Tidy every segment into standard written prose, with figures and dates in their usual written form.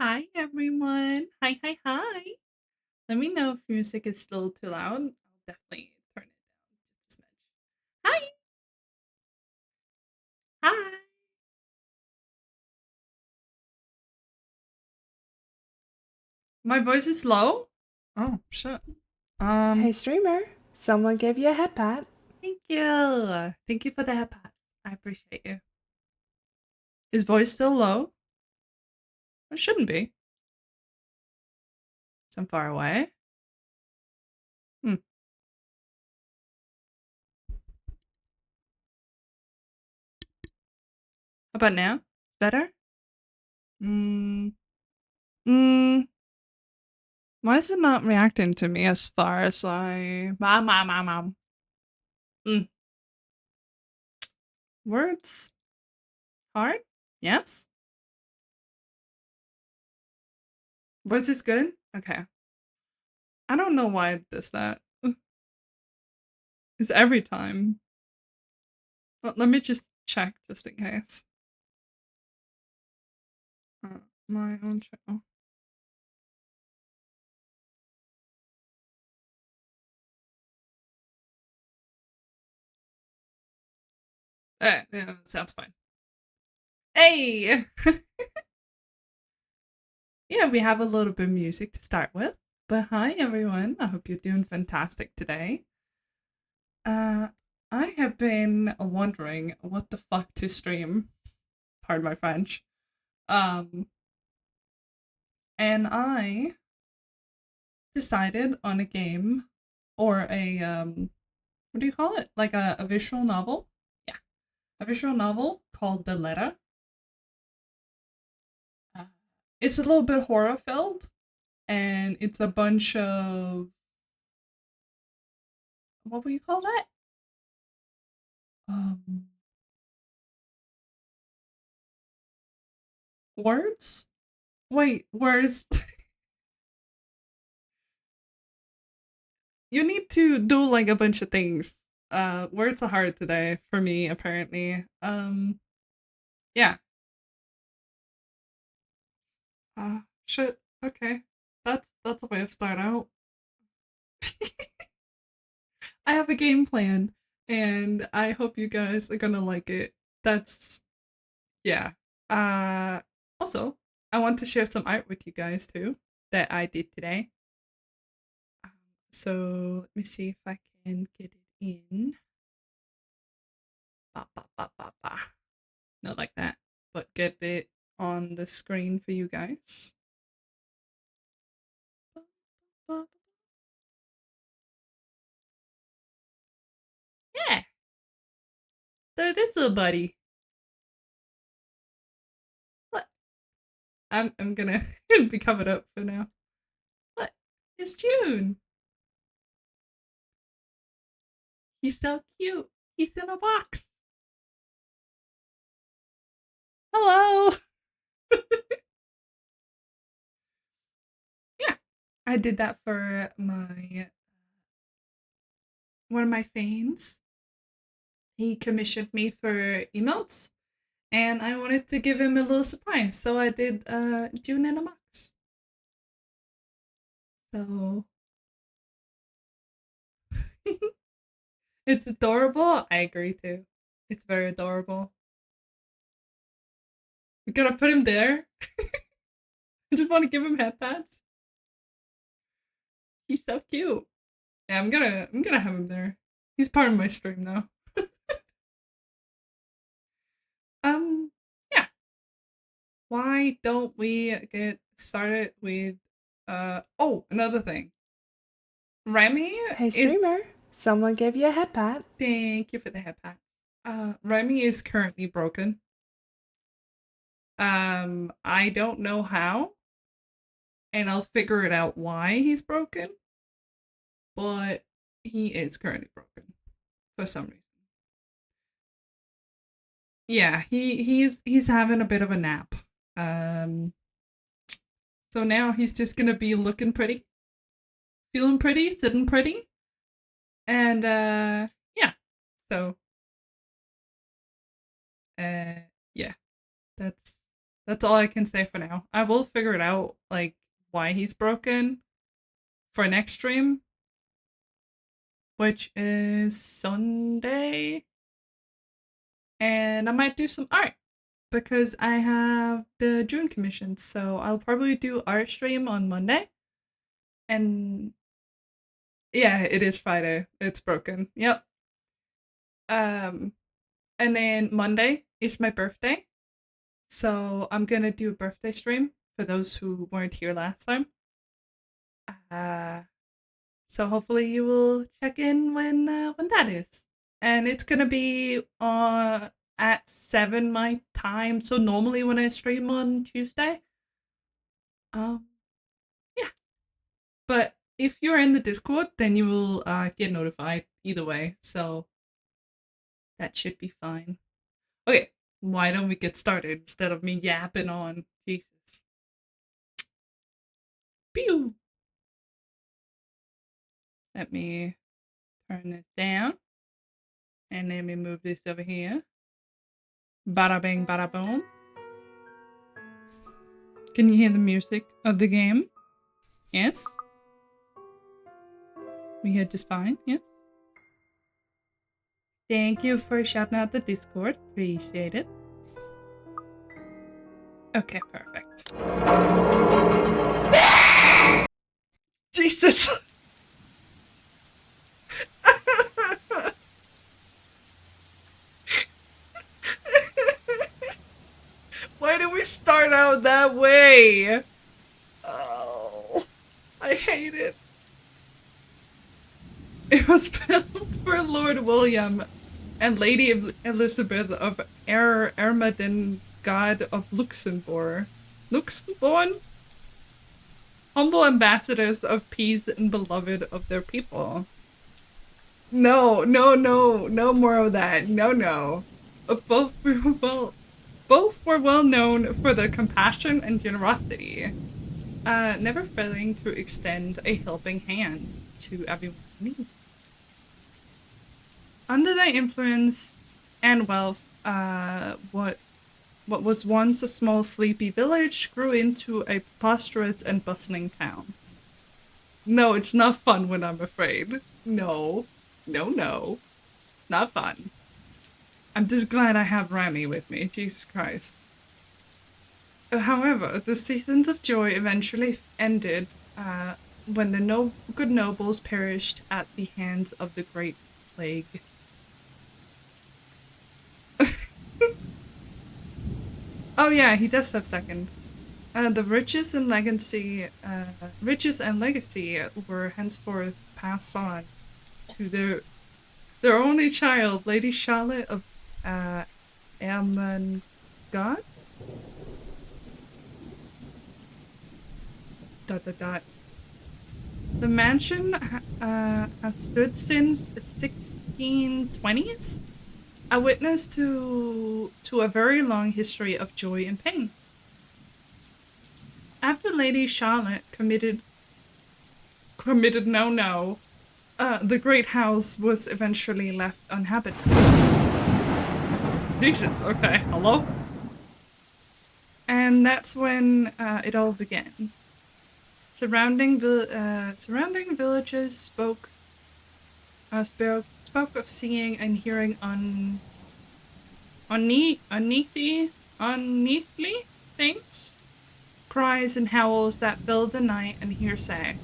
Hi, everyone. Hi, hi, hi. Let me know if music is still too loud. I'll definitely turn it down just a smidge. Hi, hi. My voice is low? Oh, shit. Hey Um, streamer, someone gave you a head pat. Thank you. Thank you for the head pat. I appreciate you. Is voice still low? It shouldn't be. Some far away. Hmm. How about now? Better? Mm, mm, why is it not reacting to me as far as Mom. Mm. Words? Hard? Yes? Voice is good? Okay. I don't know why it does that. It's every time. Let me just check just in case. My own channel. Yeah, sounds fine. Hey! Yeah, we have a little bit of music to start with. But hi, everyone. I hope you're doing fantastic today. Uh, I have been wondering what the fuck to stream. Pardon my French. Um, and I decided on a game or what do you call it? Like a visual novel? Yeah, a visual novel called The Letter. Uh, it's a little bit horror filled, and it's a bunch of what would you call that? Um, Words? Wait, words. You need to do like a bunch of things. Words are hard today for me, apparently. Yeah. Shit. Okay. That's a way of start out. I have a game plan, and I hope you guys are gonna like it. That's yeah. Uh, Also, I want to share some art with you guys too that I did today. Um, so let me see if I can get it in. Ba, ba, ba, ba, ba. Not like that, but get it on the screen for you guys. Ba, ba, ba. Yeah, so this little buddy. What? I'm gonna be covered up for now. What? It's June. He's so cute. He's in a box. Hello. Yeah, I did that for my one of my fans. He commissioned me for emotes, and I wanted to give him a little surprise, so I did June in a box. So it's adorable. I agree too. It's very adorable. We're gonna put him there. I just want to give him headpats. He's so cute. Yeah, I'm gonna have him there. He's part of my stream now. Um, yeah. Why don't we get started with oh, another thing. Remy Hey is streamer, someone gave you a head pat. thank you for the headpats. Remy is currently broken. I don't know how, and I'll figure it out why he's broken, but he is currently broken for some reason. Yeah, he's having a bit of a nap. Um, so now he's just gonna be looking pretty, feeling pretty, sitting pretty, and yeah. So uh, yeah, that's That's all I can say for now. I will figure it out, like, why he's broken for next stream, which is Sunday. And I might do some art because I have the June commission. So I'll probably do art stream on Monday. And yeah, it is Friday. It's broken. Yep. Um, and then Monday is my birthday. So I'm gonna do a birthday stream for those who weren't here last time. Uh, so hopefully you will check in when that is, and it's gonna be at 7 my time. So normally when I stream on Tuesday, um, yeah. But if you're in the Discord, then you will get notified either way. So that should be fine. Okay, why don't we get started instead of me yapping on? Jesus. Pew! Let me turn this down. And let me move this over here. Bada bing, bada boom. Can you hear the music of the game? Yes? We hear just fine, yes? Thank you for shouting out the Discord. Appreciate it. Okay, perfect. Jesus! Why did we start out that way? Oh, I hate it. It was built for Lord William and Lady Elizabeth of Ermaden, God of Luxembourg. Luxembourg? Humble ambassadors of peace and beloved of their people. No, no, no, no more of that. No, no. Both were well known for their compassion and generosity, never failing to extend a helping hand to everyone in need. Under their influence and wealth, what was once a small sleepy village grew into a prosperous and bustling town. No, it's not fun when I'm afraid. No. No, no. Not fun. I'm just glad I have Rami with me. Jesus Christ. However, the seasons of joy eventually ended when the good nobles perished at the hands of the Great Plague. Oh yeah, he does have second. The riches and legacy were henceforth passed on to their only child, Lady Charlotte of Ermengarde. Dot dot dot. The mansion has stood since 1620s, a witness to a very long history of joy and pain. After Lady Charlotte committed the great house was eventually left uninhabited. Jesus, okay, hello? And that's when it all began. Surrounding villages spoke of seeing and hearing unearthly things, cries and howls that filled the night, and hearsay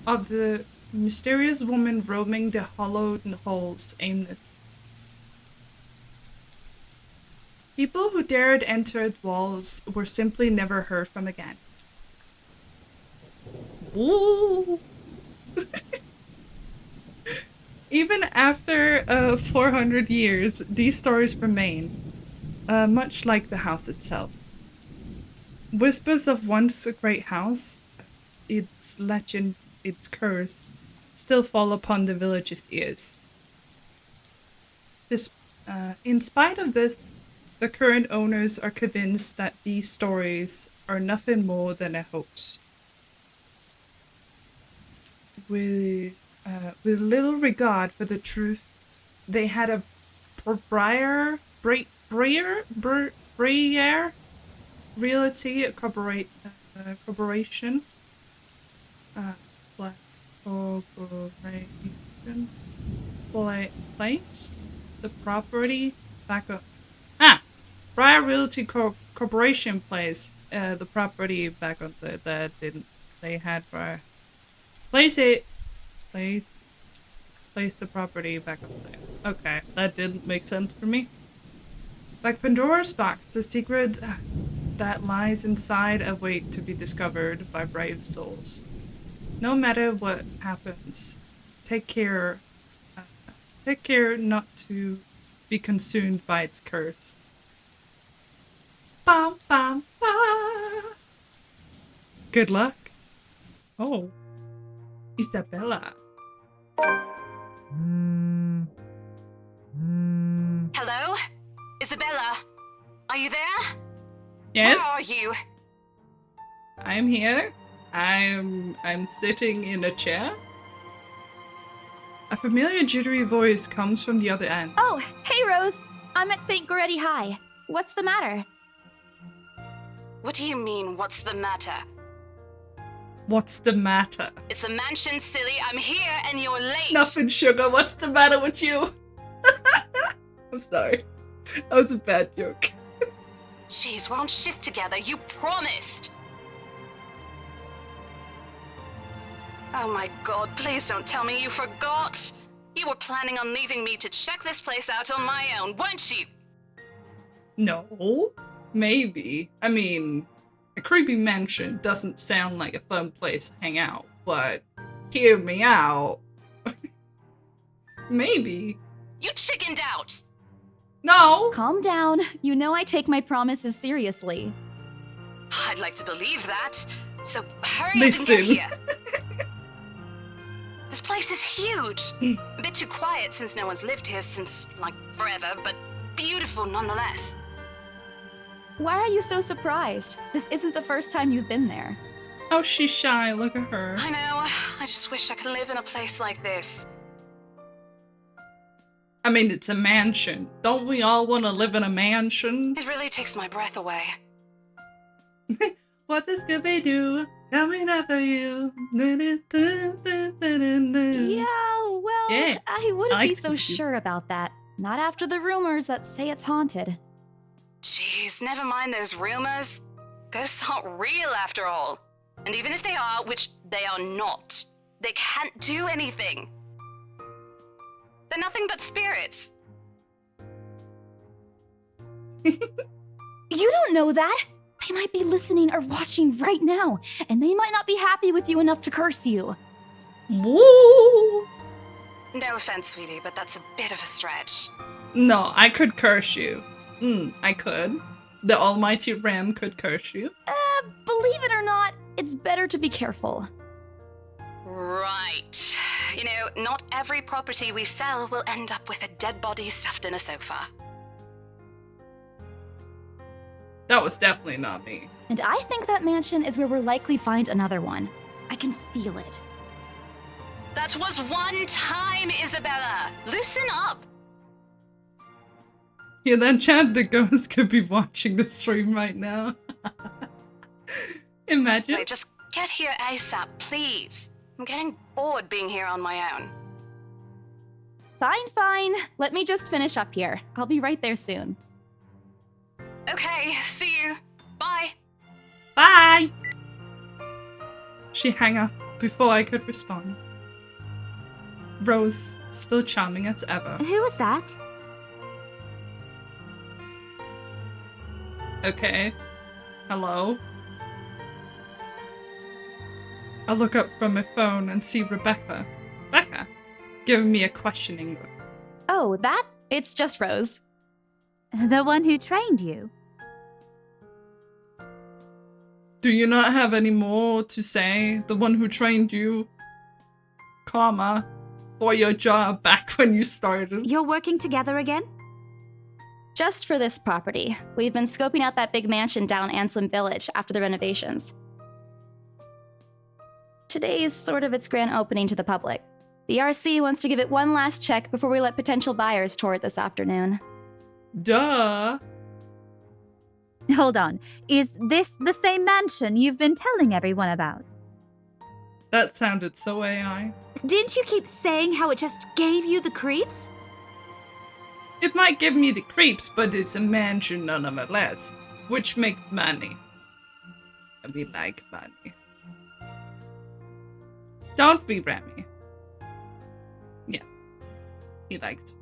of the mysterious woman roaming the hollowed halls aimlessly. People who dared enter its walls were simply never heard from again. Ooh. Even after 400 years, these stories remain, much like the house itself. Whispers of once a great house, its legend, its curse, still fall upon the village's ears. In spite of this, the current owners are convinced that these stories are nothing more than a hoax. With little regard for the truth, they had a 3-year realty corporation. Corporation. Place the property back up. Prior Realty Corporation place the property back on that didn't they had prior. Place the property back up there. Okay, that didn't make sense for me. Like Pandora's box, the secret that lies inside await to be discovered by brave souls. No matter what happens, take care not to be consumed by its curse. Bam, bam, bam. Good luck. Oh, Isabella. Hello? Isabella? Are you there? Yes, Where are you? I'm here. I'm sitting in a chair. A familiar jittery voice comes from the other end. Oh, hey Rose. I'm at St. Goretti High. What's the matter? What do you mean, what's the matter? What's the matter? It's a mansion, silly. I'm here and you're late. Nothing, sugar. What's the matter with you? I'm sorry. That was a bad joke. Jeez, we're on shift together. You promised. Oh my god, please don't tell me you forgot. You were planning on leaving me to check this place out on my own, weren't you? No. Maybe. I mean, a creepy mansion doesn't sound like a fun place to hang out, but hear me out. Maybe. You chickened out. No. Calm down. You know I take my promises seriously. I'd like to believe that. So hurry Listen. up and get here. This place is huge. A bit too quiet since no one's lived here since, like, forever, but beautiful nonetheless. Why are you so surprised? This isn't the first time you've been there. Oh, she's shy. Look at her. I know. I just wish I could live in a place like this. I mean, it's a mansion. Don't we all want to live in a mansion? It really takes my breath away. What does Scooby-Doo coming after you? Yeah, well, Yeah, I wouldn't I like be so Scooby-Doo. sure about that. Not after the rumors that say it's haunted. Jeez, never mind those rumors. Ghosts aren't real after all. And even if they are, which they are not, they can't do anything. They're nothing but spirits. You don't know that. They might be listening or watching right now, and they might not be happy with you enough to curse you. Woo! No offense, sweetie, but that's a bit of a stretch. No, I could curse you. I could. The almighty Ram could curse you. Believe it or not, it's better to be careful. Right. You know, not every property we sell will end up with a dead body stuffed in a sofa. That was definitely not me. And I think that mansion is where we'll likely find another one. I can feel it. That was one time, Isabella. Loosen up. Yeah, that Chad the ghost could be watching the stream right now. Imagine. Wait, just get here ASAP, please. I'm getting bored being here on my own. Fine. Let me just finish up here. I'll be right there soon. Okay, see you. Bye. Bye! She hung up before I could respond. Rose, still charming as ever. Who was that? Okay. Hello? I look up from my phone and see Rebecca. Rebecca? Giving me a questioning look. Oh, that? It's just Rose. The one who trained you? Do you not have any more to say? The one who trained you, comma, for your job back when you started. You're working together again? Just for this property. We've been scoping out that big mansion down Anselm Village after the renovations. Today's sort of its grand opening to the public. The RC wants to give it one last check before we let potential buyers tour it this afternoon. Duh. Hold on. Is this the same mansion you've been telling everyone about? That sounded so AI. Didn't you keep saying how it just gave you the creeps? It might give me the creeps, but it's a mansion nonetheless, which makes money. And we like money. Don't we, Remy? Yes. He likes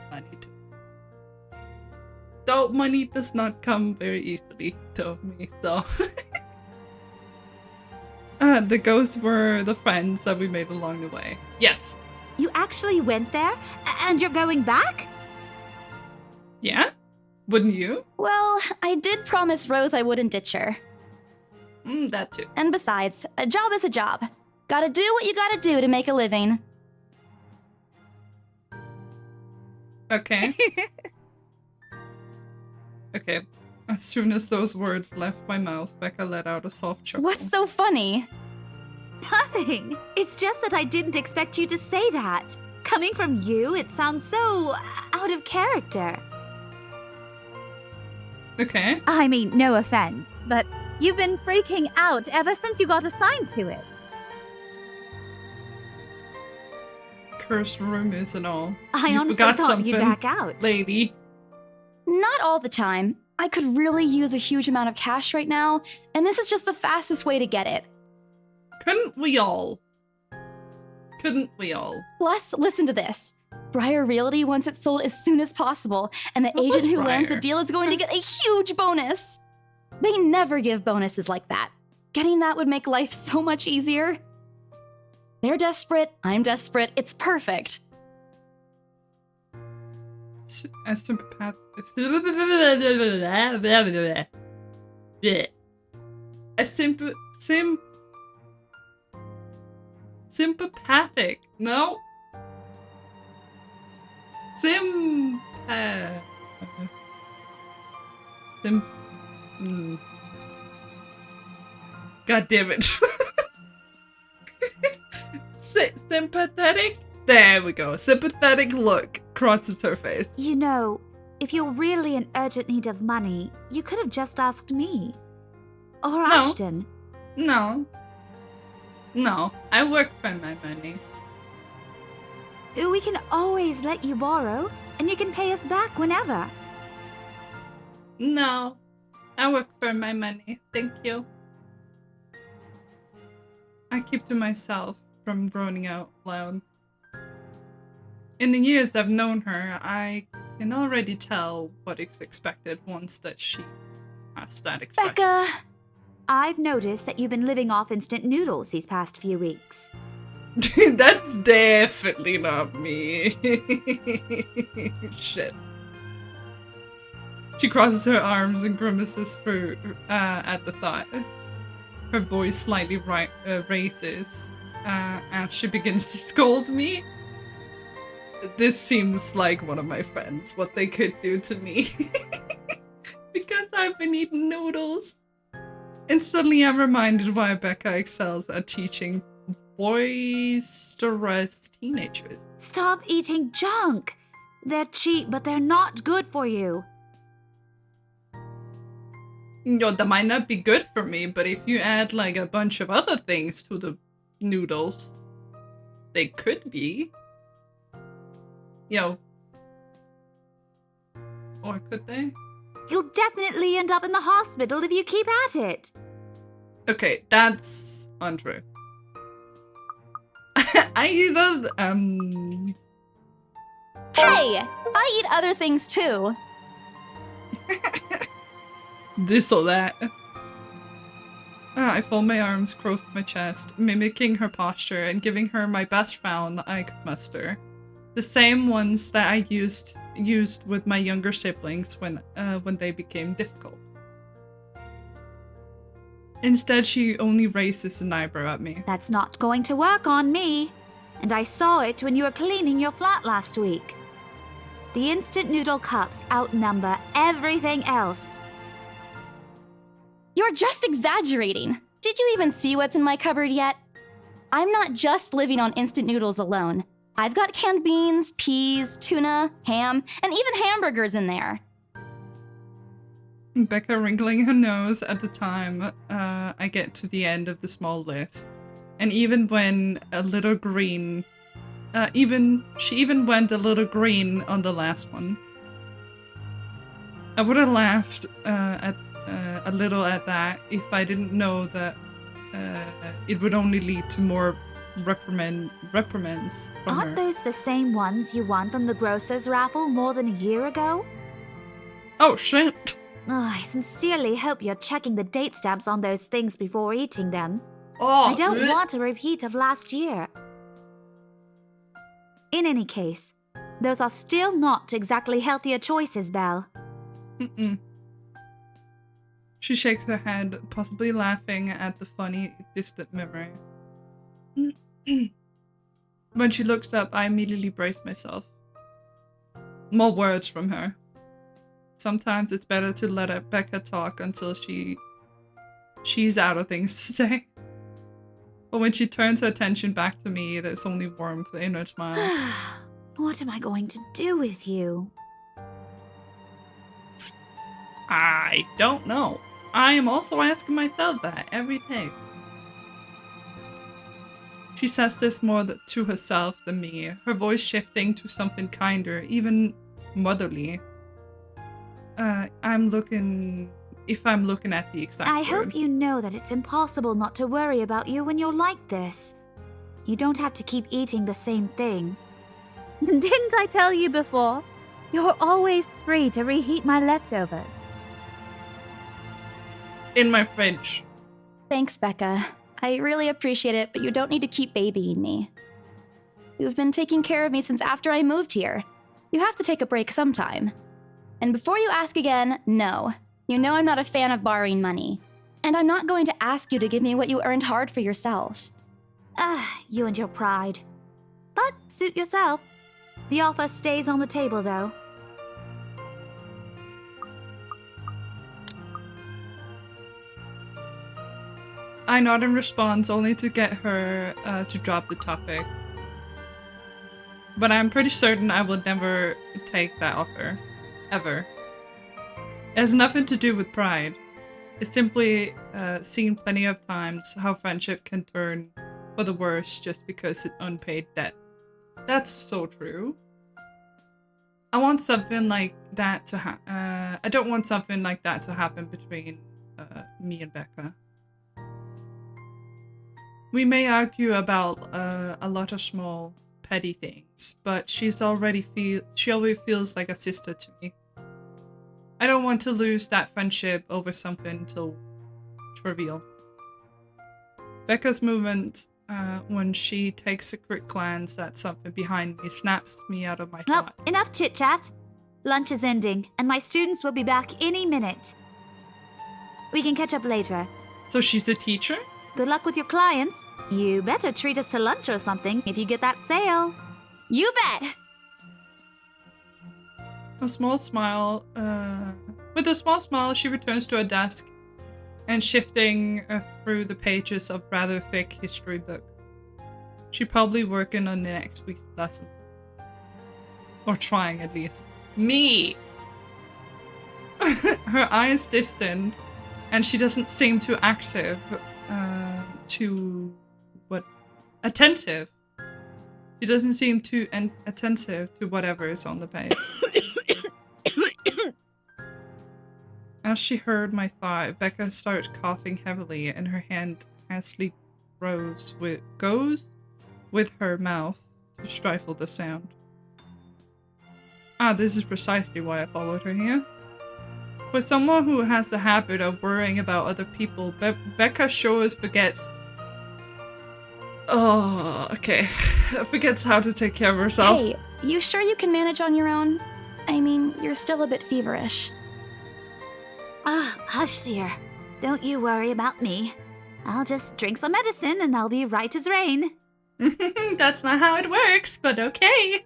money too. Though money does not come very easily to me, so. The ghosts were the friends that we made along the way. Yes. You actually went there? And you're going back? Yeah? Wouldn't you? Well, I did promise Rose I wouldn't ditch her. That too. And besides, a job is a job. Gotta do what you gotta do to make a living. Okay. Okay. As soon as those words left my mouth, Becca let out a soft chuckle. What's so funny? Nothing. It's just that I didn't expect you to say that. Coming from you, it sounds so out of character. Okay. I mean, no offense, but you've been freaking out ever since you got assigned to it. Cursed rumors and all. I You honestly forgot thought you'd something, back out. lady. Not all the time. I could really use a huge amount of cash right now, and this is just the fastest way to get it. Couldn't we all? Couldn't we all? Plus, listen to this. Briar Realty wants it sold as soon as possible, and the What was agent who lands the Briar? deal is going to get a huge bonus. They never give bonuses like that. Getting that would make life so much easier. They're desperate, I'm desperate, it's perfect. A sympath... A sympathetic. No. God damn it. Sympathetic? There we go. Sympathetic look crosses her face. You know, if you're really in urgent need of money, you could have just asked me. Or No. Ashton. No. No. I work for my money. We can always let you borrow, and you can pay us back whenever. No. I work for my money. Thank you. I keep to myself from groaning out loud. In the years I've known her, I can already tell what is expected once that she has that expression. Becca! I've noticed that you've been living off instant noodles these past few weeks. That's definitely not me. Shit. She crosses her arms and grimaces through at the thought. Her voice slightly raises as she begins to scold me. This seems like one of my friends, what they could do to me. Because I've been eating noodles. And suddenly I'm reminded why Becca excels at teaching boisterous teenagers. Stop eating junk. They're cheap, but they're not good for you. That might not be good for me, but if you add like a bunch of other things to the noodles, they could be. Or could they? You'll definitely end up in the hospital if you keep at it. Okay, that's untrue. I don't, Hey! I eat other things too. this or that. I fold my arms across my chest, mimicking her posture and giving her my best frown I could muster. The same ones that I used with my younger siblings when they became difficult. Instead, she only raises an eyebrow at me. That's not going to work on me. And I saw it when you were cleaning your flat last week. The instant noodle cups outnumber everything else. You're just exaggerating. Did you even see what's in my cupboard yet? I'm not just living on instant noodles alone. I've got canned beans, peas, tuna, ham, and even hamburgers in there. Becca wrinkling her nose at the time I get to the end of the small list. And even when a little green, she even went a little green on the last one. I would have laughed at a little at that if I didn't know that it would only lead to more reprimands from Aren't her. those the same ones you won from the grocer's raffle more than a year ago? Oh shit! Oh, I sincerely hope you're checking the date stamps on those things before eating them. Oh, I don't want a repeat of last year. In any case, those are still not exactly healthier choices, Belle. Mm-mm. She shakes her head, possibly laughing at the funny, distant memory. When she looks up, I immediately brace myself. More words from her. Sometimes it's better to let Becca talk until she's out of things to say. But when she turns her attention back to me, there's only warmth in her smile. What am I going to do with you? I don't know. I am also asking myself that every day. She says this more to herself than me, her voice shifting to something kinder, even motherly. If I'm looking at the exact I word. hope you know that it's impossible not to worry about you when you're like this. You don't have to keep eating the same thing. Didn't I tell you before? You're always free to reheat my leftovers. In my fridge. Thanks, Becca. I really appreciate it, but you don't need to keep babying me. You've been taking care of me since after I moved here. You have to take a break sometime. And before you ask again, no. You know I'm not a fan of borrowing money. And I'm not going to ask you to give me what you earned hard for yourself. You and your pride. But suit yourself. The offer stays on the table, though. I nod in response, only to get her to drop the topic. But I'm pretty certain I will never take that offer. Ever. It has nothing to do with pride. It's simply seen plenty of times how friendship can turn for the worse just because it's unpaid debt. That's so true. I want something like that to I don't want something like that to happen between me and Becca. We may argue about a lot of small, petty things, but she already feels like a sister to me. I don't want to lose that friendship over something so trivial. Becca's movement when she takes a quick glance at something behind me snaps me out of my Well, thought. enough chit-chat. Lunch is ending, and my students will be back any minute. We can catch up later. So she's a teacher? Good luck with your clients. You better treat us to lunch or something if you get that sale. You bet! With a small smile, she returns to her desk and shifting through the pages of rather thick history book. She probably working on the next week's lesson. Or trying, at least. Me! Her eyes distant, and she doesn't seem too active, attentive. She doesn't seem too attentive to whatever is on the page. As she heard my thought, Becca starts coughing heavily, and her hand hastily goes with her mouth to stifle the sound. This is precisely why I followed her here. For someone who has the habit of worrying about other people, Becca sure as forgets. Oh, okay. Forgets how to take care of herself. Hey, you sure you can manage on your own? I mean, you're still a bit feverish. Hush, dear. Don't you worry about me. I'll just drink some medicine and I'll be right as rain. That's not how it works, but okay.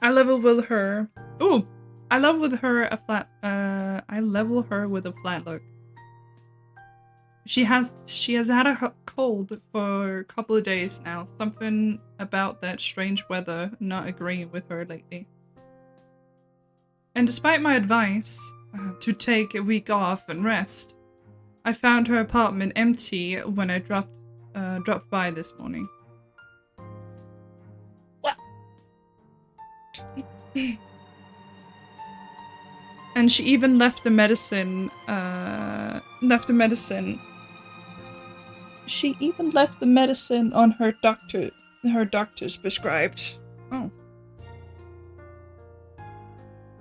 I level with her. Ooh, I level her with a flat look. She has had a cold for a couple of days now. Something about that strange weather not agreeing with her lately. And despite my advice to take a week off and rest, I found her apartment empty when I dropped by this morning. What? And she even left the medicine. She even left the medicine on her doctor's prescribed. Oh.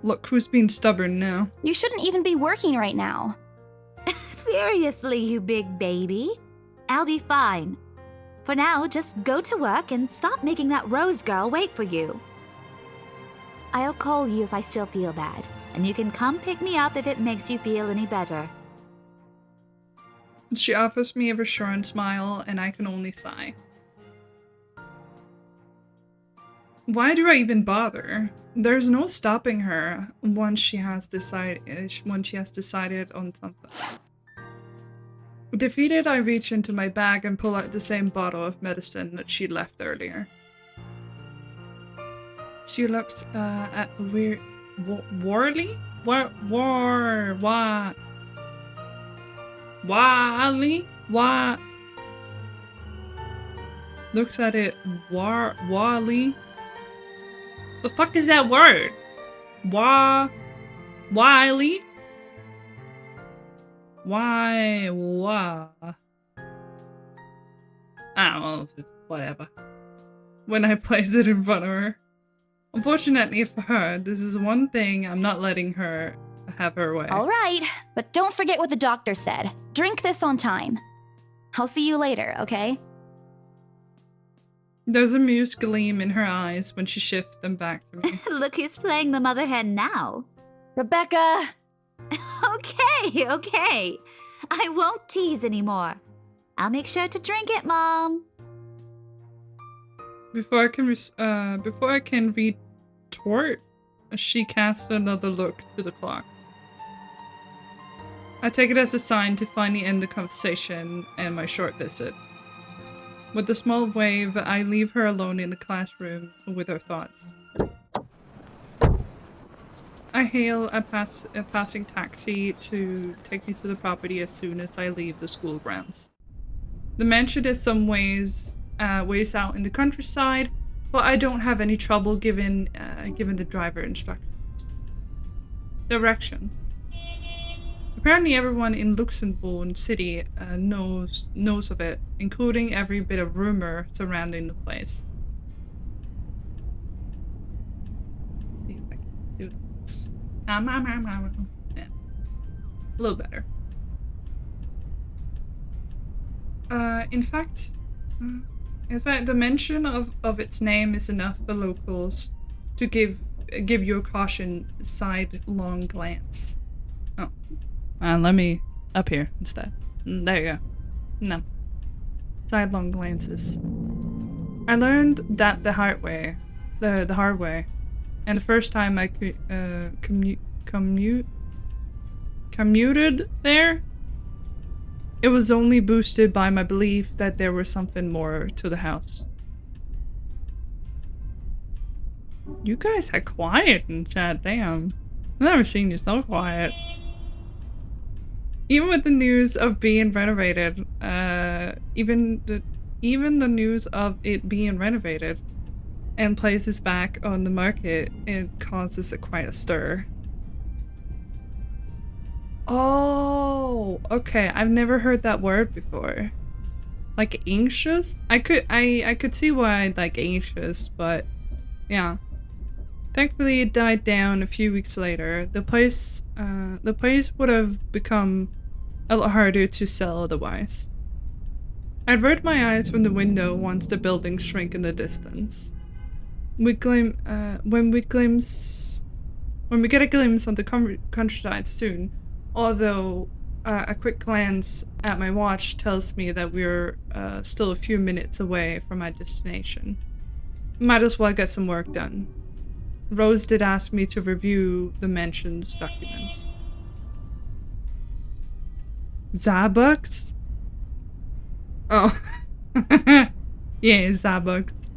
Look who's being stubborn now. You shouldn't even be working right now. Seriously, you big baby. I'll be fine. For now, just go to work and stop making that Rose girl wait for you. I'll call you if I still feel bad, and you can come pick me up if it makes you feel any better. She offers me a reassuring smile, and I can only sigh. Why do I even bother? There's no stopping her once she has decided on something. Defeated, I reach into my bag and pull out the same bottle of medicine that she left earlier. She looks at the weird Wally? Looks at it Wally. The fuck is that word? Wiley? I don't know, whatever. When I place it in front of her. Unfortunately for her, this is one thing I'm not letting her have her way. All right, but don't forget what the doctor said. Drink this on time. I'll see you later, okay? There's a amused gleam in her eyes when she shifts them back to me. Look who's playing the mother hen now. Rebecca! Okay. I won't tease anymore. I'll make sure to drink it, Mom. Before I can retort, she casts another look to the clock. I take it as a sign to finally end the conversation and my short visit. With a small wave, I leave her alone in the classroom with her thoughts. I hail a passing taxi to take me to the property as soon as I leave the school grounds. The mansion is some ways out in the countryside, but I don't have any trouble given the driver directions. Apparently everyone in Luxembourg City knows of it, including every bit of rumor surrounding the place. Let's see if I can do this. Yeah. A little better. In fact, the mention of its name is enough for locals to give you a caution sidelong glance. Oh. Let me up here instead. There you go. No. Sidelong glances. I learned that the hard way. The hard way. And the first time I commuted there, it was only boosted by my belief that there was something more to the house. You guys are quiet in chat, damn. I've never seen you so quiet. Even with the news of being renovated, even the news of it being renovated and places back on the market, it causes quite a stir. Oh, okay. I've never heard that word before. Like anxious? I could see why I'd like anxious, but yeah. Thankfully, it died down a few weeks later. The place would have become a lot harder to sell otherwise. I'd avert my eyes from the window once the buildings shrink in the distance. When we get a glimpse on the countryside soon, although a quick glance at my watch tells me that we're still a few minutes away from my destination. Might as well get some work done. Rose did ask me to review the mentioned documents. Zabucks? Oh. Yeah, Starbucks.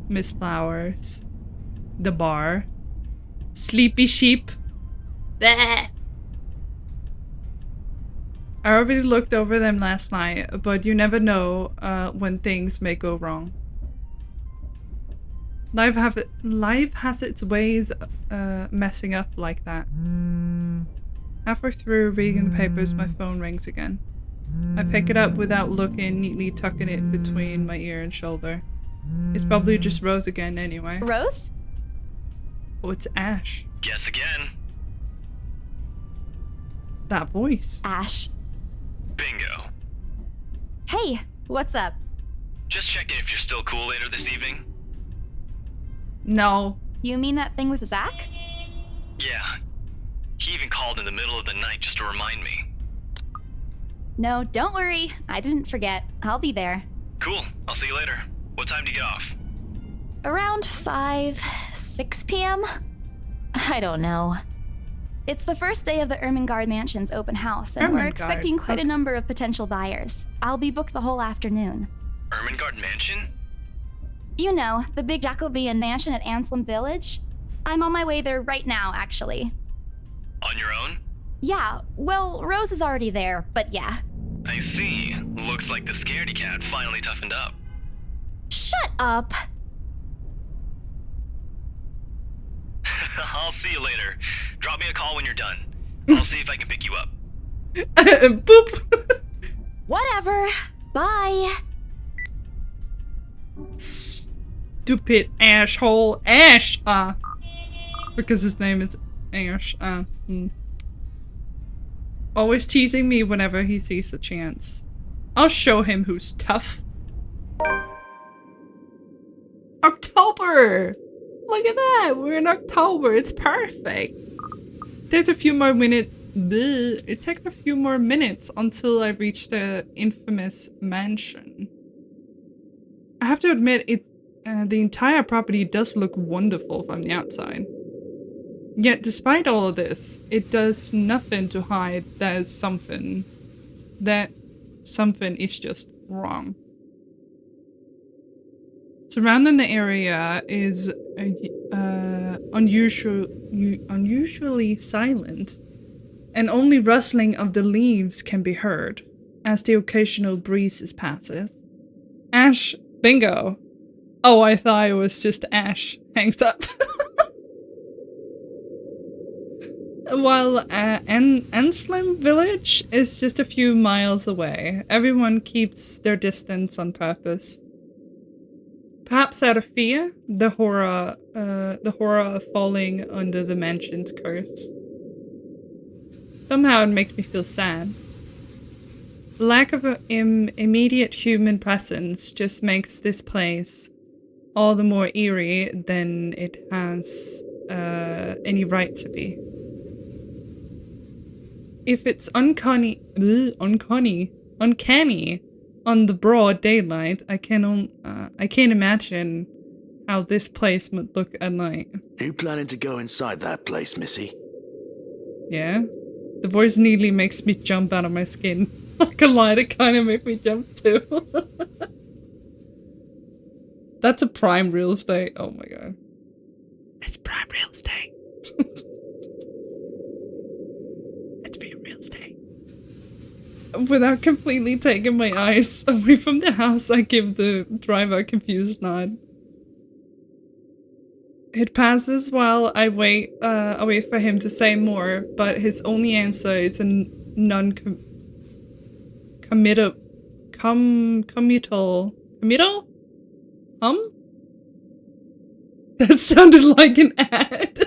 Miss Flowers. The bar. Sleepy Sheep. Bleh. I already looked over them last night, but you never know when things may go wrong. Life has its ways messing up like that. Halfway through reading the papers, my phone rings again. I pick it up without looking, neatly tucking it between my ear and shoulder. It's probably just Rose again anyway. Rose? Oh, it's Ash. Guess again. That voice. Ash. Bingo. Hey, what's up? Just checking if you're still cool later this evening. No. You mean that thing with Zach? Yeah. He even called in the middle of the night just to remind me. No, don't worry. I didn't forget. I'll be there. Cool. I'll see you later. What time do you get off? Around 6 p.m.? I don't know. It's the first day of the Ermengarde Mansion's open house, and we're Ermengarde, expecting quite okay. a number of potential buyers. I'll be booked the whole afternoon. Ermengarde Mansion? You know, the big Jacobean mansion at Anselm Village? I'm on my way there right now, actually. On your own? Yeah, well, Rose is already there, but yeah. I see. Looks like the scaredy cat finally toughened up. Shut up! I'll see you later. Drop me a call when you're done. I'll see if I can pick you up. Boop. Whatever. Bye. Stupid asshole. Ash. Because his name is Ash. Always teasing me whenever he sees a chance. I'll show him who's tough. October! Look at that! We're in October. It's perfect. There's a few more minutes. It takes a few more minutes until I reach the infamous mansion. I have to admit, the entire property does look wonderful from the outside. Yet, despite all of this, it does nothing to hide that something is just wrong. Surrounding the area is unusually silent, and only rustling of the leaves can be heard as the occasional breezes passes. Ash, bingo. Oh, I thought it was just Ash. Hangs up. While Anselm Village is just a few miles away, everyone keeps their distance on purpose. Perhaps out of fear, the horror of falling under the mansion's curse. Somehow it makes me feel sad. The lack of an immediate human presence just makes this place all the more eerie than it has any right to be. If it's uncanny on the broad daylight, I can't imagine how this place would look at night. You planning to go inside that place, Missy? Yeah? The voice nearly makes me jump out of my skin. Like a lie, it kind of makes me jump too. That's a prime real estate. Oh my god. It's prime real estate. It's being real estate. Without completely taking my eyes away from the house, I give the driver a confused nod. It passes while I wait for him to say more, but his only answer is a committal? That sounded like an ad.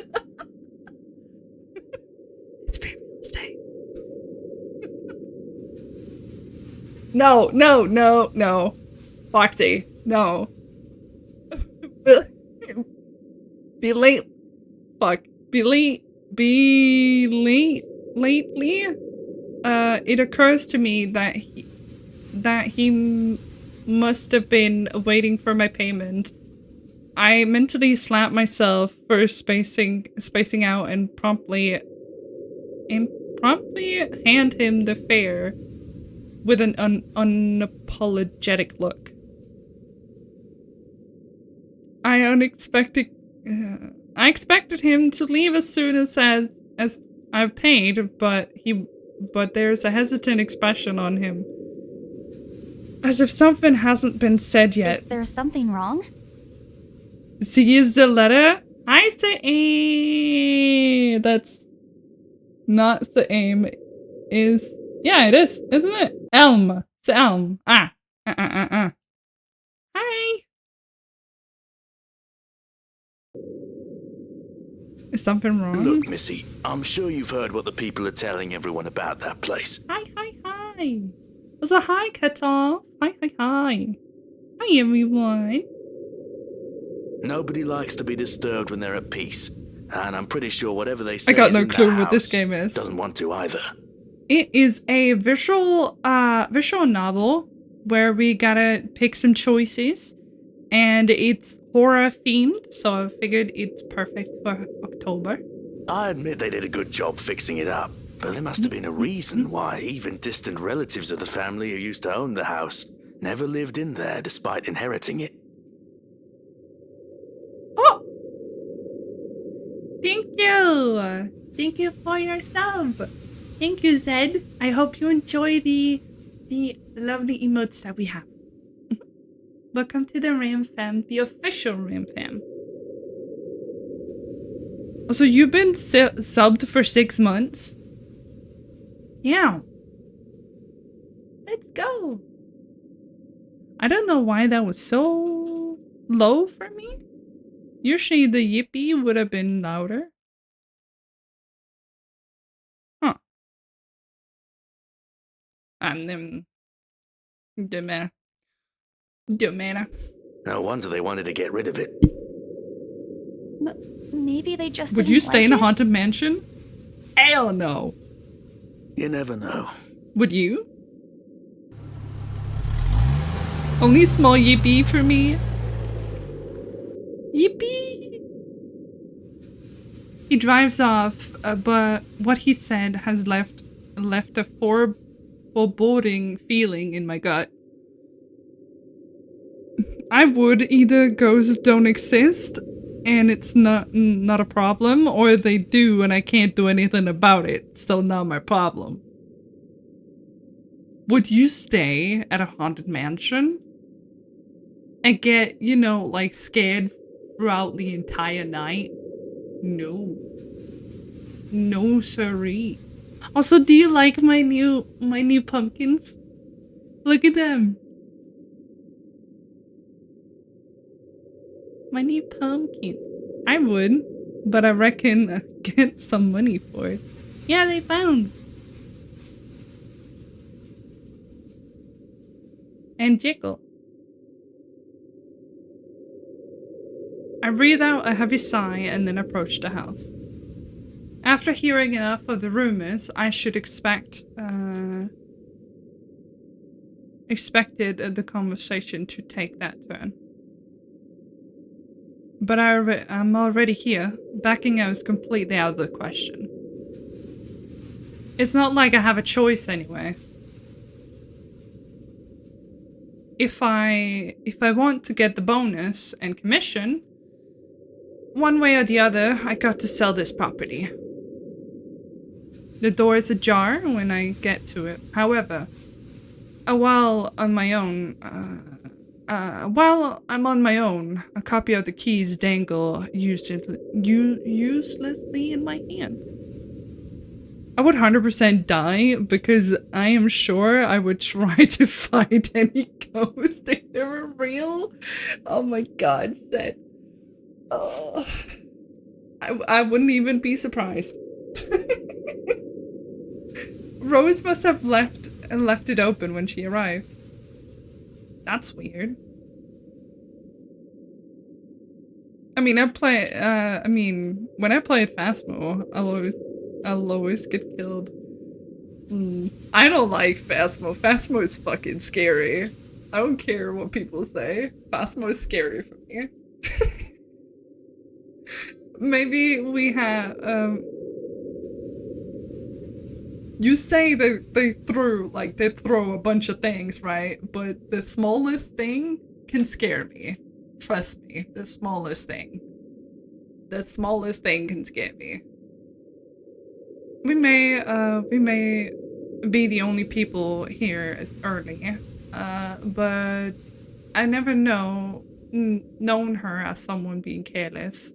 It's free real estate. No. Foxy, no. Lately, it occurs to me that he must have been waiting for my payment. I mentally slap myself for spacing out and promptly hand him the fare. with an unapologetic look. I expected him to leave as soon as I've paid, but there's a hesitant expression on him. As if something hasn't been said yet. Is there something wrong? Sees the letter. I say that's not the aim. Yeah, it is, isn't it? Elm. It's Elm. Hi. Is something wrong? Look, Missy, I'm sure you've heard what the people are telling everyone about that place. Hi. So hi, Cutoff. Hi. Hi, everyone. Nobody likes to be disturbed when they're at peace, and I'm pretty sure whatever they say I got is no in that clue what this house game is. doesn't want to either. It is a visual novel where we gotta pick some choices, and it's horror themed, so I figured it's perfect for October. I admit they did a good job fixing it up, but there must have been a reason why even distant relatives of the family who used to own the house never lived in there despite inheriting it. Oh! Thank you! Thank you for your sub! Thank you, Zed. I hope you enjoy the lovely emotes that we have. Welcome to the Ram Fam, the official Ram Fam. So you've been subbed for 6 months? Yeah. Let's go. I don't know why that was so low for me. Usually the yippee would have been louder. Huh. Don't matter. No wonder they wanted to get rid of it. Maybe they just Would didn't you stay like in a it? haunted mansion? Hell no. You never know. Would you? Only small yippee for me. Yippee! He drives off, but what he said has left a foreboding feeling in my gut. I would either ghosts don't exist and it's not a problem, or they do and I can't do anything about it, so not my problem. Would you stay at a haunted mansion and get, you know, like scared throughout the entire night? No. No, siree. Also, do you like my new pumpkins? Look at them. My new pumpkins. I would, but I reckon get some money for it. Yeah, they found. And Jickle. I breathe out a heavy sigh and then approach the house. After hearing enough of the rumors, I should expected the conversation to take that turn. But I'm already here. Backing out is completely out of the question. It's not like I have a choice anyway. If I want to get the bonus and commission, one way or the other, I got to sell this property. The door is ajar when I get to it. However, while I'm on my own, a copy of the keys dangle uselessly in my hand. I would 100% die because I am sure I would try to find any ghosts if they were real. Oh my god, Seth. Oh, I wouldn't even be surprised. Rose must have left it open when she arrived. That's weird. I mean, when I played Phasmo, I'll always get killed. I don't like Phasmo. Phasmo is fucking scary. I don't care what people say. Phasmo is scary for me. You say they throw a bunch of things, right? But the smallest thing can scare me. Trust me, the smallest thing. The smallest thing can scare me. We may be the only people here early, but I never known her as someone being careless.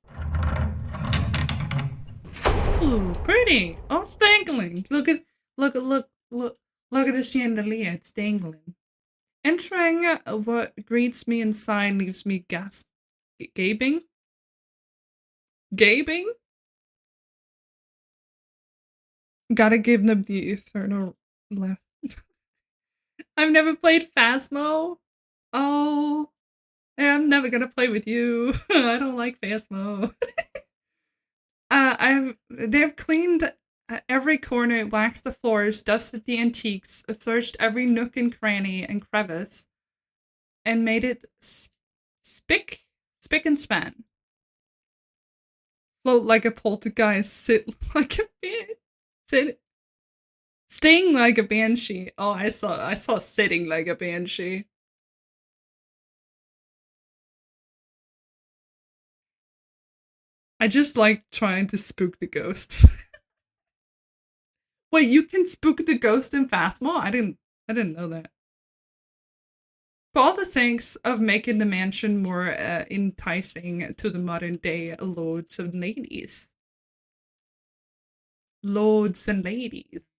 Ooh, pretty. Oh, it's dangling. Look at this chandelier. It's dangling. Entering what greets me inside leaves me gaping. Gaping? Gotta give them the eternal left. I've never played Phasmo. Oh, I'm never gonna play with you. I don't like Phasmo. They've cleaned every corner, waxed the floors, dusted the antiques, searched every nook and cranny and crevice, and made it spick and span. Float like a poltergeist, sit like a sting like a banshee. Oh, I saw sitting like a banshee. I just like trying to spook the ghosts. Wait, you can spook the ghost in Phasmo? I didn't know that. For all the sakes of making the mansion more enticing to the modern day lords and ladies. Lords and ladies.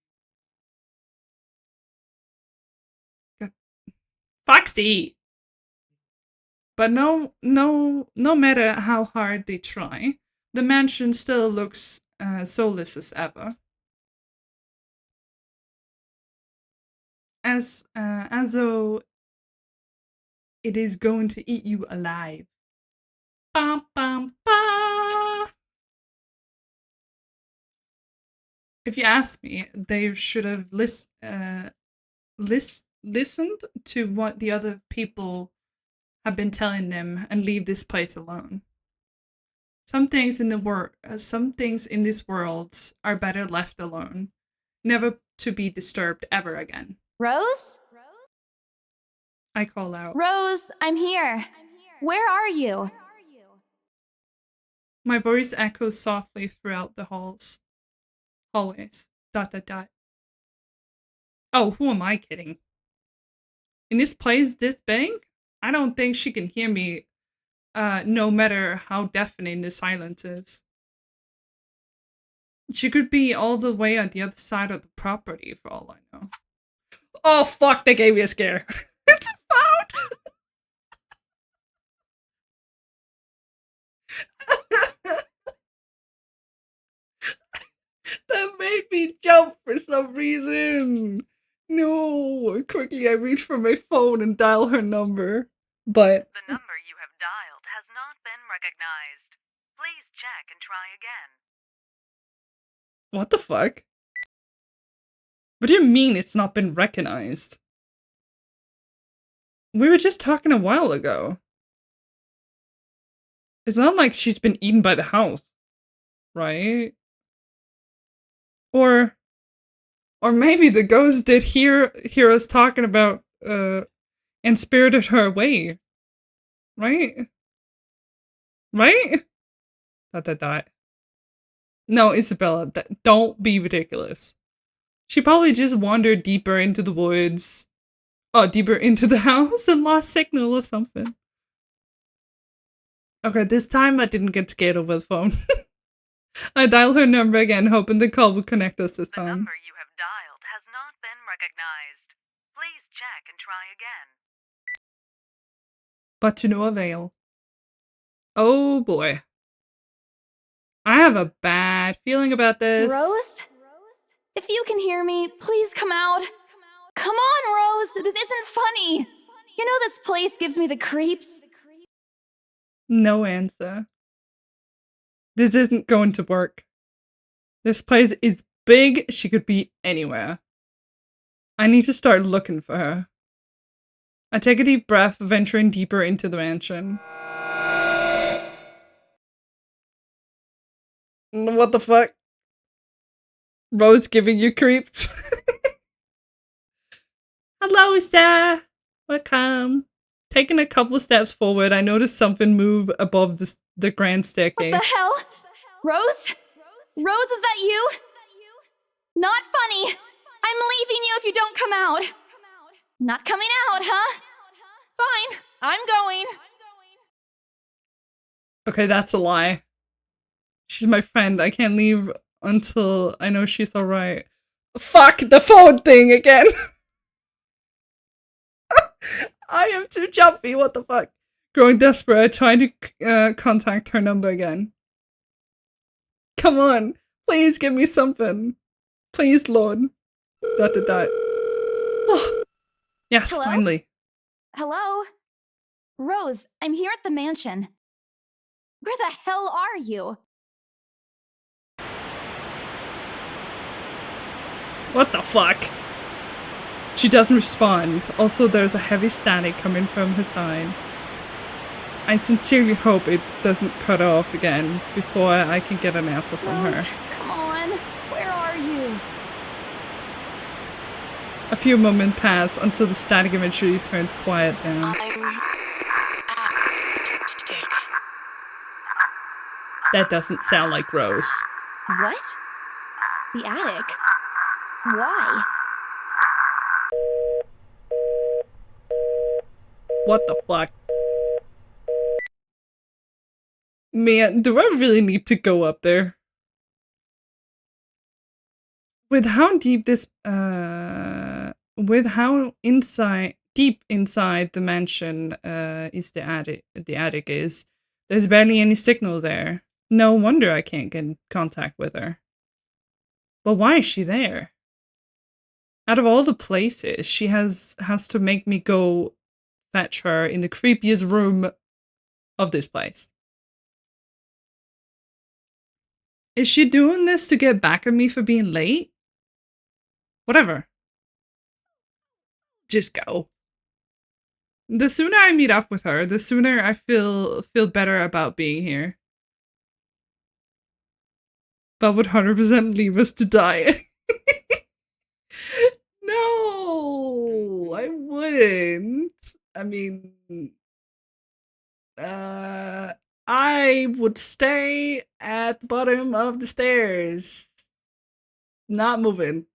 God. Foxy! But no matter how hard they try, the mansion still looks soulless as ever. As though it is going to eat you alive. Bum, bum, ba. If you ask me, they should have listened to what the other people have been telling them and leave this place alone. Some things in this world are better left alone, never to be disturbed ever again. Rose? I call out. Rose, I'm here. Where are you? My voice echoes softly throughout the hallways. ... Oh, who am I kidding? In this place this big? I don't think she can hear me, no matter how deafening the silence is. She could be all the way on the other side of the property for all I know. Oh fuck, they gave me a scare. It's a phone! That made me jump for some reason. No, quickly I reach for my phone and dial her number. But the number you have dialed has not been recognized. Please check and try again. what the fuck? What do you mean it's not been recognized? We were just talking a while ago. It's not like she's been eaten by the house, right? Or maybe the ghost did hear us talking about and spirited her away. Right? Right? ... No, Isabella, don't be ridiculous. She probably just wandered deeper into the woods. Oh, deeper into the house and lost signal or something. Okay, this time I didn't get scared over the phone. I dial her number again, hoping the call would connect us this The time. number you have dialed has not been recognized. Please check and try again. But to no avail. Oh boy. I have a bad feeling about this. Rose? If you can hear me, please come out. Come on, Rose. This isn't funny. You know this place gives me the creeps. No answer. This isn't going to work. This place is big. She could be anywhere. I need to start looking for her. I take a deep breath, venturing deeper into the mansion. What the fuck? Rose giving you creeps? Hello, sir. Welcome. Taking a couple of steps forward, I noticed something move above the grand staircase. What the hell? Rose? Rose, is that you? Not funny. I'm leaving you if you don't come out. Not coming out, huh? Fine, I'm going. Okay, that's a lie. She's my friend. I can't leave until I know she's alright. Fuck the phone thing again. I am too jumpy. What the fuck? Growing desperate, I try to contact her number again. Come on. Please give me something. Please, Lord. ... Yes, Hello? finally. Hello? Rose, I'm here at the mansion. Where the hell are you? What the fuck? She doesn't respond. Also, there's a heavy static coming from her side. I sincerely hope it doesn't cut off again before I can get an answer from Rose, her. come on. Where are you? A few moments pass until the static eventually turns quiet down. That doesn't sound like Rose. What? The attic? Why? What the fuck? Man, do I really need to go up there? With how deep this, with how deep inside the mansion, is the attic is, there's barely any signal there. No wonder I can't get in contact with her. But why is she there? Out of all the places, she has to make me go fetch her in the creepiest room of this place. Is she doing this to get back at me for being late? Whatever. Just go. The sooner I meet up with her, the sooner I feel better about being here. But would 100% leave us to die. No, I wouldn't. I mean, I would stay at the bottom of the stairs. Not moving.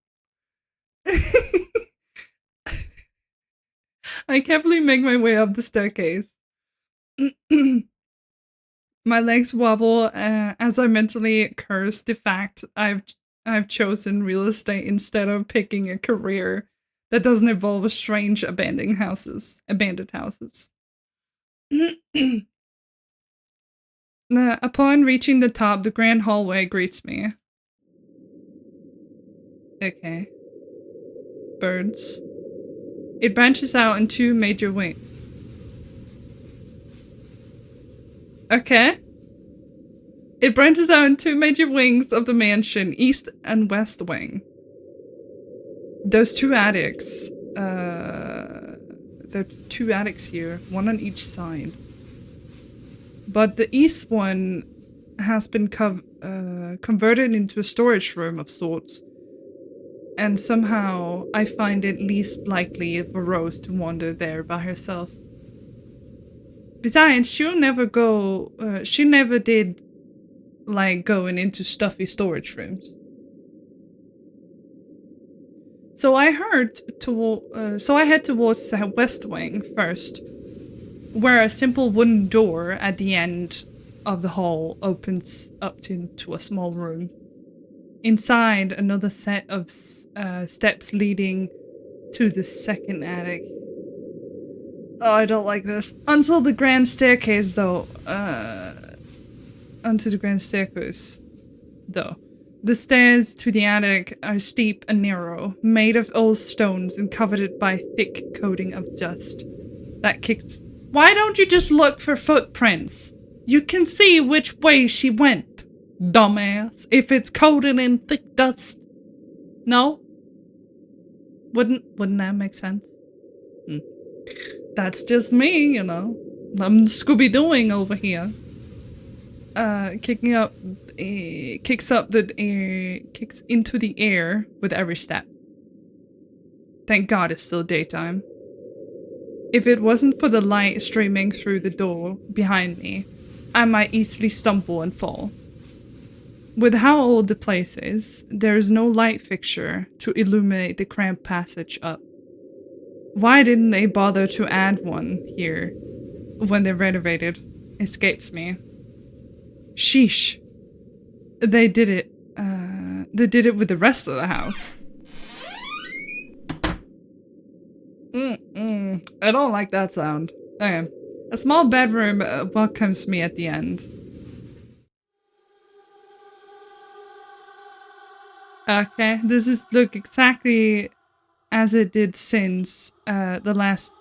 I carefully make my way up the staircase. My legs wobble as I mentally curse the fact I've chosen real estate instead of picking a career that doesn't involve strange abandoned houses. Upon reaching the top, the grand hallway greets me. Okay. Birds. It branches out in two major wings. Okay. It branches out in two major wings of the mansion, east and west wing. There's two attics. There are two attics here, one on each side. But the east one has been converted into a storage room of sorts. And somehow I find it least likely for Rose to wander there by herself. Besides, she never did like going into stuffy storage rooms. So I head towards the west wing first, where a simple wooden door at the end of the hall opens up into a small room. Inside, another set of steps leading to the second attic. Oh, I don't like this. Until the grand staircase, though. Onto the grand staircase, though. The stairs to the attic are steep and narrow, made of old stones and covered by a thick coating of dust. That kicks... Why don't you just look for footprints? You can see which way she went, dumbass, if it's coated in thick dust. No? Wouldn't that make sense? That's just me, you know. I'm Scooby-Dooing over here. Kicks into the air with every step. Thank God it's still daytime. If it wasn't for the light streaming through the door behind me, I might easily stumble and fall. With how old the place is, there is no light fixture to illuminate the cramped passage up. Why didn't they bother to add one here when they renovated? Escapes me. Sheesh. They did it with the rest of the house. I don't like that sound. Okay. A small bedroom welcomes me at the end. Okay, this is look exactly as it did since the last...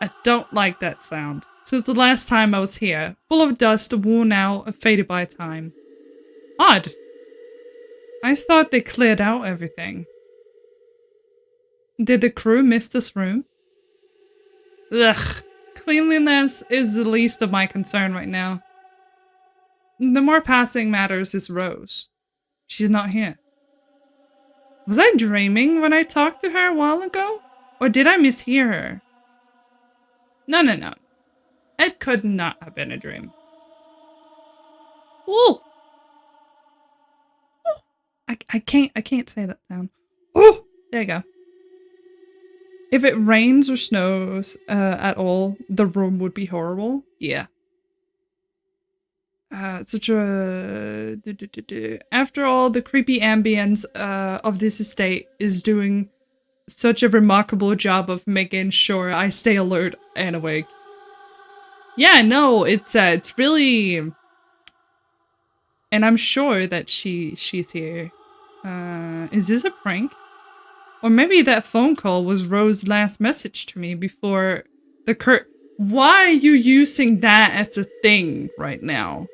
I don't like that sound. Since the last time I was here. Full of dust, worn out, and faded by time. Odd. I thought they cleared out everything. Did the crew miss this room? Ugh. Cleanliness is the least of my concern right now. The more passing matters is Rose. She's not here. Was I dreaming when I talked to her a while ago? Or did I mishear her? No. It could not have been a dream. Ooh! I can't say that sound. Oh! There you go. If it rains or snows at all, the room would be horrible. Yeah. Such a... After all, the creepy ambience of this estate is doing such a remarkable job of making sure I stay alert and awake. Yeah, no, it's really... And I'm sure that she's here. Is this a prank? Or maybe that phone call was Rose's last message to me before the Why are you using that as a thing right now?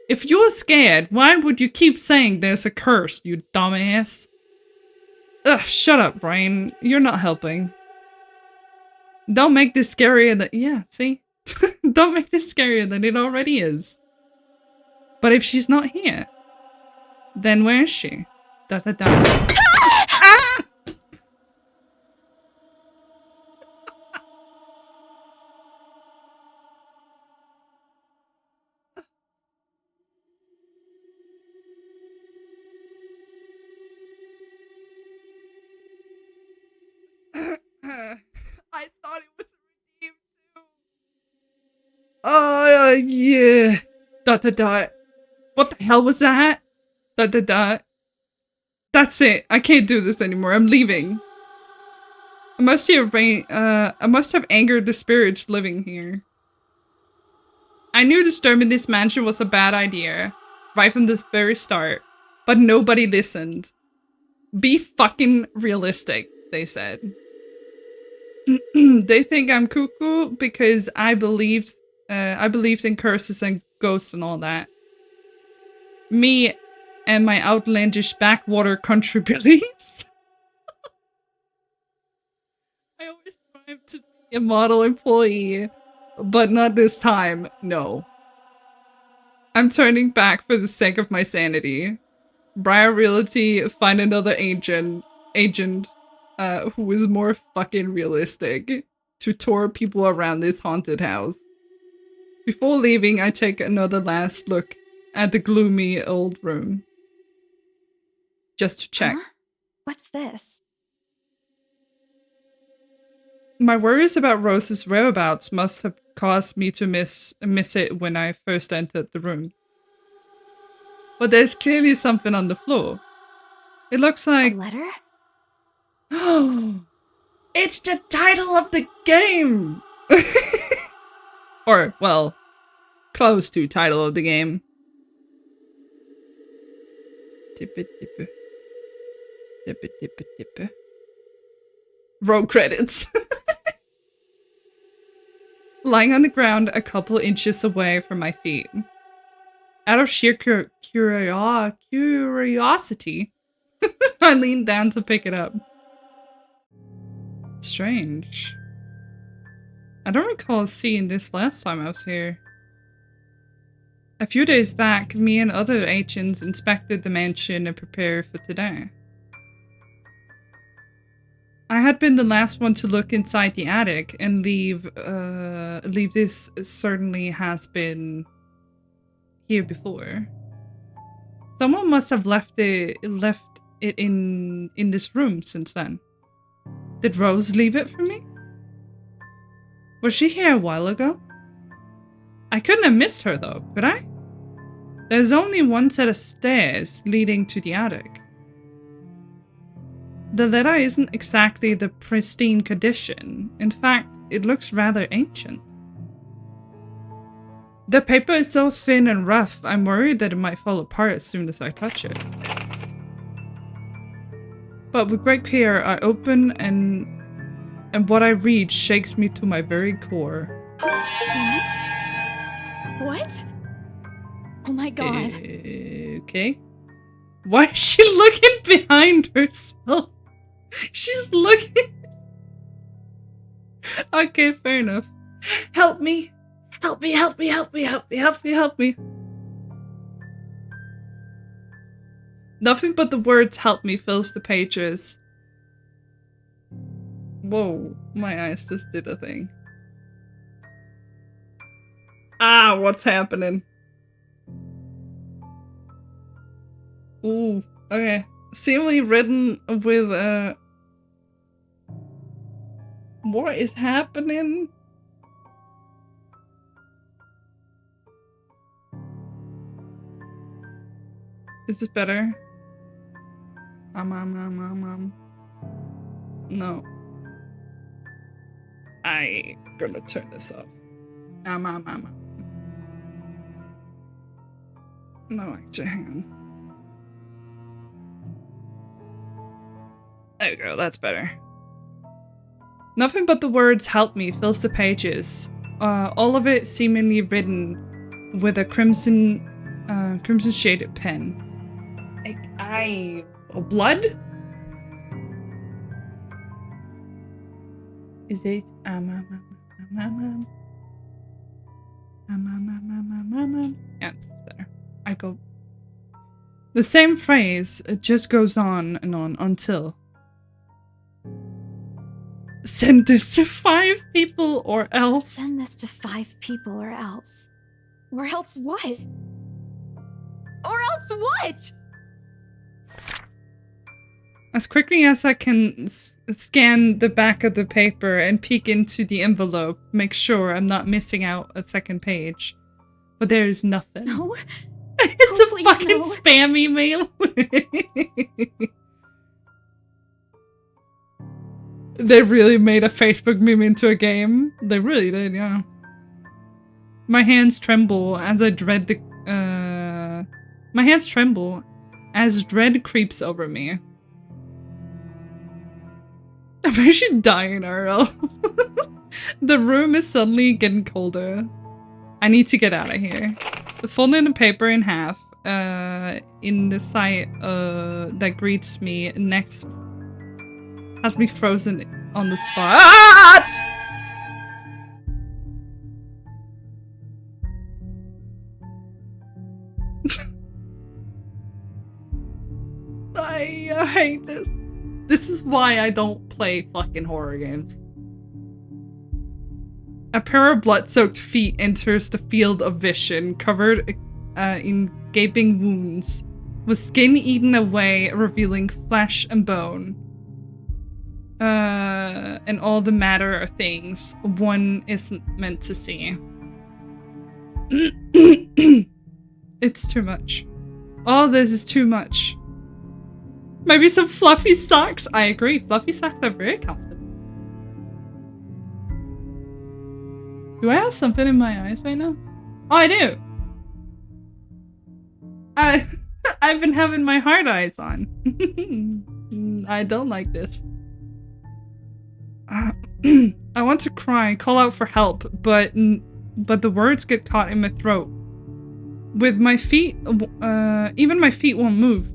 If you're scared, why would you keep saying there's a curse, you dumbass? Ugh, shut up, Brian. You're not helping. Don't make this scarier than... Yeah, see? Don't make this scarier than it already is. But if she's not here, then where is she? Ah! I thought it was redeemed too. Oh, yeah. What the hell was that? That's it. I can't do this anymore. I'm leaving. I must have angered the spirits living here. I knew disturbing this mansion was a bad idea, right from the very start, but nobody listened. Be fucking realistic, they said. They think I'm cuckoo because I believed in curses and ghosts and all that. Me and my outlandish backwater country beliefs. I always strive to be a model employee, but not this time, no. I'm turning back for the sake of my sanity. Briar Realty, find another agent who is more fucking realistic to tour people around this haunted house. Before leaving, I take another last look at the gloomy old room. Just to check. Huh? What's this? My worries about Rose's whereabouts must have caused me to miss it when I first entered the room. But there's clearly something on the floor. It looks like... A letter? It's the title of the game! Or, well, close to title of the game. Tippa tippa. Tippa tippa tippa. Roll credits. Lying on the ground a couple inches away from my feet. Out of sheer curiosity, I leaned down to pick it up. Strange. I don't recall seeing this last time I was here. A few days back, me and other agents inspected the mansion and prepared for today. I had been the last one to look inside the attic and leave this certainly has been here before. Someone must have left it in this room since then. Did Rose leave it for me? Was she here a while ago? I couldn't have missed her though, could I? There's only one set of stairs leading to the attic. The letter isn't exactly the pristine condition. In fact, it looks rather ancient. The paper is so thin and rough, I'm worried that it might fall apart as soon as I touch it. But with great care, I open and what I read shakes me to my very core. What? Oh my god. Okay. Why is she looking behind herself? She's looking... Okay, fair enough. Help me! Help me, help me, help me, help me, help me, help me. Nothing but the words help me fills the pages. Whoa, my eyes just did a thing. Ah, what's happening? Ooh, okay. Seemingly written with what is happening? Is this better? No. I gonna turn this off. No, actually, hang on. There we go, that's better. Nothing but the words help me fills the pages. All of it seemingly written with a crimson shaded pen. Blood? Is it yeah, it's better. I go. The same phrase, it just goes on and on until. Send this to 5 people or else. Send this to 5 people or else. Or else what? Or else what? As quickly as I can scan the back of the paper and peek into the envelope, make sure I'm not missing out a second page. But there is nothing. No. It's Oh, a please, fucking no. spam email. They really made a Facebook meme into a game. They really did, yeah. My hands tremble as I dread the my hands tremble as dread creeps over me. I'm actually dying, RL. The room is suddenly getting colder. I need to get out of here. Folding the paper in half, in the sight that greets me next has me frozen on the spot. I hate this. This is why I don't play fucking horror games. A pair of blood-soaked feet enters the field of vision, covered in gaping wounds, with skin eaten away, revealing flesh and bone. And all the matter of things one isn't meant to see. It's too much. All this is too much. Maybe some fluffy socks? I agree, fluffy socks are very comfortable. Do I have something in my eyes right now? Oh, I do! I've been having my hard eyes on. I don't like this. I want to cry, call out for help, but the words get caught in my throat. With my feet, even my feet won't move.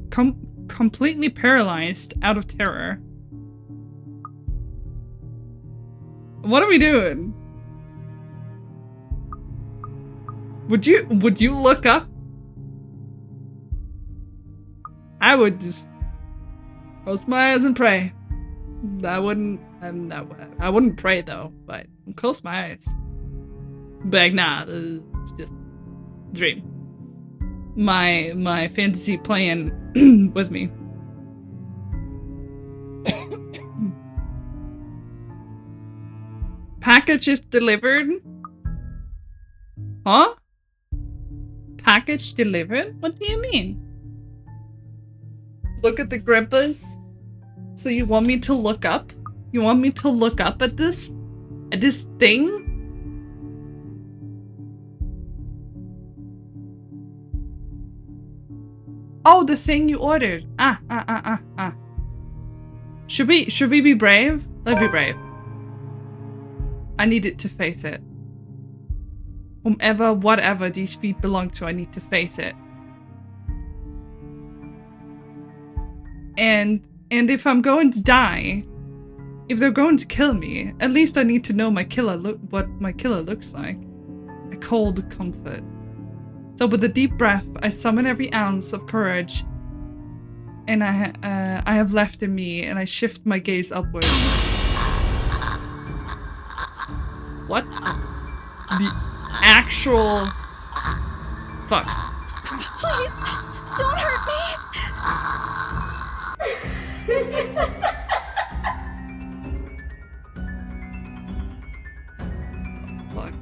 Completely paralyzed out of terror. What are we doing? Would you look up? I would just close my eyes and pray. I wouldn't I wouldn't pray though, but close my eyes. But like, nah, it's just dream. My fantasy playing with me. Package is delivered? Huh? Package delivered? What do you mean? Look at the grippas. So you want me to look up? You want me to look up at this? At this thing? Oh, the thing you ordered. Should we be brave? Let's be brave. I needed to face it. Whomever, whatever these feet belong to, I need to face it. And if I'm going to die, if they're going to kill me, at least I need to know what my killer looks like. A cold comfort. So with a deep breath, I summon every ounce of courage and I have left in me, and I shift my gaze upwards. What? The actual... Fuck. Please, don't hurt me! Fuck. No!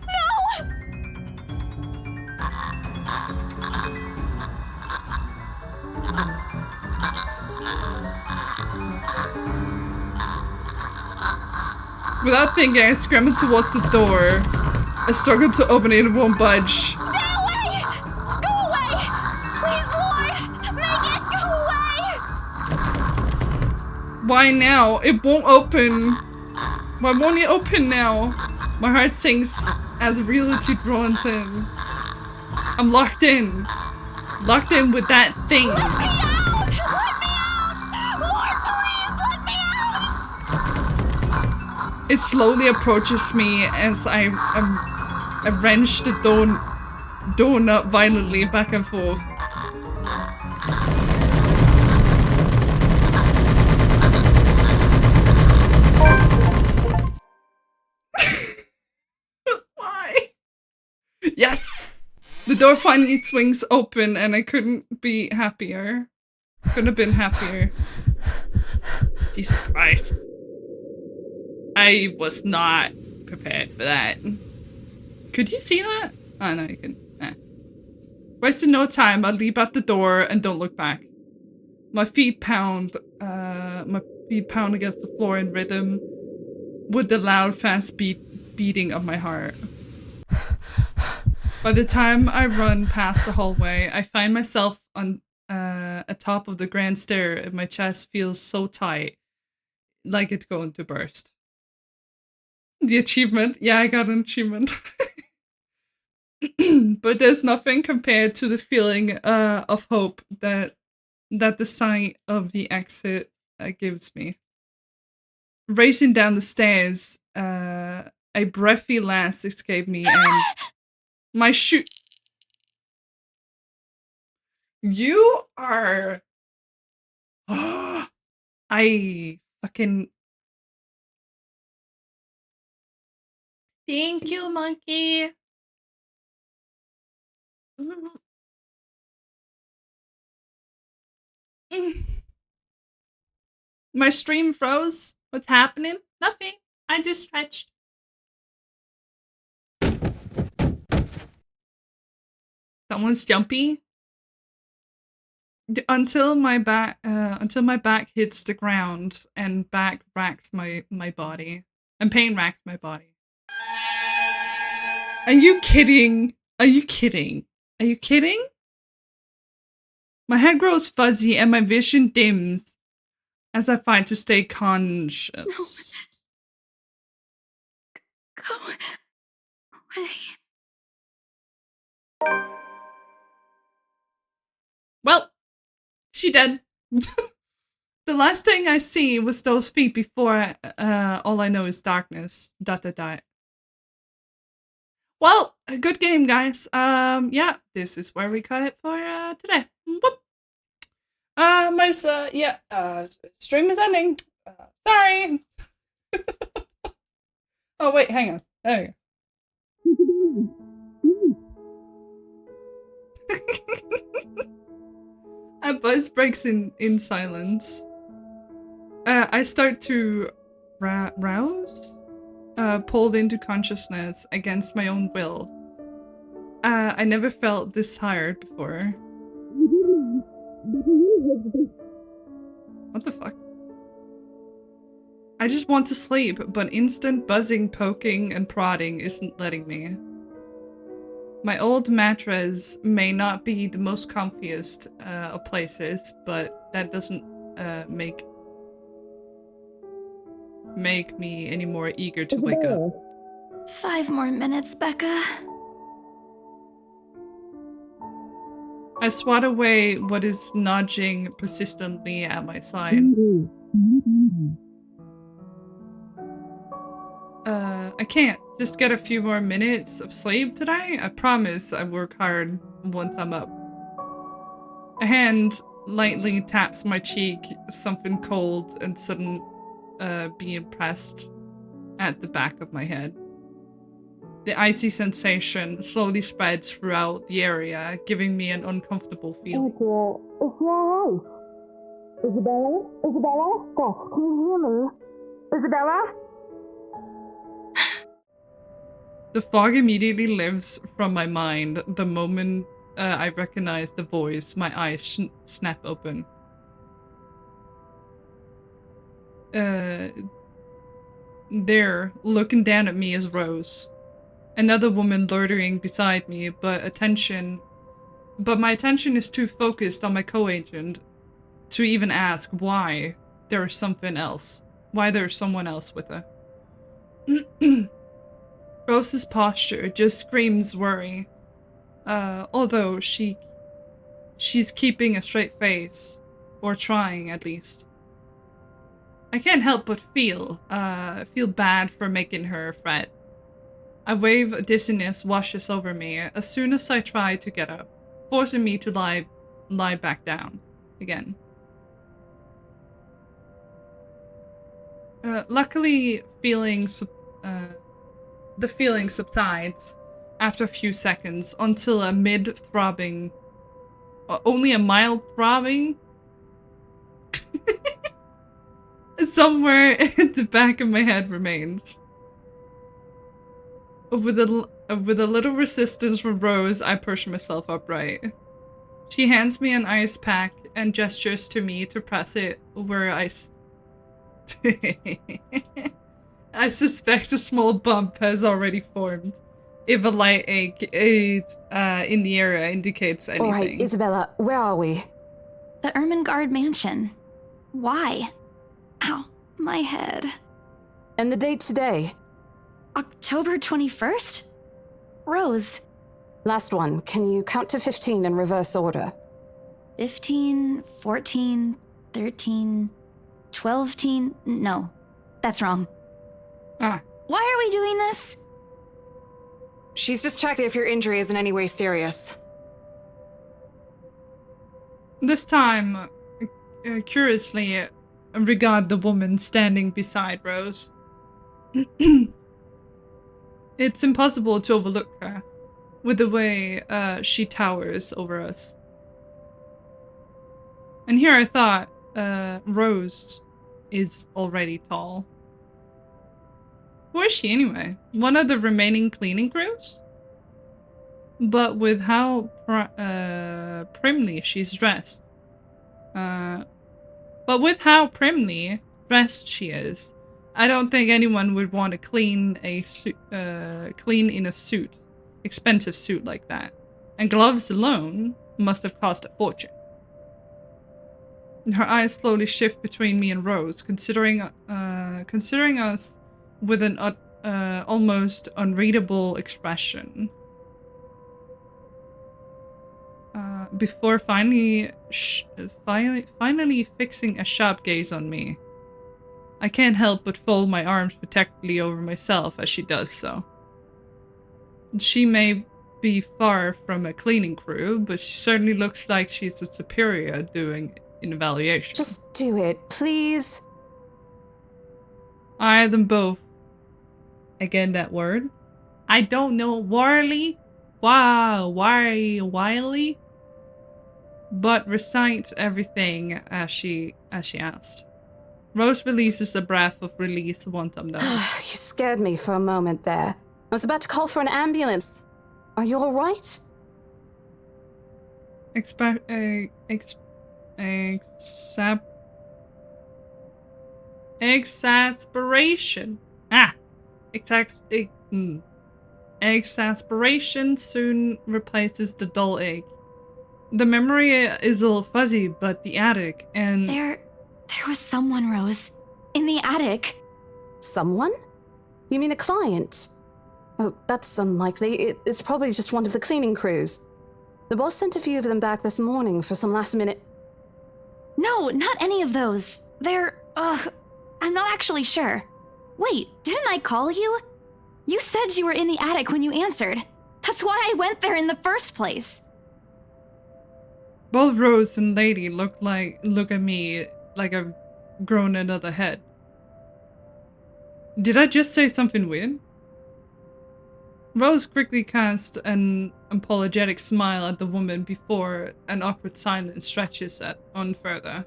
Without thinking, I scrambled towards the door. I struggled to open it, it won't budge. Stay away! Go away! Please, Lord! Make it go away! Why now? It won't open. Why won't it open now? My heart sinks as reality draws in. I'm locked in. Locked in with that thing. Let me out! Let me out! Lord, please, let me out! It slowly approaches me as I wrench the donut violently back and forth. Why? Yes! The door finally swings open and I couldn't be happier. Couldn't have been happier. Jesus Christ. I was not prepared for that. Could you see that? Oh no, you can. Wasting no time, I leap out the door and don't look back. My feet pound against the floor in rhythm with the loud, fast beating of my heart. By the time I run past the hallway, I find myself on atop of the grand stair and my chest feels so tight, like it's going to burst. The achievement. Yeah, I got an achievement. But there's nothing compared to the feeling of hope that the sight of the exit gives me. Racing down the stairs, a breathy laugh escaped me and my shoe... You are... I fucking... Thank you, monkey. My stream froze. What's happening? Nothing. I just stretched. Someone's jumpy. Until my back hits the ground and back racked my body. And pain racked my body. Are you kidding? Are you kidding? Are you kidding? My head grows fuzzy and my vision dims as I fight to stay conscious. Go away. Well, she dead. The last thing I see was those feet before all I know is darkness. ... Well, a good game, guys. Yeah, this is where we cut it for today. Whoop. Stream is ending. Sorry. Oh wait, hang on. There you go. A buzz breaks in silence. I start to rouse, pulled into consciousness against my own will. I never felt this tired before. What the fuck? I just want to sleep, but instant buzzing, poking, and prodding isn't letting me. My old mattress may not be the most comfiest of places, but that doesn't make me any more eager to wake up. 5 more minutes, Becca. I swat away what is nudging persistently at my side. I can't just get a few more minutes of sleep today. I promise I work hard once I'm up. A hand lightly taps my cheek, something cold and sudden being pressed at the back of my head. The icy sensation slowly spreads throughout the area, giving me an uncomfortable feeling. Isabella? Isabella? Gosh, can you hear me? Isabella? The fog immediately lifts from my mind the moment I recognize the voice. My eyes snap open. There, looking down at me is Rose. Another woman loitering beside me, but my attention is too focused on my co-agent to even ask why there's someone else with her. Rose's posture just screams worry, although she's keeping a straight face, or trying at least. I can't help but feel bad for making her fret. A wave of dizziness washes over me as soon as I try to get up, forcing me to lie back down again. Luckily, the feeling subsides after a few seconds until a mid-throbbing, only a mild throbbing, somewhere at the back of my head remains. With a little resistance from Rose, I push myself upright. She hands me an ice pack and gestures to me to press it where I suspect a small bump has already formed, if a light ache in the area indicates anything. Alright, Isabella, where are we? The Ermengarde mansion. Why? Ow, my head. And the date today? October 21st? Rose. Last one. Can you count to 15 in reverse order? 15, 14, 13, 12, no, that's wrong. Ah. Why are we doing this? She's just checking if your injury is in any way serious. This time, curiously, regard the woman standing beside Rose. It's impossible to overlook her, with the way she towers over us. And here I thought Rose is already tall. Who is she anyway? One of the remaining cleaning crews? But with how primly she's dressed. But with how primly dressed she is, I don't think anyone would want to clean in a suit, expensive suit like that. And gloves alone must have cost a fortune. Her eyes slowly shift between me and Rose, considering us with an almost unreadable expression. Before finally fixing a sharp gaze on me. I can't help but fold my arms protectively over myself as she does so. She may be far from a cleaning crew, but she certainly looks like she's a superior doing an evaluation. Just do it, please. I eyed them both. Again, that word. I don't know, warily? Wow, wily? But recite everything as she asked. Rose releases a breath of release once I'm done. You scared me for a moment there. I was about to call for an ambulance. Are you all right? Exasperation. Exasperation soon replaces the dull ache. The memory is a little fuzzy, but the attic and... There was someone, Rose. In the attic. Someone? You mean a client? Oh, that's unlikely. It's probably just one of the cleaning crews. The boss sent a few of them back this morning for some last-minute... No, not any of those. I'm not actually sure. Wait, didn't I call you? You said you were in the attic when you answered. That's why I went there in the first place. Both Rose and Lady look at me like I've grown another head. Did I just say something weird? Rose quickly cast an apologetic smile at the woman before an awkward silence stretches on further.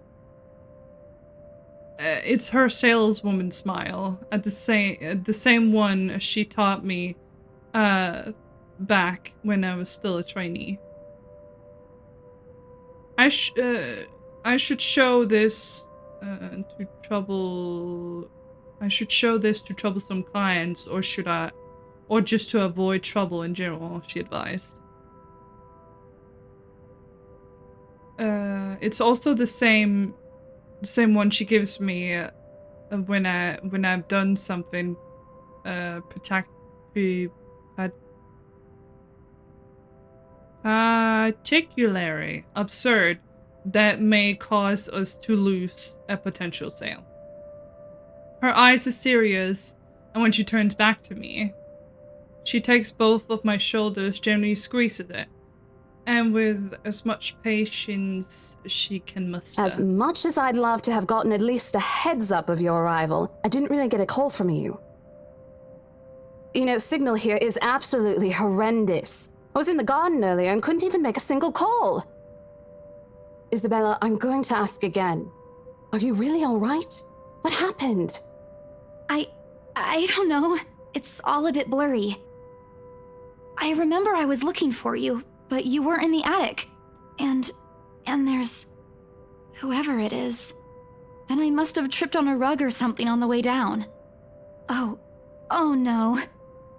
It's her saleswoman smile, at the same one she taught me back when I was still a trainee. I should show this to troublesome clients, or should I, or just to avoid trouble in general, she advised. It's also the same one she gives me when I've done something particularly absurd that may cause us to lose a potential sale. Her eyes are serious, and when she turns back to me, she takes both of my shoulders, gently squeezes it, and with as much patience as she can muster. As much as I'd love to have gotten at least a heads up of your arrival, I didn't really get a call from you. You know, signal here is absolutely horrendous. I was in the garden earlier and couldn't even make a single call. Isabella, I'm going to ask again. Are you really all right? What happened? I don't know. It's all a bit blurry. I remember I was looking for you, but you weren't in the attic. And there's... whoever it is. Then I must have tripped on a rug or something on the way down. Oh no.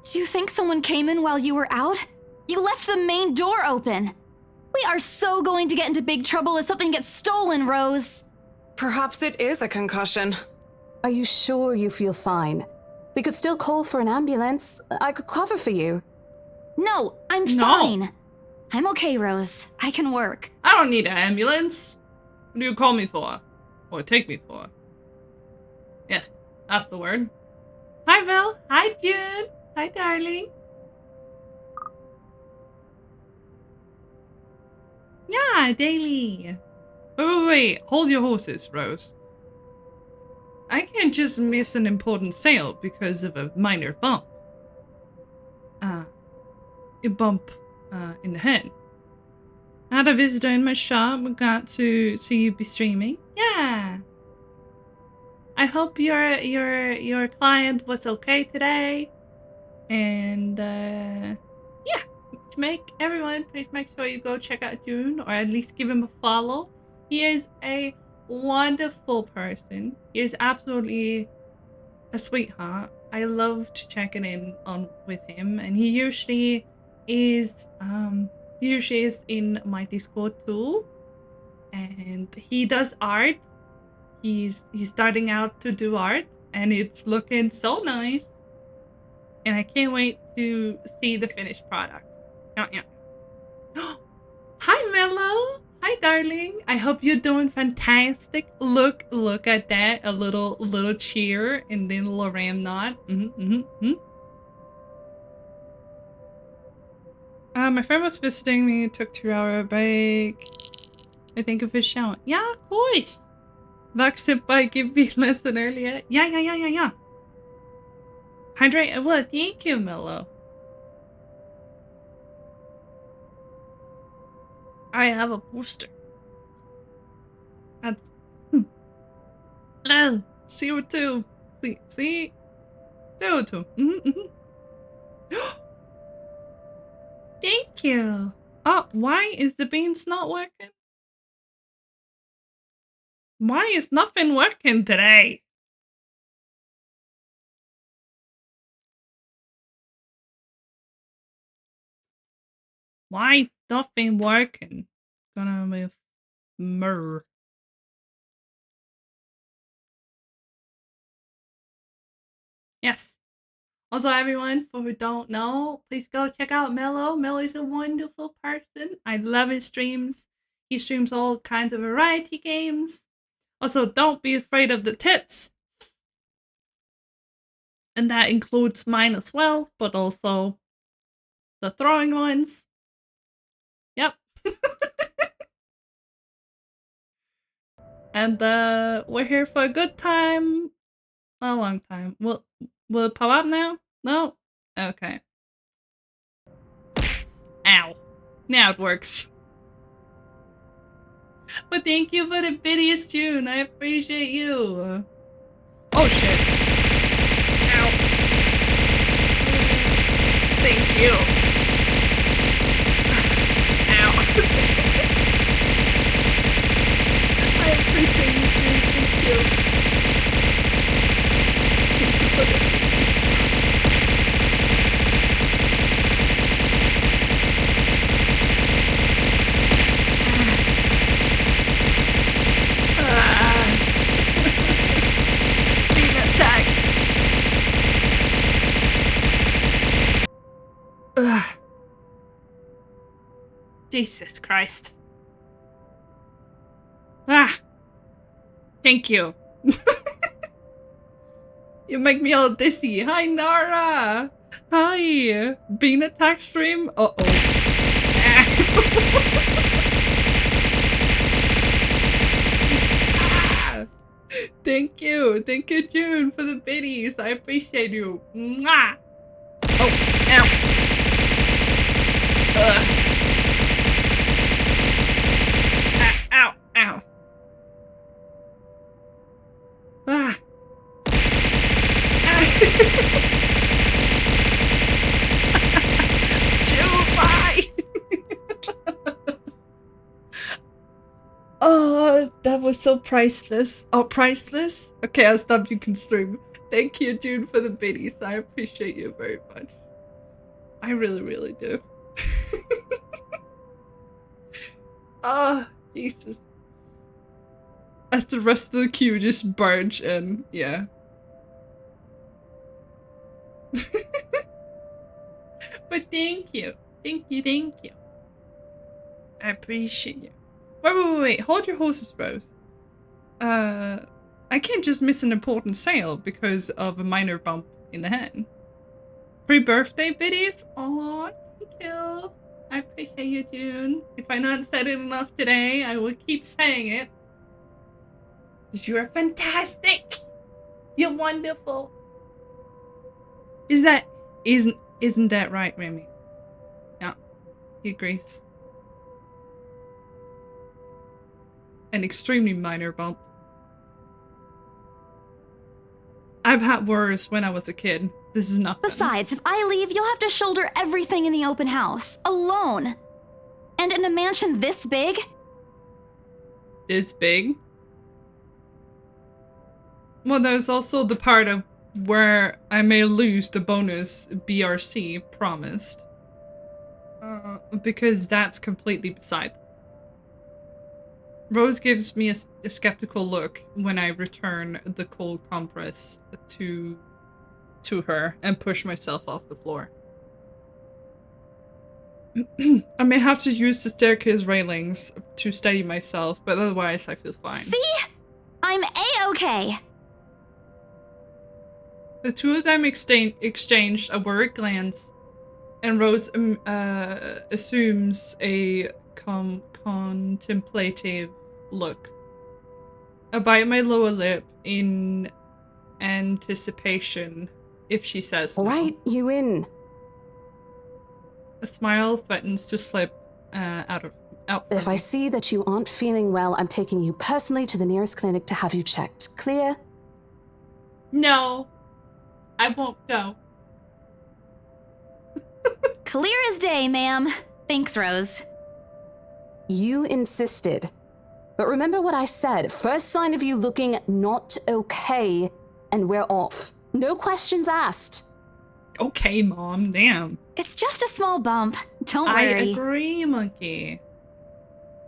Do you think someone came in while you were out? You left the main door open. We are so going to get into big trouble if something gets stolen, Rose. Perhaps it is a concussion. Are you sure you feel fine? We could still call for an ambulance. I could cover for you. No, I'm fine. I'm okay, Rose. I can work. I don't need an ambulance. What do you call me for? Or take me for? Yes, that's the word. Hi, Val. Hi, June. Hi, darling. Yeah, daily. Wait. Hold your horses, Rose. I can't just miss an important sale because of a minor bump. A bump in the head. I had a visitor in my shop. Got to see you be streaming. Yeah. I hope your client was okay today. And yeah. Please make sure you go check out June, or at least give him a follow. He is a wonderful person. He is absolutely a sweetheart. I love to check in with him, and he usually is in my Discord too. And he does art. He's starting out to do art, and it's looking so nice. And I can't wait to see the finished product. Yeah. Hi, Mello. Hi, darling. I hope you're doing fantastic. Look at that. A little cheer, and then a little ram nod. My friend was visiting me. Took 2-hour break. I think of his shout. Yeah, of course. Vaxip by give me lesson earlier. Yeah. Hydrate. Well, thank you, Mello. I have a booster. That's CO2. See? CO2. Thank you. Oh, why is the beans not working? Why is nothing working today? Why is nothing working? Gonna with myrrh. Yes. Also, everyone, for who don't know, please go check out Mello. Mello is a wonderful person. I love his streams. He streams all kinds of variety games. Also, don't be afraid of the tits. And that includes mine as well, but also the throwing ones. Yep. And we're here for a good time. A long time. Will it pop up now? No? Okay. Ow. Now it works. But thank you for the biddiest tune. I appreciate you. Oh shit. Ow. Thank you. Ow. I appreciate you, dude. Thank you. Thank you for the biddies. Beam attack. Ugh. Jesus Christ. Ah. Thank you. You make me all dizzy. Hi, Nara. Hi. Bean attack stream? Uh-oh. Ah. Thank you. Thank you, June, for the biddies. I appreciate you. Mwah. Oh, ow. Ugh. Ow, ow. Ah. June, bye. Oh, that was so priceless. Oh, priceless? Okay, I'll stop you can stream. Thank you, June, for the biddies. I appreciate you very much. I really, really do. Oh, Jesus. As the rest of the queue just barge in, yeah. But thank you. Thank you, thank you. I appreciate you. Wait. Hold your horses, Rose. I can't just miss an important sale because of a minor bump in the head. Pre-birthday biddies? Aw, thank you. I appreciate you, June. If I not said it enough today, I will keep saying it. You're fantastic. You're wonderful. Isn't that right, Remy? Yeah, he agrees. An extremely minor bump. I've had worse when I was a kid. This is nothing. Besides, if I leave, you'll have to shoulder everything in the open house, alone. And in a mansion this big? This big? Well, there's also the part of where I may lose the bonus BRC promised. Because that's completely beside. Rose gives me a skeptical look when I return the cold compress to her and push myself off the floor. I may have to use the staircase railings to steady myself, but otherwise I feel fine. See? I'm A-okay. The two of them exchanged a worried glance, and Rose assumes a contemplative look. I bite my lower lip in anticipation if she says All no. right, you in. A smile threatens to slip out from If I me. see that you aren't feeling well, I'm taking you personally to the nearest clinic to have you checked. Clear? No, I won't go. Clear as day, ma'am. Thanks, Rose. You insisted. But remember what I said. First sign of you looking not okay, and we're off. No questions asked. Okay, Mom, damn. It's just a small bump. Don't I worry. agree, Monkey.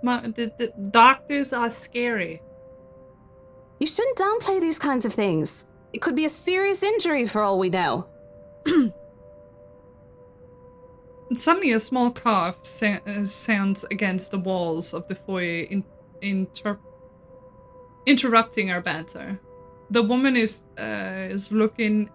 The doctors are scary. You shouldn't downplay these kinds of things. It could be a serious injury for all we know. Suddenly, a small cough sounds against the walls of the foyer, interrupting our banter. The woman is looking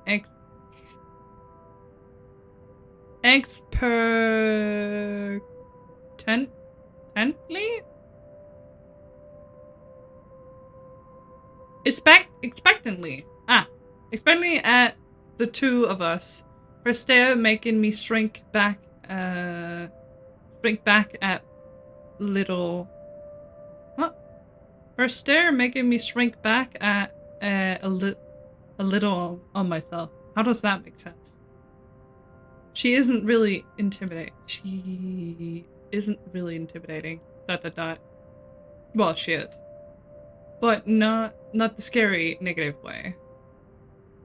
expectantly expectantly at the two of us. Her stare making me shrink back at little. What? Her stare making me shrink back at a little on myself. How does that make sense? She isn't really intimidating. Well, she is, but not the scary negative way.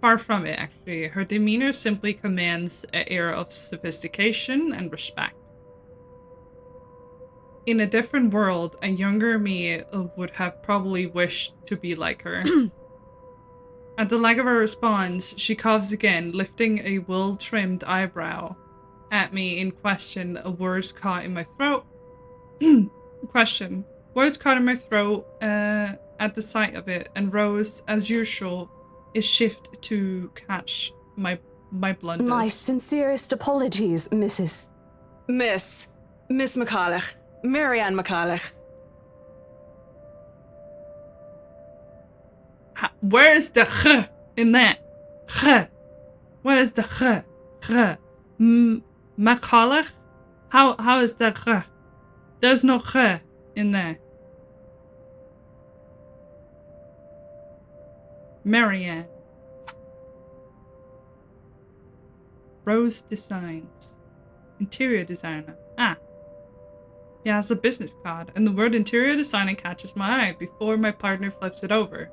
Far from it, actually. Her demeanor simply commands an air of sophistication and respect. In a different world, a younger me would have probably wished to be like her. At the lack of a response, she coughs again, lifting a well-trimmed eyebrow at me in question, words caught in my throat. Words caught in my throat at the sight of it, and Rose, as usual, is shift to catch my blunders. My sincerest apologies, Mrs. Miss McCulloch. Marianne McCulloch. Where's the ch in that? Ch. Where's the ch? Ch. McCulloch? How is that ch? There's no ch in there. Marianne. Rose Designs. Interior designer. Ah. He has a business card, and the word interior designer catches my eye before my partner flips it over.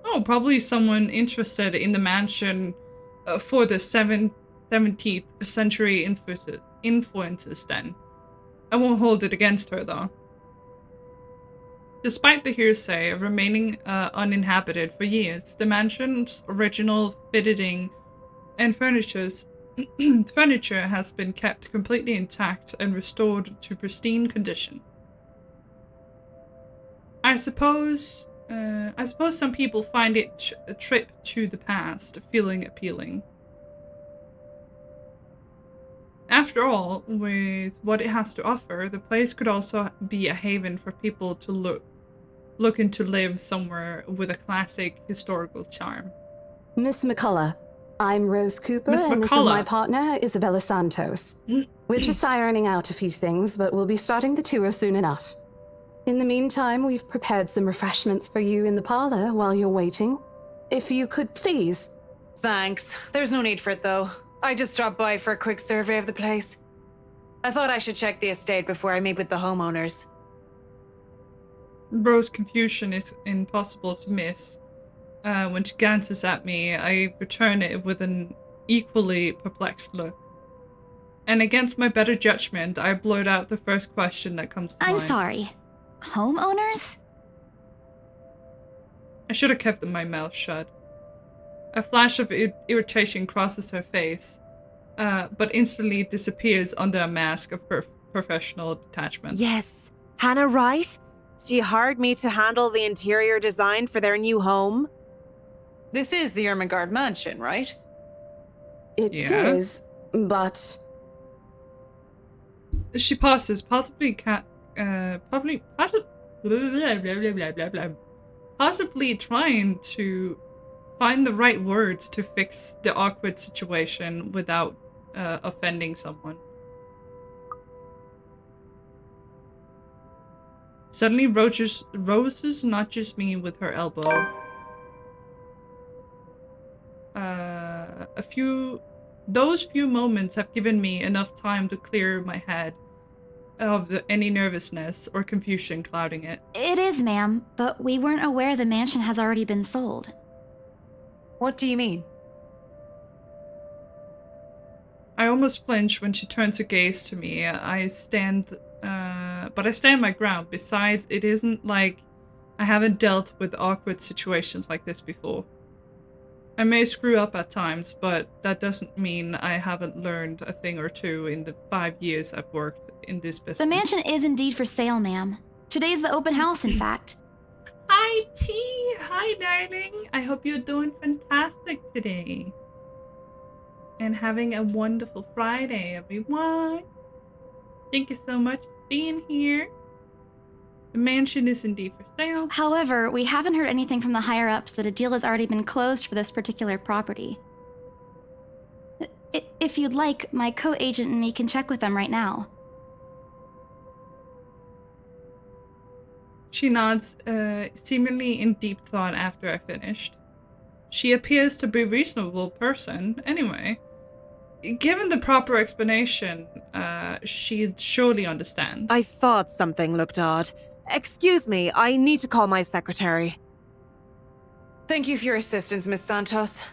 Oh, probably someone interested in the mansion for the 17th century influences then. I won't hold it against her, though. Despite the hearsay of remaining uninhabited for years, the mansion's original fitting and furniture has been kept completely intact and restored to pristine condition. I suppose some people find it a trip to the past feeling appealing. After all, with what it has to offer, the place could also be a haven for people to looking to live somewhere with a classic historical charm. Miss McCullough, I'm Rose Cooper, Miss and this is McCullough. my partner, Isabella Santos. We're just ironing out a few things, but we'll be starting the tour soon enough. In the meantime, we've prepared some refreshments for you in the parlor while you're waiting. If you could please. Thanks. There's no need for it, though. I just dropped by for a quick survey of the place. I thought I should check the estate before I meet with the homeowners. Rose's confusion is impossible to miss. When she glances at me, I return it with an equally perplexed look. And against my better judgment, I blurt out the first question that comes to mind. I'm sorry. Homeowners? I should have kept my mouth shut. A flash of irritation crosses her face, but instantly disappears under a mask of professional detachment. Yes. Hannah Wright? She hired me to handle the interior design for their new home. This is the Ermengarde mansion, right? It is, but... She pauses, possibly possibly trying to find the right words to fix the awkward situation without offending someone. Suddenly, Rose's nudges me with her elbow. Those few moments have given me enough time to clear my head of any nervousness or confusion clouding it. It is, ma'am, but we weren't aware the mansion has already been sold. What do you mean? I almost flinch when she turns her gaze to me. But I stand my ground. Besides, it isn't like I haven't dealt with awkward situations like this before. I may screw up at times, but that doesn't mean I haven't learned a thing or two in the 5 years I've worked in this business. The mansion is indeed for sale, ma'am. Today's the open house, in fact. Hi, T! Hi, darling! I hope you're doing fantastic today. And having a wonderful Friday, everyone. Thank you so much for being here. The mansion is indeed for sale. However, we haven't heard anything from the higher-ups that a deal has already been closed for this particular property. If you'd like, my co-agent and me can check with them right now. She nods, seemingly in deep thought after I finished. She appears to be a reasonable person, anyway. Given the proper explanation, she'd surely understand. I thought something looked odd. Excuse me, I need to call my secretary. Thank you for your assistance, Miss Santos.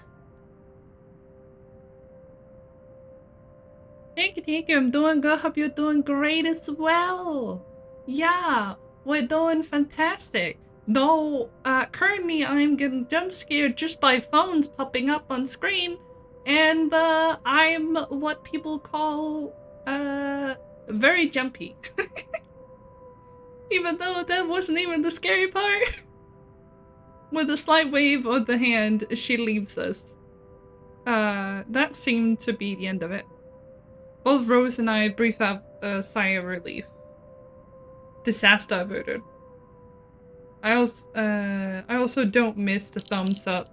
Thank you. I'm doing good. Hope you're doing great as well. Yeah, we're doing fantastic. Though, currently I'm getting jump scared just by phones popping up on screen, and I'm what people call very jumpy. Even though that wasn't even the scary part. With a slight wave of the hand, she leaves us. That seemed to be the end of it. Both Rose and I breathe out a sigh of relief. Disaster averted. I also don't miss the thumbs up.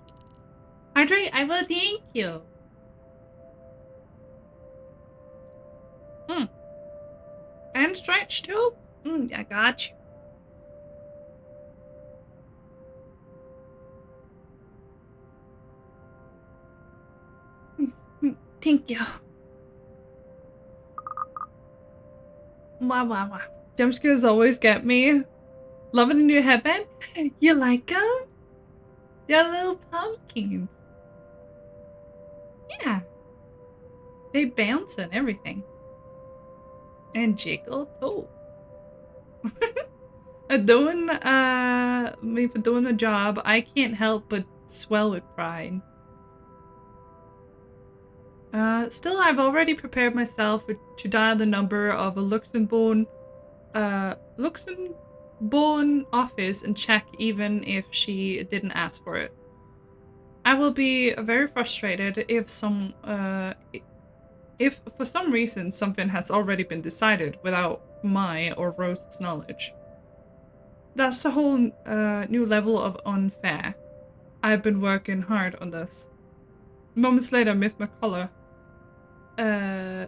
Hydrate, I will thank you. And stretch too? I got you. Thank you. Wow. Jump scares always get me. Loving a new headband? You like them? They're little pumpkins. Yeah. They bounce and everything. And jiggle too. Doing a job, I can't help but swell with pride. Still, I've already prepared myself to dial the number of a Luxembourg office and check even if she didn't ask for it. I will be very frustrated if for some reason something has already been decided without my or Rose's knowledge. That's a whole new level of unfair. I've been working hard on this. Moments later, Miss McCullough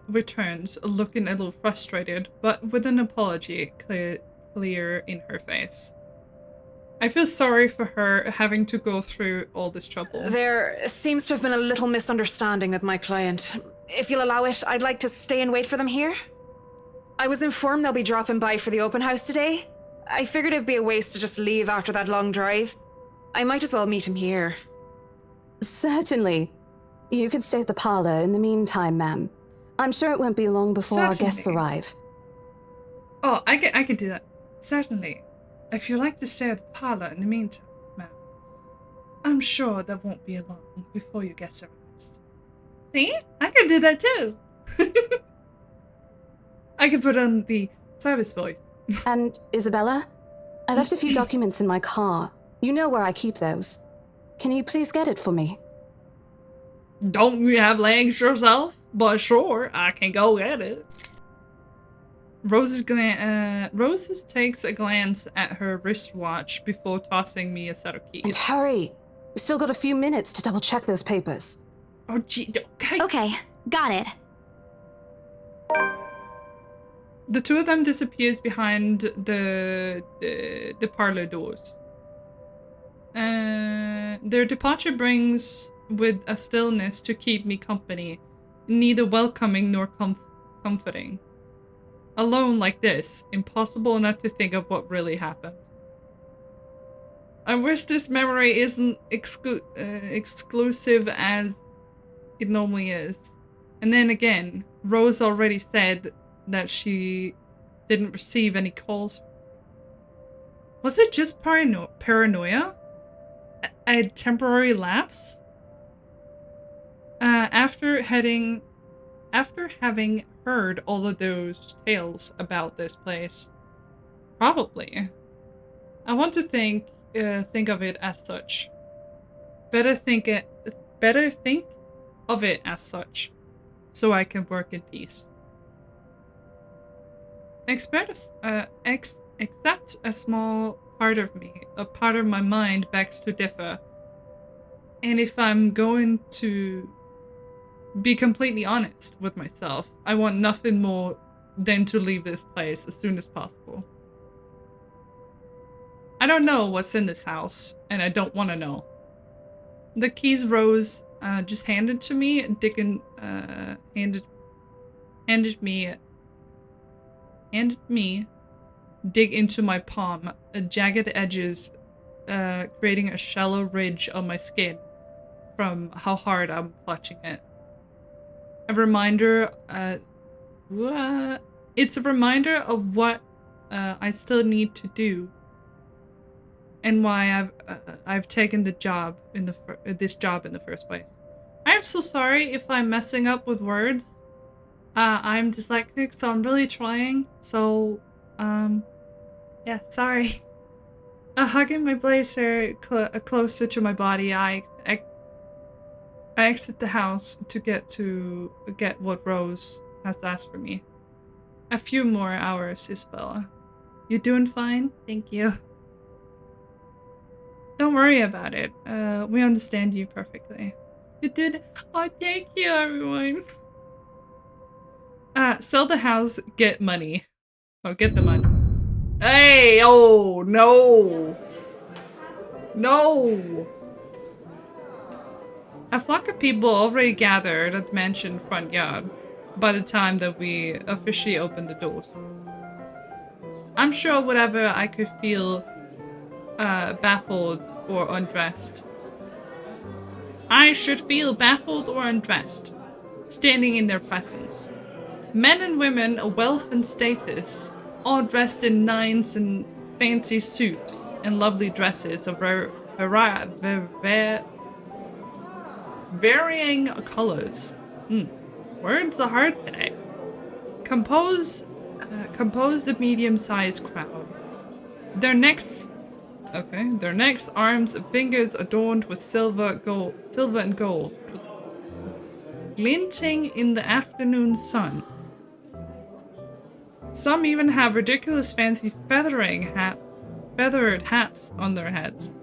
returns, looking a little frustrated, but with an apology clear in her face. I feel sorry for her having to go through all this trouble. There seems to have been a little misunderstanding with my client. If you'll allow it, I'd like to stay and wait for them here. I was informed they'll be dropping by for the open house today. I figured it'd be a waste to just leave after that long drive. I might as well meet him here. Certainly. You could stay at the parlor in the meantime, ma'am. I'm sure it won't be long before our guests arrive. Oh, I can do that. Certainly. If you like to stay at the parlor in the meantime, ma'am, I'm sure that won't be long before your guests arrive. See? I can do that too. I can put on the service voice. And Isabella? I left a few documents in my car. You know where I keep those. Can you please get it for me? Don't you have legs yourself? But sure, I can go get it. Roses takes a glance at her wristwatch before tossing me a set of keys. And hurry! We've still got a few minutes to double check those papers. Oh, gee, okay. Okay, got it. The two of them disappears behind the parlor doors. Their departure brings with a stillness to keep me company, neither welcoming nor comforting. Alone like this, impossible not to think of what really happened. I wish this memory isn't exclusive as it normally is. And then again, Rose already said that she didn't receive any calls. Was it just paranoia? A temporary lapse? After having heard all of those tales about this place, probably. I want to think of it as such. Better think of it as such, so I can work in peace. Except a small part of me, a part of my mind begs to differ. And if I'm going to be completely honest with myself, I want nothing more than to leave this place as soon as possible. I don't know what's in this house, and I don't want to know. The keys Rose just handed to me, handed me dig into my palm, jagged edges creating a shallow ridge on my skin from how hard I'm clutching it. A reminder, it's a reminder of what I still need to do, and why I've taken the job this job in the first place. I am so sorry if I'm messing up with words. I'm dyslexic, so I'm really trying. So, yeah, sorry. Hugging my blazer closer to my body, I exit the house to get what Rose has asked for me. A few more hours, Isabella. You doing fine? Thank you. Don't worry about it. We understand you perfectly. You did. Oh, thank you, everyone. Sell the house, get money. Oh, get the money. Hey, oh, no. No. A flock of people already gathered at the mansion front yard by the time that we officially opened the doors. I'm sure whatever I could feel baffled or undressed. I should feel baffled or undressed, standing in their presence. Men and women of wealth and status, all dressed in nines and fancy suit and lovely dresses of varying colors. Words are hard today. Compose a medium-sized crowd. Their necks, arms, and fingers adorned with silver and gold, glinting in the afternoon sun. Some even have ridiculous fancy feathered hats on their heads.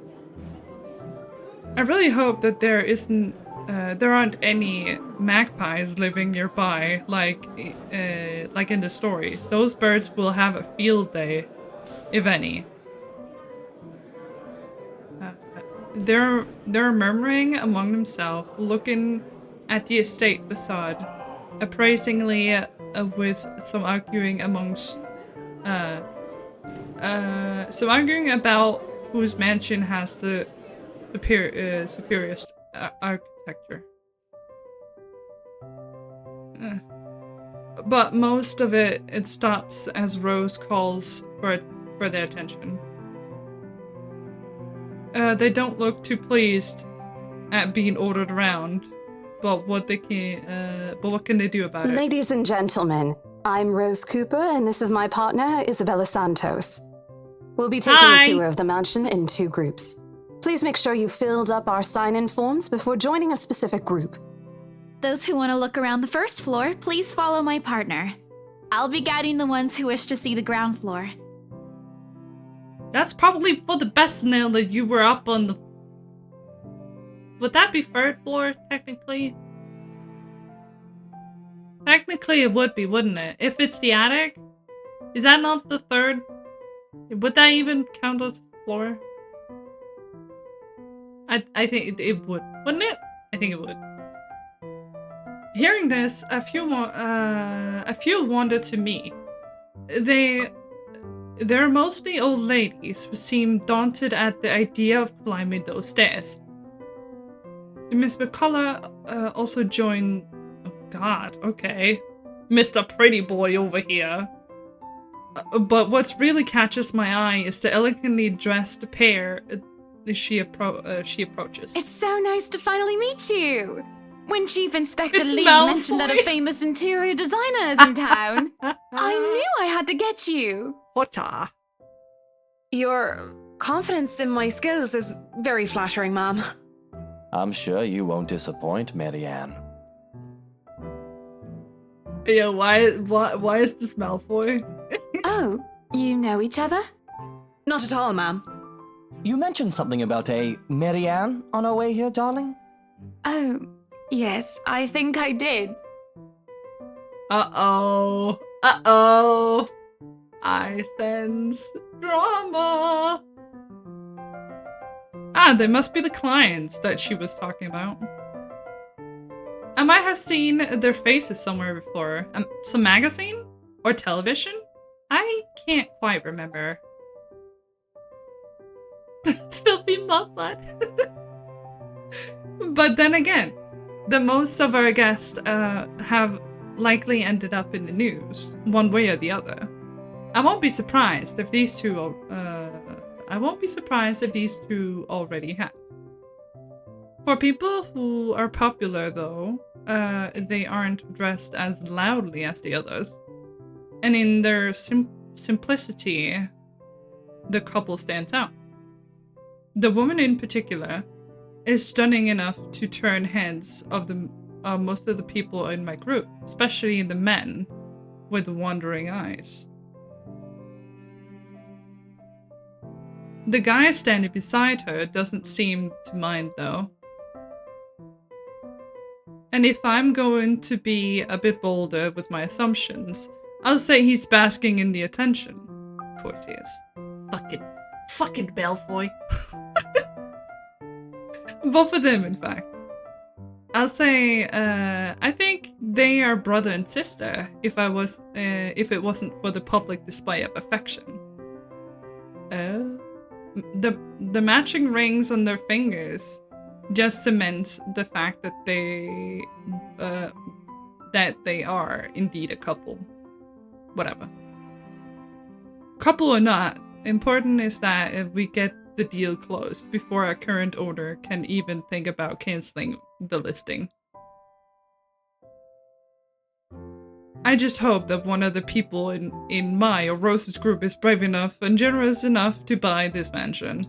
I really hope that there aren't any magpies living nearby, like in the stories. Those birds will have a field day, if any. They're murmuring among themselves, looking at the estate facade, appraisingly, with some arguing about whose mansion has the superior architecture. But most of it stops as Rose calls for their attention. They don't look too pleased at being ordered around, but what can they do about it? Ladies and gentlemen, I'm Rose Cooper, and this is my partner, Isabella Santos. We'll be taking a tour of the mansion in 2 groups. Please make sure you filled up our sign-in forms before joining a specific group. Those who want to look around the first floor, please follow my partner. I'll be guiding the ones who wish to see the ground floor. That's probably for the best now that you were up on the would that be third floor, technically? Technically it would be, wouldn't it? If it's the attic, is that not the third? Would that even count as a floor? I think it would, wouldn't it? I think it would. Hearing this, a few wandered to me. They're mostly old ladies who seem daunted at the idea of climbing those stairs. Miss McCullough also joined. Oh God, okay, Mr. Pretty Boy over here. But what's really catches my eye is the elegantly dressed pair she approaches. It's so nice to finally meet you. When Chief Inspector It's Lee Malfoy. mentioned that a famous interior designer is in town, I knew I had to get you. Potter. Your confidence in my skills is very flattering, ma'am. I'm sure you won't disappoint, Marianne. Yeah, why is this Malfoy? Oh, you know each other? Not at all, ma'am. You mentioned something about a Marianne on our way here, darling? Oh, yes, I think I did. Uh-oh. Uh-oh. I sense drama. Ah, they must be the clients that she was talking about. I might have seen their faces somewhere before. Some magazine? Or television? I can't quite remember. Filthy mudblood. But then again, the most of our guests have likely ended up in the news, one way or the other. I won't be surprised if these two already have. For people who are popular, though, they aren't dressed as loudly as the others, and in their simplicity, the couple stands out. The woman in particular is stunning enough to turn heads of the most of the people in my group, especially the men with wandering eyes. The guy standing beside her doesn't seem to mind, though. And if I'm going to be a bit bolder with my assumptions, I'll say he's basking in the attention. Of course he is. Fucking Malfoy. Both of them, in fact. I'll say, I think they are brother and sister if it wasn't for the public display of affection. The matching rings on their fingers just cements the fact that they are indeed a couple. Whatever. Couple or not, important is that we get the deal closed before our current owner can even think about canceling the listing. I just hope that one of the people in my or Rose's group is brave enough and generous enough to buy this mansion.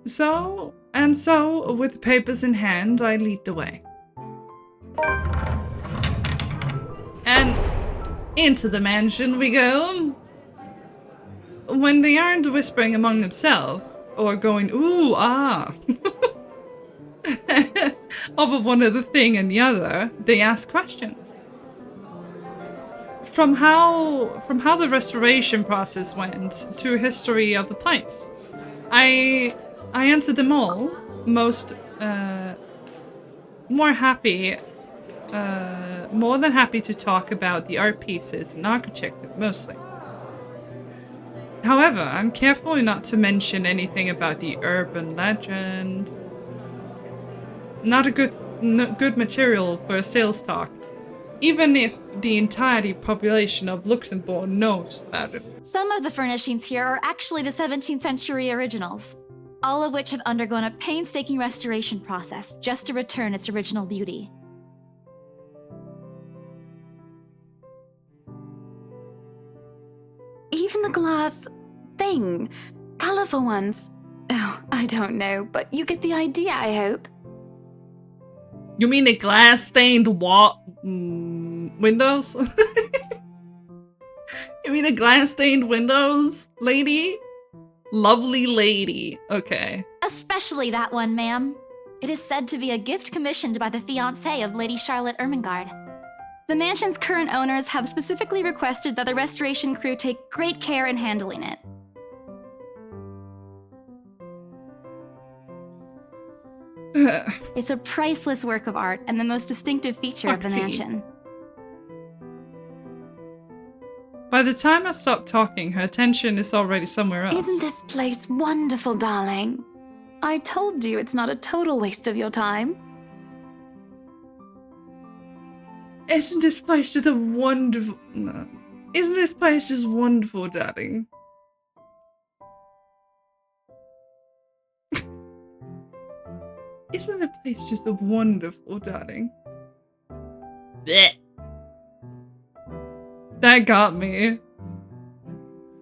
So, with the papers in hand, I lead the way. And into the mansion we go. When they aren't whispering among themselves, or going, ooh, ah, over one of the thing and the other, they ask questions. From how the restoration process went to history of the place. I answered them all, more than happy to talk about the art pieces and architecture, mostly. However, I'm careful not to mention anything about the urban legend. Not a good material for a sales talk, even if the entirety population of Luxembourg knows about it. Some of the furnishings here are actually the 17th century originals, all of which have undergone a painstaking restoration process just to return its original beauty. Even the glass thing. Colorful ones. Oh, I don't know, but you get the idea, I hope. You mean the glass-stained windows? You mean the glass-stained windows, lady? Lovely lady. Okay. Especially that one, ma'am. It is said to be a gift commissioned by the fiancé of Lady Charlotte Ermengarde. The mansion's current owners have specifically requested that the restoration crew take great care in handling it. It's a priceless work of art and the most distinctive feature of the Foxy. mansion. By the time I stop talking, her attention is already somewhere else. Isn't this place wonderful, darling? I told you it's not a total waste of your time. Isn't this place just a wonderful... No. Isn't this place just wonderful, darling? Isn't the place just a wonderful, darling? Blech. That got me.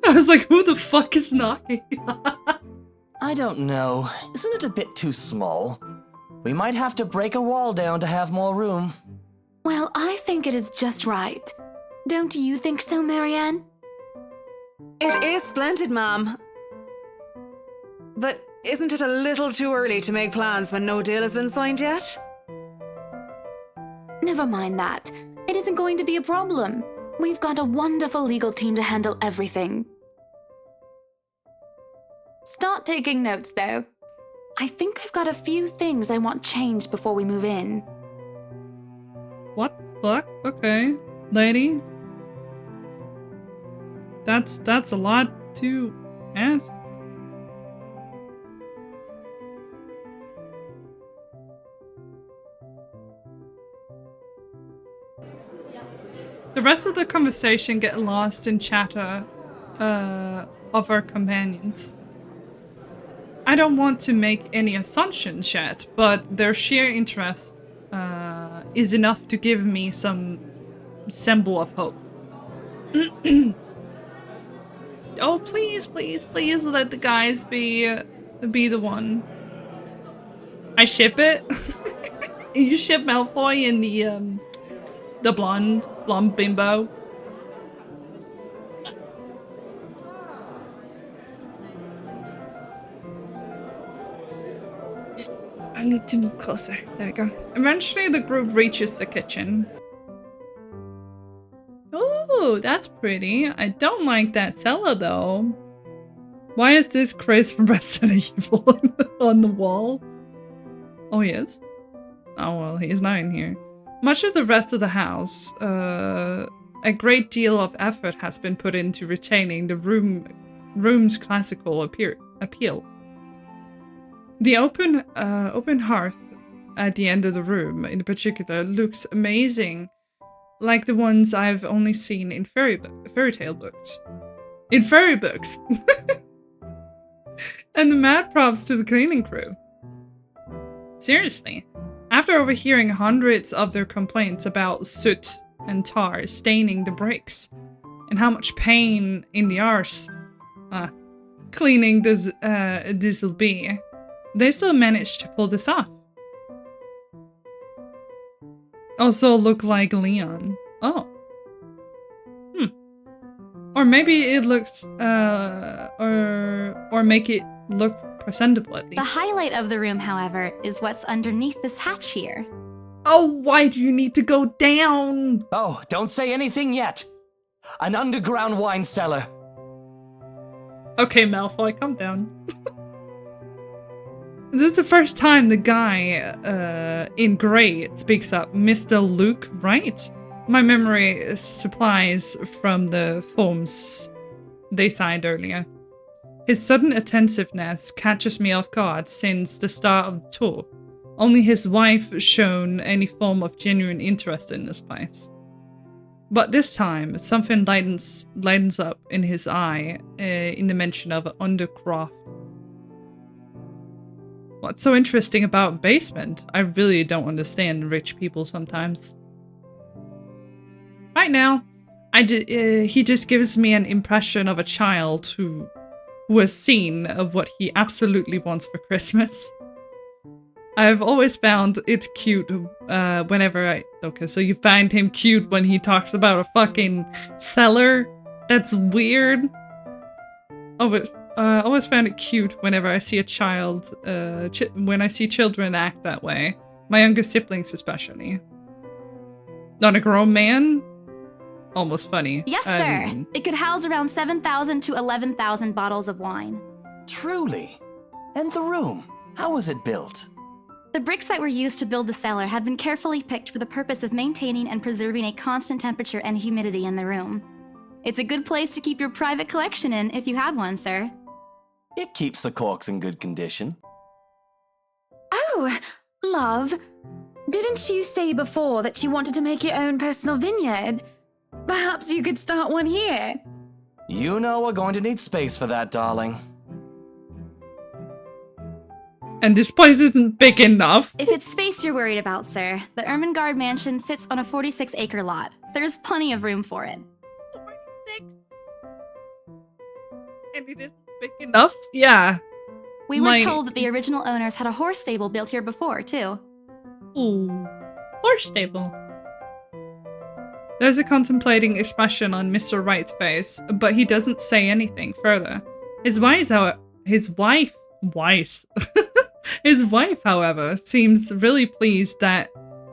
I was like, who the fuck is knocking? I don't know. Isn't it a bit too small? We might have to break a wall down to have more room. Well, I think it is just right. Don't you think so, Marianne? It is splendid, ma'am. But isn't it a little too early to make plans when no deal has been signed yet? Never mind that. It isn't going to be a problem. We've got a wonderful legal team to handle everything. Start taking notes, though. I think I've got a few things I want changed before we move in. What the fuck? Okay, lady. That's a lot to ask. The rest of the conversation get lost in chatter of our companions. I don't want to make any assumptions yet, but their sheer interest is enough to give me some symbol of hope. Oh, please, please, please let the guys be the one. I ship it. You ship Malfoy and the blonde bimbo. I need to move closer. There we go. Eventually the group reaches the kitchen. Oh, that's pretty. I don't like that cellar though. Why is this Chris from Resident Evil on the wall? Oh, he is? Oh, well, he's not in here. Much of the rest of the house, a great deal of effort has been put into retaining the room's classical appeal. The open hearth at the end of the room, in particular, looks amazing, like the ones I've only seen in fairy tale books. In fairy books! And the mad props to the cleaning crew. Seriously, after overhearing hundreds of their complaints about soot and tar staining the bricks, and how much pain in the arse cleaning this'll be, they still managed to pull this off. Also look like Leon. Oh. Or maybe it looks, or make it look presentable at least. The highlight of the room, however, is what's underneath this hatch here. Oh, why do you need to go down? Oh, don't say anything yet. An underground wine cellar. Okay, Malfoy, calm down. This is the first time the guy in grey speaks up. Mr. Luke, right? My memory supplies from the forms they signed earlier. His sudden attentiveness catches me off guard since the start of the tour. Only his wife shown any form of genuine interest in this place. But this time, something lightens up in his eye in the mention of undercroft. What's so interesting about basement? I really don't understand rich people sometimes. Right now, he just gives me an impression of a child who has seen what he absolutely wants for Christmas. I've always found it cute whenever okay, so you find him cute when he talks about a fucking cellar? That's weird. Oh, but always found it cute whenever I see a child, when I see children act that way. My younger siblings especially. Not a grown man? Almost funny. Yes, sir. It could house around 7,000 to 11,000 bottles of wine. Truly. And the room, how was it built? The bricks that were used to build the cellar have been carefully picked for the purpose of maintaining and preserving a constant temperature and humidity in the room. It's a good place to keep your private collection in if you have one, sir. It keeps the corks in good condition. Oh, love. Didn't you say before that you wanted to make your own personal vineyard? Perhaps you could start one here. You know we're going to need space for that, darling. And this place isn't big enough. If it's space you're worried about, sir, the Ermengarde mansion sits on a 46-acre lot. There's plenty of room for it. 46? And it isn't big enough? Yeah. We were told that the original owners had a horse stable built here before, too. Ooh. Horse stable. There's a contemplating expression on Mr. Wright's face, but he doesn't say anything further. His wife, however, seems really pleased that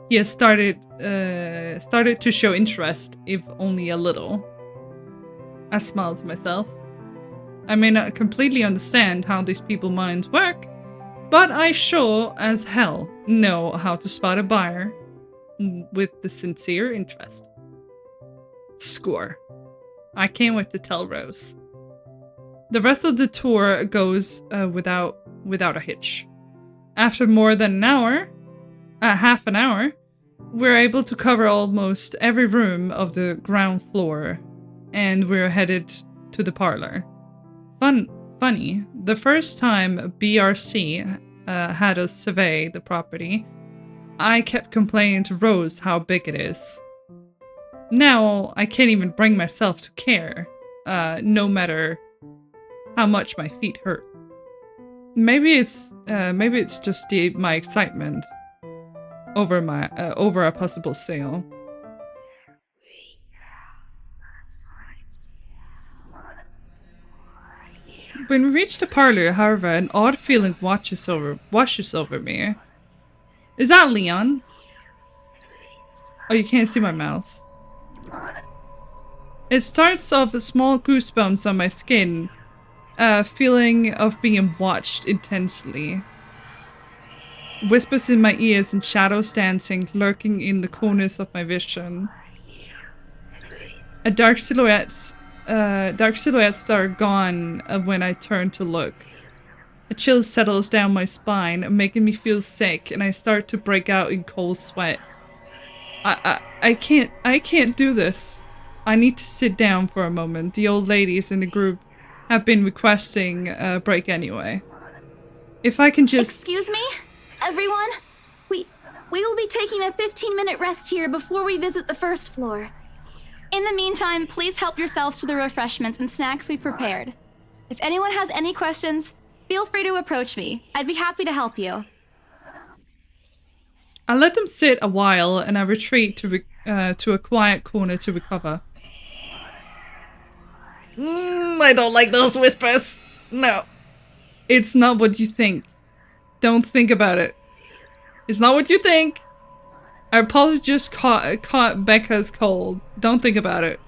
he has started to show interest, if only a little. I smiled to myself. I may not completely understand how these people's minds work, but I sure as hell know how to spot a buyer with the sincere interest. Score. I can't wait to tell Rose. The rest of the tour goes without a hitch. After more than half an hour, we're able to cover almost every room of the ground floor, and we're headed to the parlor. Funny, the first time BRC had us survey the property, I kept complaining to Rose how big it is. Now, I can't even bring myself to care, no matter how much my feet hurt. Maybe it's just my excitement over a possible sale. When we reach the parlor, however, an odd feeling washes over me. Is that Leon? Oh, you can't see my mouse. It starts off with small goosebumps on my skin, feeling of being watched intensely. Whispers in my ears and shadows dancing, lurking in the corners of my vision. Dark silhouettes that are gone when I turn to look. A chill settles down my spine, making me feel sick, and I start to break out in cold sweat. I can't do this. I need to sit down for a moment. The old ladies in the group have been requesting a break anyway. If I can just— Excuse me, everyone? We will be taking a 15-minute rest here before we visit the first floor. In the meantime, please help yourselves to the refreshments and snacks we prepared. If anyone has any questions, feel free to approach me. I'd be happy to help you. I let them sit a while and I retreat to a quiet corner to recover. I don't like those whispers. No. It's not what you think. Don't think about it. It's not what you think. I probably just caught Becca's cold. Don't think about it.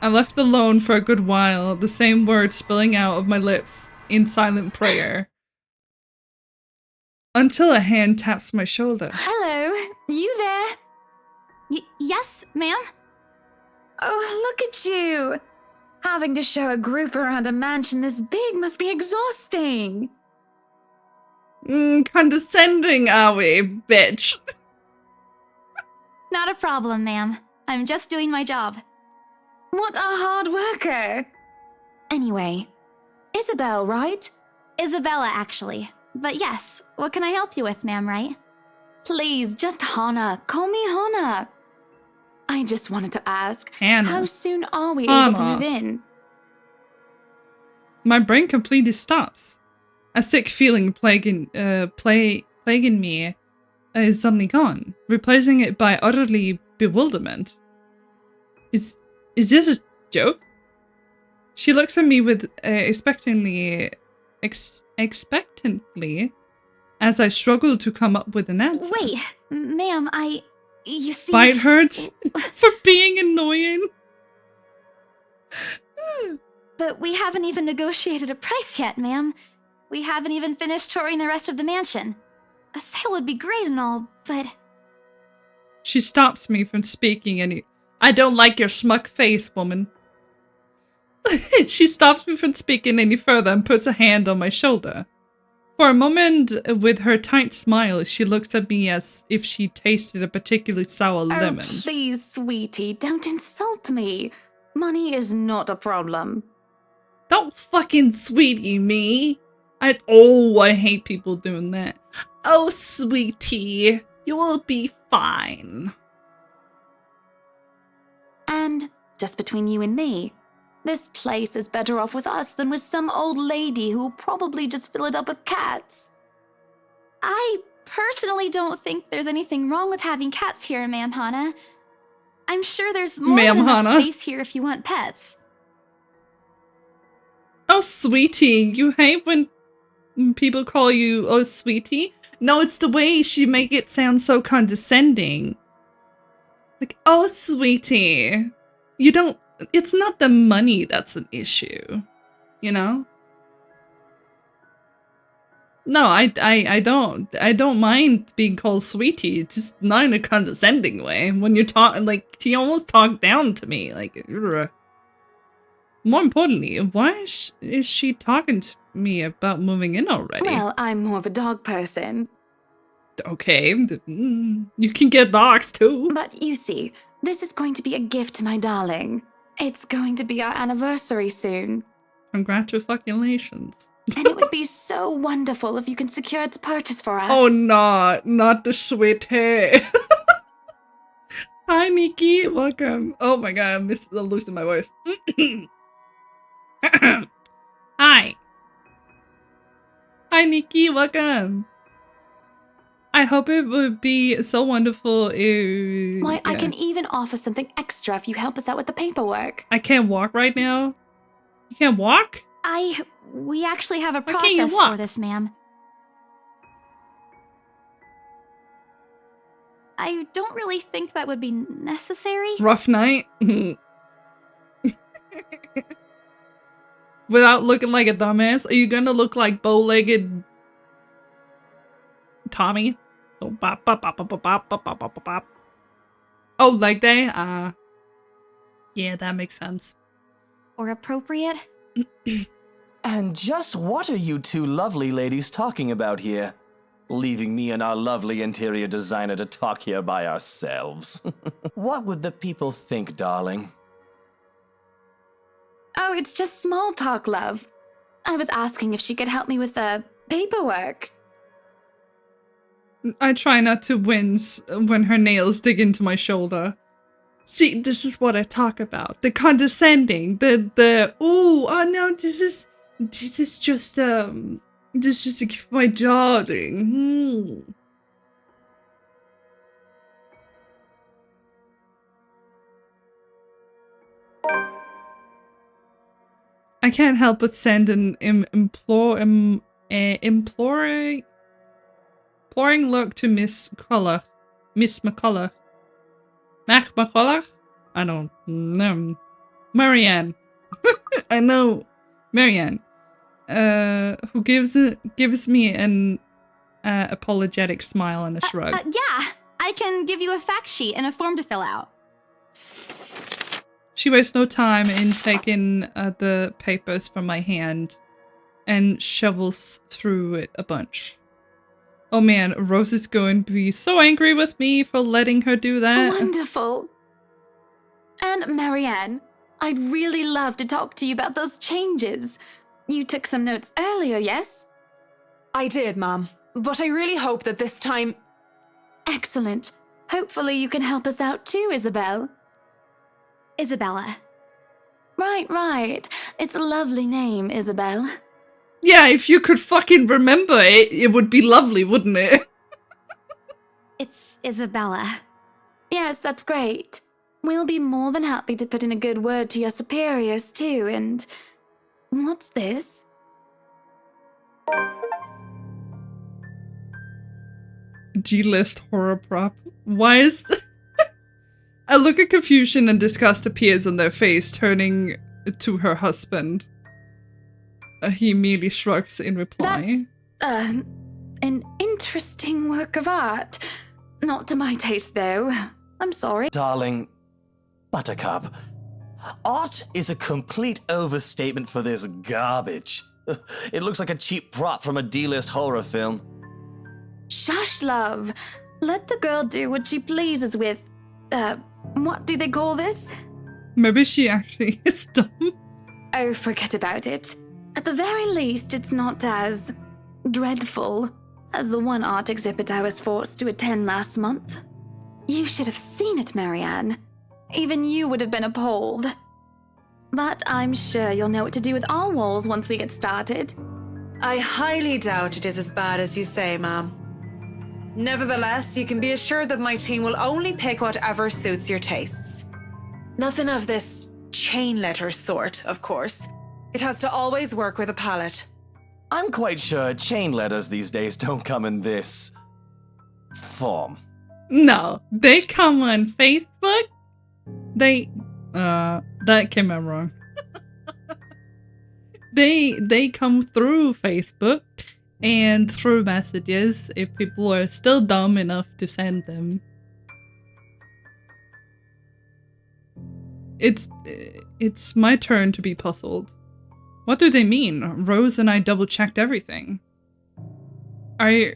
I'm left alone for a good while, the same words spilling out of my lips in silent prayer. Until a hand taps my shoulder. Hello, you there? Yes, ma'am? Oh, look at you. Having to show a group around a mansion this big must be exhausting. Condescending, are we, bitch? Not a problem, ma'am. I'm just doing my job. What a hard worker. Anyway, Isabel, right? Isabella, actually. But yes, what can I help you with, ma'am, right? Please, just Hannah. Call me Hannah. I just wanted to ask, Hannah. How soon are we able to move in? My brain completely stops. A sick feeling plaguing me is suddenly gone, replacing it by utterly bewilderment. Is this a joke? She looks at me with expectantly as I struggle to come up with an answer. Wait, ma'am, you see... Bite hurts for being annoying. But we haven't even negotiated a price yet, ma'am. We haven't even finished touring the rest of the mansion. A sale would be great and all, but... She stops me from speaking any... I don't like your smug face, woman. She stops me from speaking any further and puts a hand on my shoulder. For a moment, with her tight smile, she looks at me as if she tasted a particularly sour lemon. Oh, please, sweetie, don't insult me. Money is not a problem. Don't fucking sweetie me. I hate people doing that. Oh, sweetie, you will be fine. And, just between you and me, this place is better off with us than with some old lady who'll probably just fill it up with cats. I personally don't think there's anything wrong with having cats here, Ma'am Hana. I'm sure there's more than enough space here if you want pets. Oh, sweetie, you hate when people call you, oh, sweetie? No, it's the way she make it sound so condescending. Like, oh, sweetie, you don't, it's not the money that's an issue, you know? No, I don't mind being called sweetie, just not in a condescending way. When you're talking, like, she almost talked down to me, like, ugh. More importantly, why is she talking to me about moving in already? Well, I'm more of a dog person. Okay, you can get dogs too. But you see, this is going to be a gift to my darling. It's going to be our anniversary soon. Congratulations. And it would be so wonderful if you can secure its purchase for us. Oh, not the sweet hair. Hi, Nikki. Welcome. Oh my god, I'm losing my voice. Hi. Hi, Nikki. Welcome. I hope it would be so wonderful if... Why, yeah. I can even offer something extra if you help us out with the paperwork. I can't walk right now. You can't walk? We actually have a Why can't you process walk? for this, ma'am. I don't really think that would be necessary. Rough night? Without looking like a dumbass? Are you gonna look like bow-legged Tommy? Oh, bop, bop, bop, bop, bop, bop, bop, bop, bop. Oh, leg day? Yeah, that makes sense. Or appropriate? And just what are you two lovely ladies talking about here? Leaving me and our lovely interior designer to talk here by ourselves. What would the people think, darling? Oh, it's just small talk, love. I was asking if she could help me with the paperwork. I try not to wince when her nails dig into my shoulder. See, this is what I talk about. The condescending, the ooh, oh no, this is just a gift for my darling. I can't help but send an imploring look to Miss McCullough. Mac McCullough? I don't know. Marianne. I know. Marianne. Who gives me an apologetic smile and a shrug. Yeah, I can give you a fact sheet and a form to fill out. She wastes no time in taking the papers from my hand and shovels through it a bunch. Oh man, Rose is going to be so angry with me for letting her do that. Wonderful. And Marianne, I'd really love to talk to you about those changes. You took some notes earlier, yes? I did, Mom. But I really hope that this time... Excellent. Hopefully you can help us out too, Isabel. Isabella. Right. It's a lovely name, Isabel. Yeah, if you could fucking remember it, it would be lovely, wouldn't it? It's Isabella. Yes, that's great. We'll be more than happy to put in a good word to your superiors too, and What's this? D-list horror prop. Why is... A look of confusion and disgust appears on their face, turning to her husband. He immediately shrugs in reply. That's, an interesting work of art. Not to my taste, though. I'm sorry. Darling, Buttercup, art is a complete overstatement for this garbage. It looks like a cheap prop from a D-list horror film. Shush, love. Let the girl do what she pleases with, what do they call this? Maybe she actually is dumb. Oh, forget about it. At the very least, it's not as dreadful as the one art exhibit I was forced to attend last month. You should have seen it, Marianne. Even you would have been appalled. But I'm sure you'll know what to do with our walls once we get started. I highly doubt it is as bad as you say, ma'am. Nevertheless, you can be assured that my team will only pick whatever suits your tastes. Nothing of this chain letter sort, of course. It has to always work with a palette. I'm quite sure chain letters these days don't come in this form. No, they come on Facebook. That came out wrong. They come through Facebook and through messages if people are still dumb enough to send them. It's my turn to be puzzled. What do they mean? Rose and I double-checked everything. Are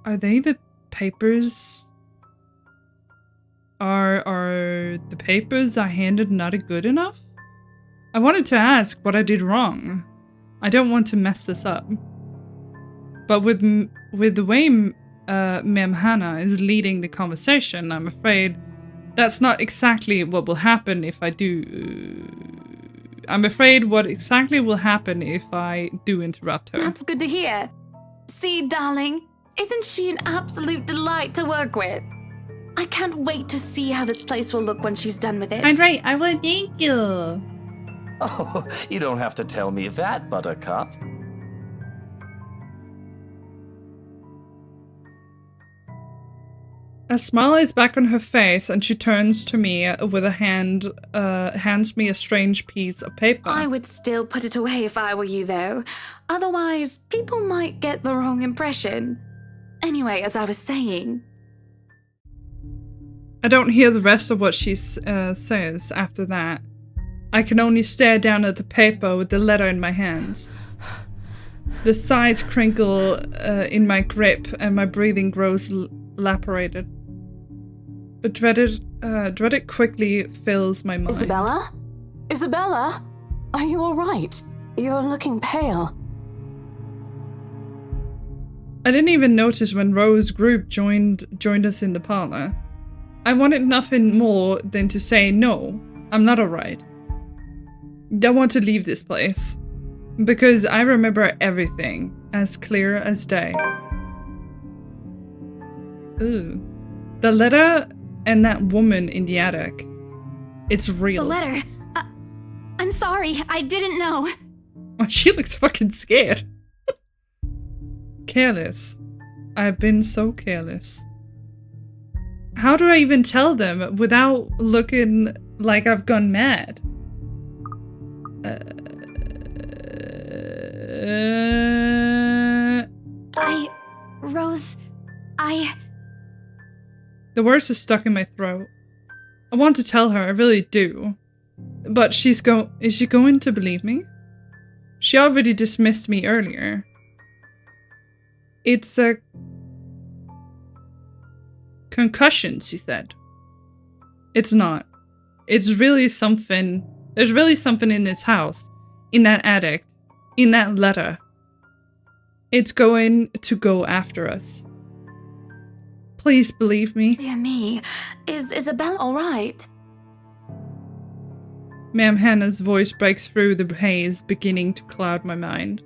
they the papers? Are the papers I handed not good enough? I wanted to ask what I did wrong. I don't want to mess this up. But with the way Ma'am Hannah is leading the conversation, I'm afraid that's not exactly what will happen if I do. I'm afraid what exactly will happen if I do interrupt her. That's good to hear. See, darling, isn't she an absolute delight to work with? I can't wait to see how this place will look when she's done with it. I'm right, I will thank you. Oh, you don't have to tell me that, Buttercup. A smile is back on her face and she turns to me with a hand, hands me a strange piece of paper. I would still put it away if I were you, though. Otherwise, people might get the wrong impression. Anyway, as I was saying... I don't hear the rest of what she says after that. I can only stare down at the paper with the letter in my hands. The sides crinkle in my grip and my breathing grows laborated. A dreaded quickly fills my mind. Isabella? Isabella? Are you alright? You're looking pale. I didn't even notice when Rose's group joined us in the parlor. I wanted nothing more than to say no, I'm not alright. I want to leave this place. Because I remember everything as clear as day. Ooh. The letter and that woman in the attic. It's real. The letter. I'm sorry, I didn't know. She looks fucking scared. Careless. I've been so careless. How do I even tell them without looking like I've gone mad? Rose, The words are stuck in my throat. I want to tell her, I really do. But is she going to believe me? She already dismissed me earlier. It's a concussion, she said. It's not. It's really something. There's really something in this house, in that attic, in that letter. It's going to go after us. Please believe me. Dear me, is Isabella alright? Ma'am Hannah's voice breaks through the haze, beginning to cloud my mind.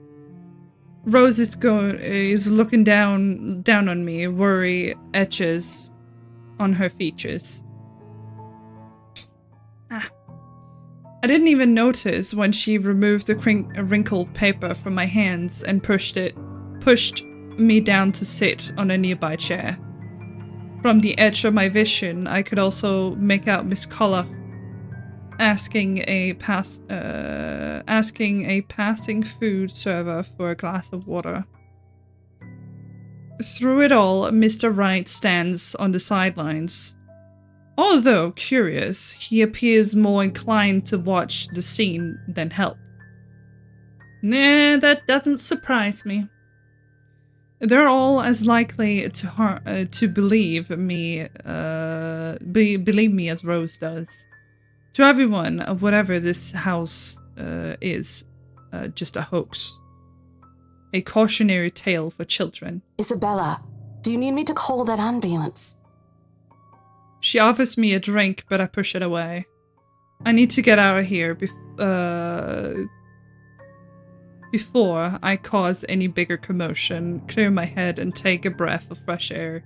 Rose is looking down on me, worry etches on her features. I didn't even notice when she removed the wrinkled paper from my hands and pushed me down to sit on a nearby chair. From the edge of my vision, I could also make out Miss Collar asking a passing food server for a glass of water. Through it all, Mr. Wright stands on the sidelines. Although curious, he appears more inclined to watch the scene than help. Nah, that doesn't surprise me. They're all as likely to believe me as Rose does. To everyone, whatever this house is, just a hoax. A cautionary tale for children. Isabella, do you need me to call that ambulance? She offers me a drink, but I push it away. I need to get out of here before I cause any bigger commotion, clear my head and take a breath of fresh air.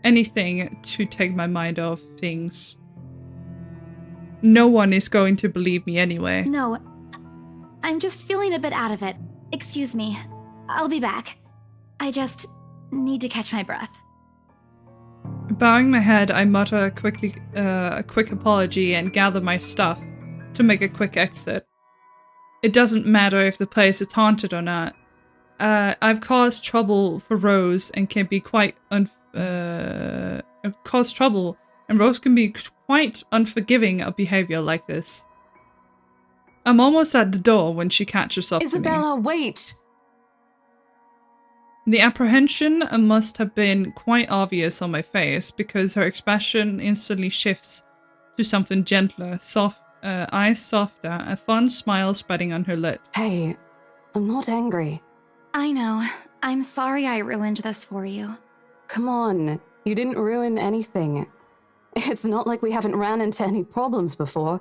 Anything to take my mind off things. No one is going to believe me anyway. No, I'm just feeling a bit out of it. Excuse me. I'll be back. I just need to catch my breath. Bowing my head, I mutter a quick apology and gather my stuff to make a quick exit. It doesn't matter if the place is haunted or not. I've caused trouble for Rose and can be quite cause trouble, and Rose can be quite unforgiving of behavior like this. I'm almost at the door when she catches up to me. Isabella, wait! The apprehension must have been quite obvious on my face because her expression instantly shifts to something gentler, eyes softer, a fun smile spreading on her lips. Hey, I'm not angry. I know. I'm sorry I ruined this for you. Come on, you didn't ruin anything. It's not like we haven't ran into any problems before.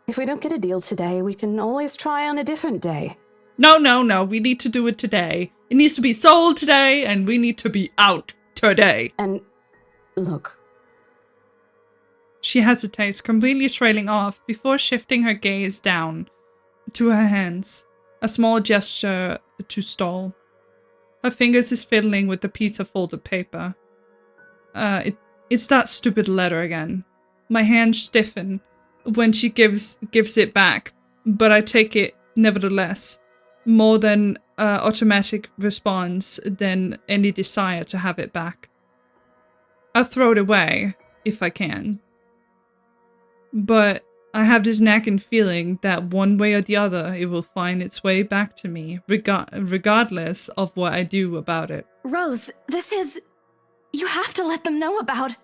If we don't get a deal today, we can always try on a different day. No, we need to do it today. It needs to be sold today, and we need to be out today. And look. She hesitates, completely trailing off before shifting her gaze down to her hands, a small gesture to stall. Her fingers is fiddling with the piece of folded paper. It's that stupid letter again. My hands stiffen when she gives it back, but I take it nevertheless. More than automatic response than any desire to have it back. I'll throw it away, if I can. But I have this nagging feeling that one way or the other it will find its way back to me, regardless of what I do about it. Rose, this is... You have to let them know about...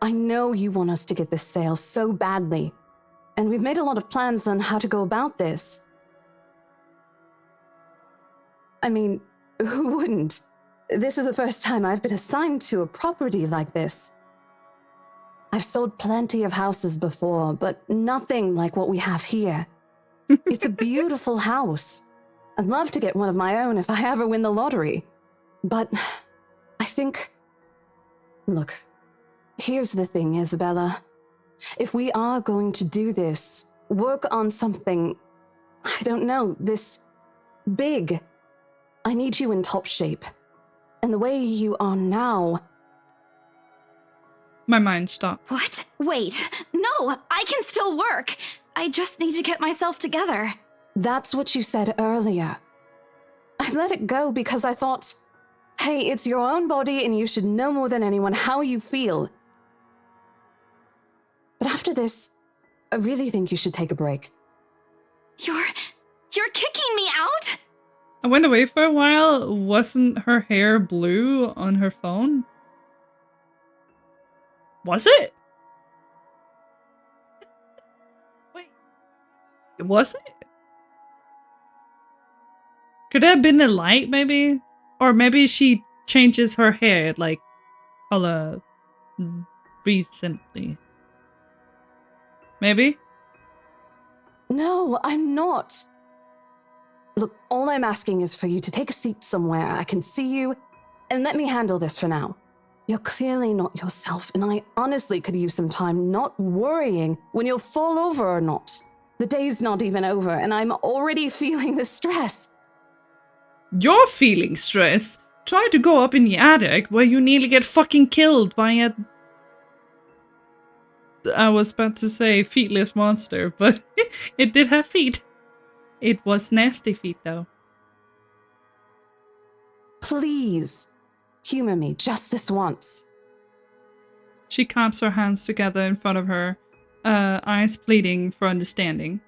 I know you want us to get this sale so badly. And we've made a lot of plans on how to go about this. I mean, who wouldn't? This is the first time I've been assigned to a property like this. I've sold plenty of houses before, but nothing like what we have here. It's a beautiful house. I'd love to get one of my own if I ever win the lottery. But I think... Look, here's the thing, Isabella. If we are going to do this, work on something, I don't know, this big... I need you in top shape. And the way you are now... My mind stops. What? Wait. No, I can still work. I just need to get myself together. That's what you said earlier. I let it go because I thought, hey, it's your own body and you should know more than anyone how you feel. But after this, I really think you should take a break. You're kicking me out? I went away for a while. Wasn't her hair blue on her phone? Was it? Wait. Was it? Could it have been the light, maybe? Or maybe she changes her hair, like, color recently. Maybe? No, I'm not. Look, all I'm asking is for you to take a seat somewhere I can see you, and let me handle this for now. You're clearly not yourself, and I honestly could use some time not worrying when you'll fall over or not. The day's not even over, and I'm already feeling the stress. You're feeling stress. Try to go up in the attic where you nearly get fucking killed by a... I was about to say feetless monster, but it did have feet. It was nasty feet, though. Please, humor me just this once. She claps her hands together in front of her, eyes pleading for understanding.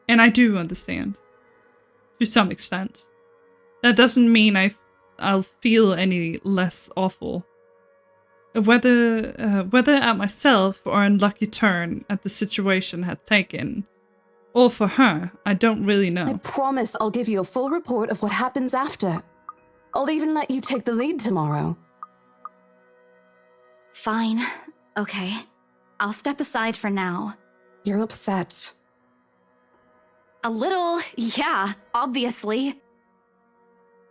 And I do understand. To some extent. That doesn't mean I'll feel any less awful. Whether at myself or unlucky turn at the situation had taken, or for her, I don't really know. I promise I'll give you a full report of what happens after. I'll even let you take the lead tomorrow. Fine. Okay. I'll step aside for now. You're upset. A little, yeah, obviously.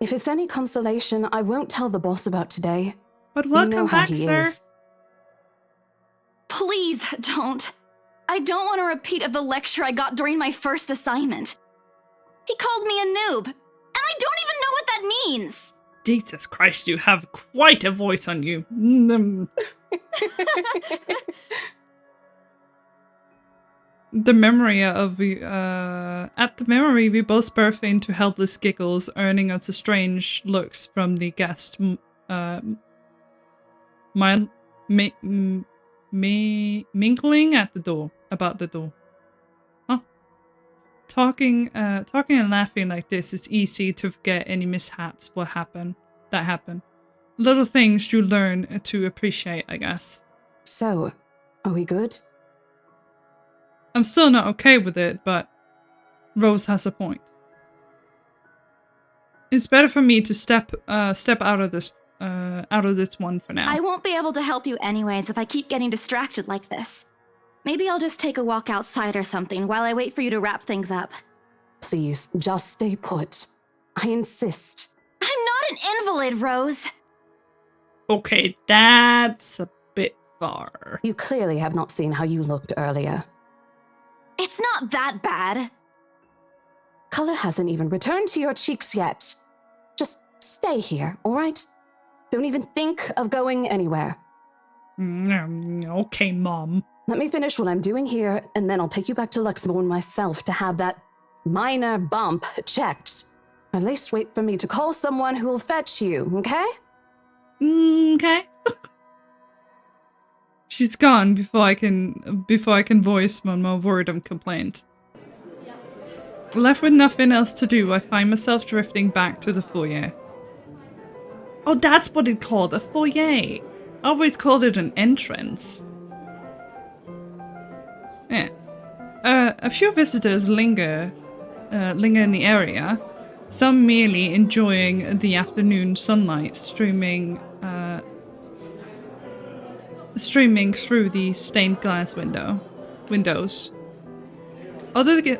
If it's any consolation, I won't tell the boss about today. But welcome you know how back, he sir. is. Please don't. I don't want a repeat of the lecture I got during my first assignment. He called me a noob, and I don't even know what that means. Jesus Christ, you have quite a voice on you. The memory of at the memory, we both burst into helpless giggles, earning us strange looks from the guest. Mingling at the door, about the door. Huh? Talking and laughing like this is easy to forget any mishaps that happen. Little things you learn to appreciate, I guess. So, are we good? I'm still not okay with it, but Rose has a point. It's better for me to step out of this one for now. I won't be able to help you anyways if I keep getting distracted like this. Maybe I'll just take a walk outside or something while I wait for you to wrap things up. Please, just stay put. I insist. I'm not an invalid, Rose. Okay, that's a bit far. You clearly have not seen how you looked earlier. It's not that bad. Color hasn't even returned to your cheeks yet. Just stay here, all right? Don't even think of going anywhere. Okay, Mom. Let me finish what I'm doing here, and then I'll take you back to Luxembourg myself to have that minor bump checked. At least wait for me to call someone who'll fetch you, okay? Okay. She's gone before I can voice one more word of complaint. Left with nothing else to do, I find myself drifting back to the foyer. Oh, that's what it called, a foyer. I always called it an entrance. Yeah. A few visitors linger in the area, some merely enjoying the afternoon sunlight streaming through the stained glass windows. Others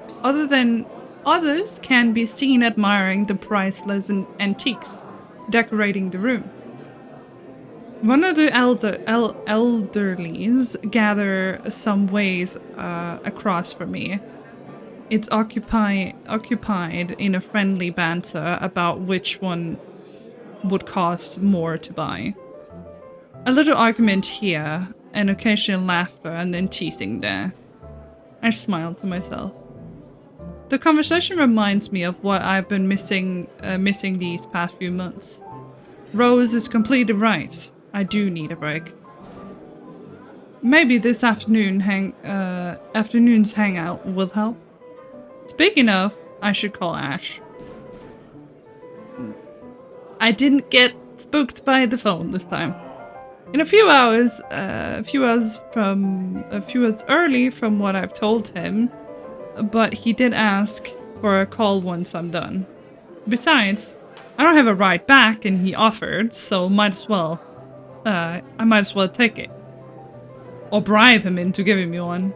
can be seen admiring the priceless antiques decorating the room. One of the elderlies gather some ways across from me. It's occupied in a friendly banter about which one would cost more to buy. A little argument here, an occasional laughter, and then teasing there. I smile to myself. The conversation reminds me of what I've been missing these past few months. Rose is completely right. I do need a break. Maybe this afternoon's hangout will help. Speaking of, I should call Ash. I didn't get spooked by the phone this time. In a few hours early from what I've told him, but he did ask for a call once I'm done. Besides, I don't have a ride back and he offered, so I might as well take it. Or bribe him into giving me one.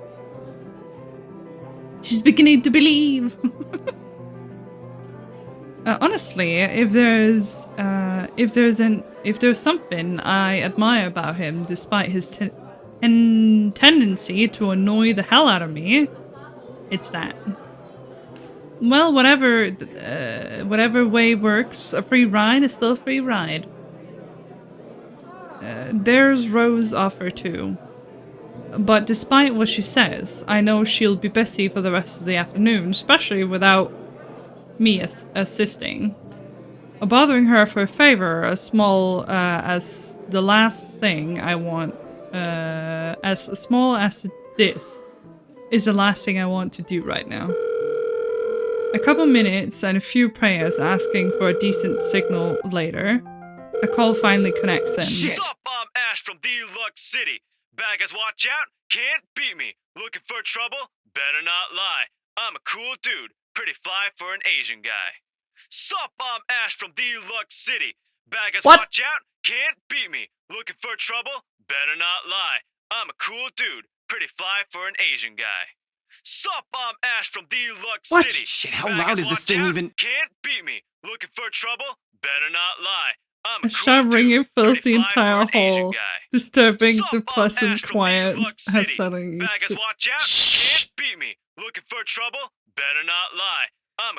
She's beginning to believe. Honestly, if there's something I admire about him, despite his tendency to annoy the hell out of me, It's that. Well, whatever way works, a free ride is still a free ride. There's Rose's offer too. But despite what she says, I know she'll be busy for the rest of the afternoon, especially without me assisting. Bothering her for a favor as small as the last thing I want, as small as this, is the last thing I want to do right now. A couple minutes and a few prayers asking for a decent signal later, a call finally connects in. Shit! Sup, I'm Ash from Deluxe City. Baggers, watch out, can't beat me. Looking for trouble? Better not lie. I'm a cool dude, pretty fly for an Asian guy. Sup, I'm Ash from Deluxe City. Baggers, watch out, can't beat me. Looking for trouble? Better not lie. I'm a cool dude, pretty fly for an Asian guy. Sup, I'm Ash from Deluxe City. Shit, how loud is this thing even? Can't beat me. Looking for trouble? Better not lie. A shout ringing fills the entire hall, disturbing the pleasant quiet has setting. Shh! Can't beat me. Looking for trouble? Better not lie.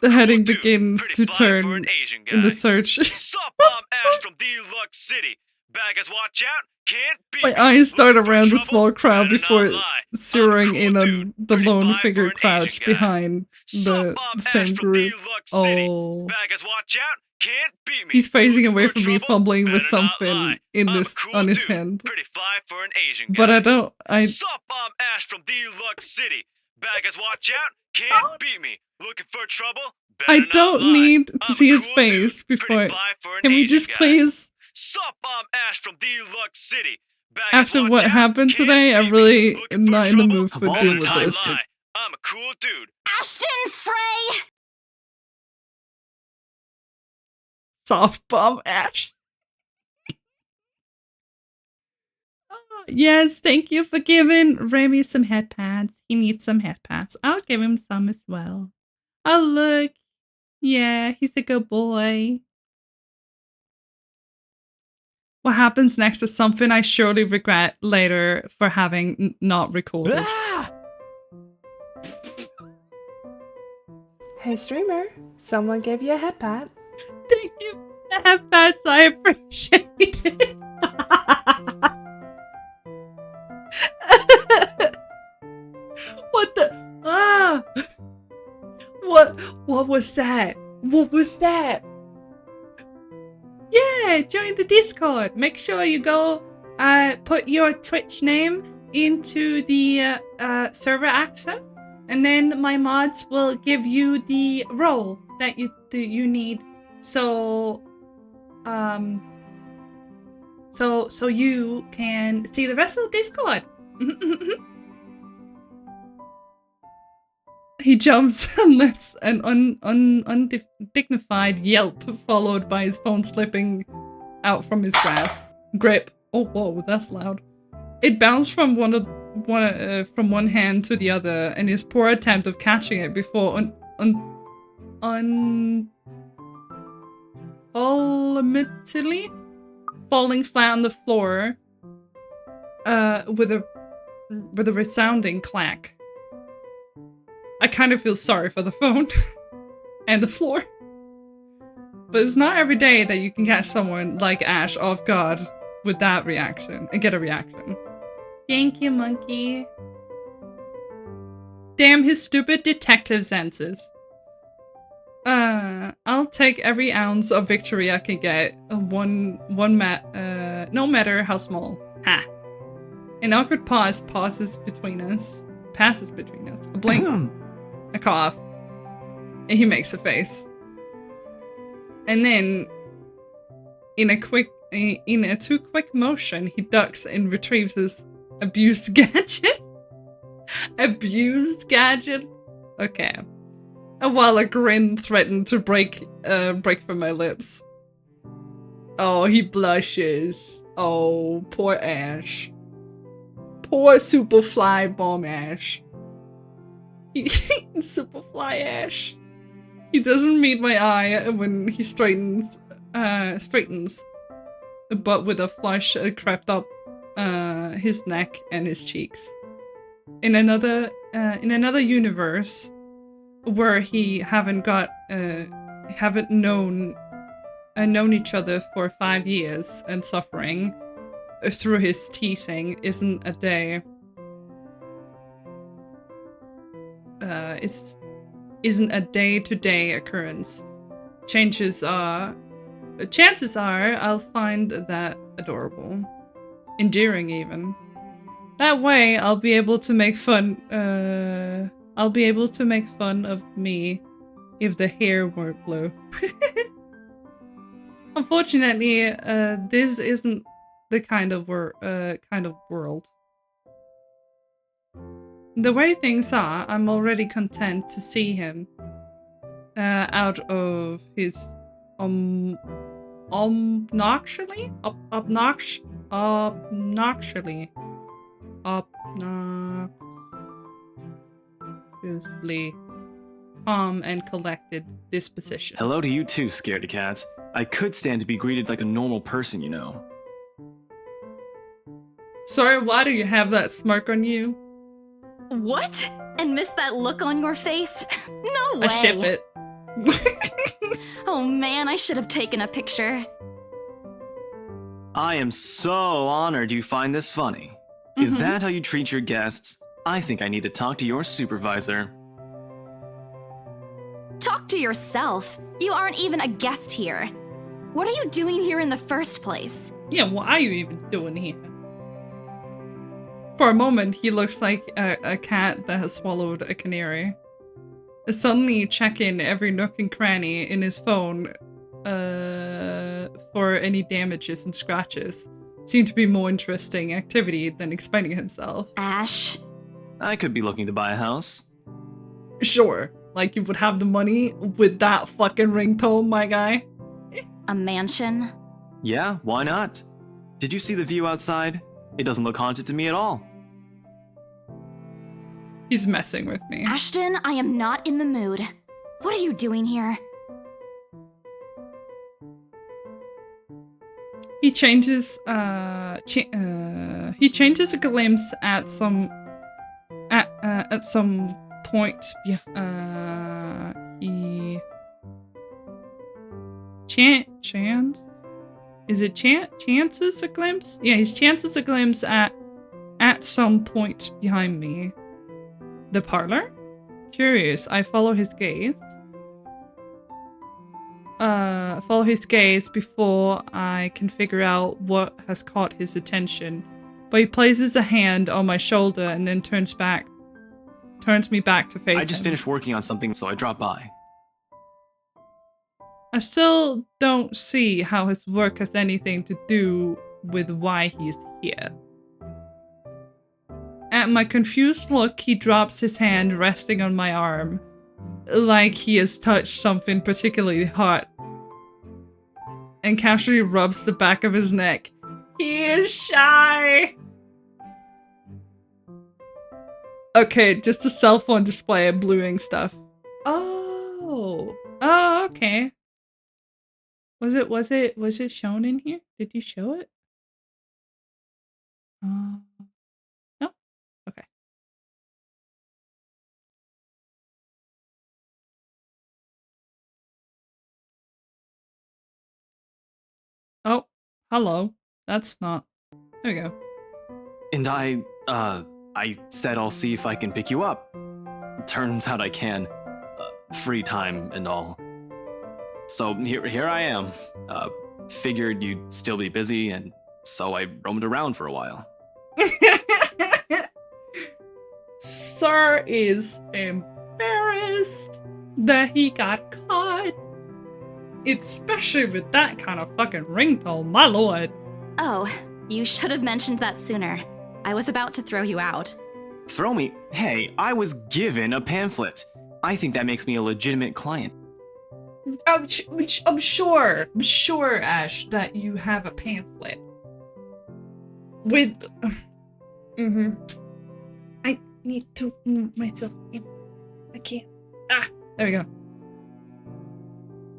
The heading begins to turn in the search. Sup, I'm Ash from Deluxe City. Baggers, watch out. Can't beat My eyes start around the small crowd before zeroing in on the lone figure crouched behind the same group. Oh. Baggers, watch out. Can't beat me. He's facing away from me, fumbling with something in this on his hand. Pretty fly for an Asian guy. But I don't. Sup, I'm Ash from Deluxe City. Baggers, watch out. Can't beat me. Looking for trouble? I don't need to see his face before. Can we just please? Sup, I'm Ash from Deluxe City. After what happened today, I'm really not in the mood for dealing with this. I'm a cool dude. Ashton Frey! Soft bomb Ash. Yes, thank you for giving Remy some head pads. He needs some head pads. I'll give him some as well. Oh, look. Yeah, he's a good boy. What happens next is something I surely regret later for having not recorded. Ah! Hey, streamer. Someone gave you a head pat. Thank you for the head pats. I appreciate it. What the? Ah! What was that? What was that? Yeah, join the Discord. Make sure you go put your Twitch name into the server access, and then my mods will give you the role that you need. So so you can see the rest of the Discord. He jumps and lets an undignified yelp, followed by his phone slipping out from his grip. Oh, whoa, that's loud. It bounced from one hand to the other, and his poor attempt of catching it before ultimately falling flat on the floor, with a resounding clack. I kind of feel sorry for the phone and the floor. But it's not every day that you can catch someone like Ash off guard with that reaction and get a reaction. Thank you, monkey. Damn his stupid detective senses. I'll take every ounce of victory I can get, no matter how small. Ha. An awkward pause passes between us. A blink. A cough. And he makes a face. And then, in a too quick motion, he ducks and retrieves his abused gadget. Abused gadget? Okay. While a grin threatened to break from my lips. Oh, he blushes. Oh, poor Ash. Poor Superfly Bomb Ash. Superfly Ash. He doesn't meet my eye when he straightens, but with a flush crept up his neck and his cheeks. in another universe where he haven't known each other for 5 years and suffering through his teasing isn't a day. Isn't a day-to-day occurrence. Chances are I'll find that adorable, endearing even. That way, I'll be able to make fun. I'll be able to make fun of me if the hair weren't blue. Unfortunately, this isn't the kind of world. The way things are, I'm already content to see him out of his obnoxiously calm and collected disposition. Hello to you too, scaredy cat. I could stand to be greeted like a normal person, you know. Sorry, why do you have that smirk on you? What? And miss that look on your face? No way. I ship it. Oh man, I should have taken a picture. I am so honored you find this funny. Is that how you treat your guests? I think I need to talk to your supervisor. Talk to yourself. You aren't even a guest here. What are you doing here in the first place? Yeah, what are you even doing here? For a moment, he looks like a cat that has swallowed a canary. Suddenly checking every nook and cranny in his phone for any damages and scratches seemed to be more interesting activity than explaining himself. Ash? I could be looking to buy a house. Sure, like you would have the money with that fucking ringtone, my guy. A mansion? Yeah, why not? Did you see the view outside? It doesn't look haunted to me at all. He's messing with me. Ashton, I am not in the mood. What are you doing here? He changes a glimpse at some point. Chances a glimpse? Yeah, he chances a glimpse at some point behind me. The parlor? Curious, I follow his gaze. Follow his gaze before I can figure out what has caught his attention. But he places a hand on my shoulder and then turns me back to face him. I just finished working on something, so I dropped by. I still don't see how his work has anything to do with why he's here. At my confused look, he drops his hand resting on my arm, like he has touched something particularly hot, and casually rubs the back of his neck. He is shy! Okay, just a cell phone display of bluing stuff. Oh, okay. Was it shown in here? Did you show it? No? Okay. Oh, hello. That's not... There we go. And I said I'll see if I can pick you up. Turns out I can. Free time and all. So here I am. Figured you'd still be busy, and so I roamed around for a while. Sir is embarrassed that he got caught. Especially with that kind of fucking ringtone, my lord. Oh, you should have mentioned that sooner. I was about to throw you out. Throw me? Hey, I was given a pamphlet. I think that makes me a legitimate client. I'm sure, Ash, that you have a pamphlet. With... I need to move myself in. I can't. There we go.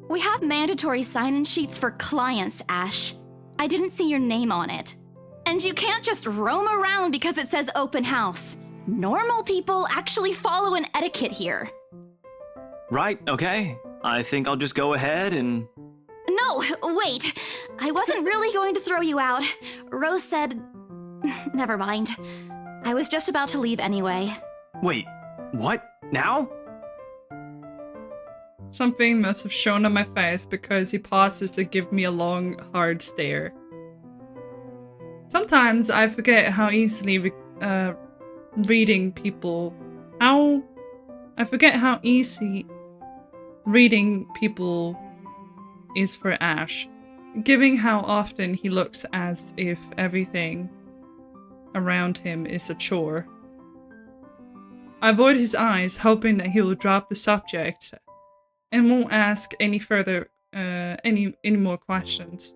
We have mandatory sign-in sheets for clients, Ash. I didn't see your name on it. And you can't just roam around because it says open house. Normal people actually follow an etiquette here. Right, okay. I think I'll just go ahead and... No, wait. I wasn't really going to throw you out. Rose said... Never mind. I was just about to leave anyway. Wait, what? Now? Something must have shown on my face because he pauses to give me a long, hard stare. Sometimes I forget how easily reading people... I forget how easy reading people is for Ash, given how often he looks as if everything around him is a chore. I avoid his eyes, hoping that he will drop the subject and won't ask any further, any more questions.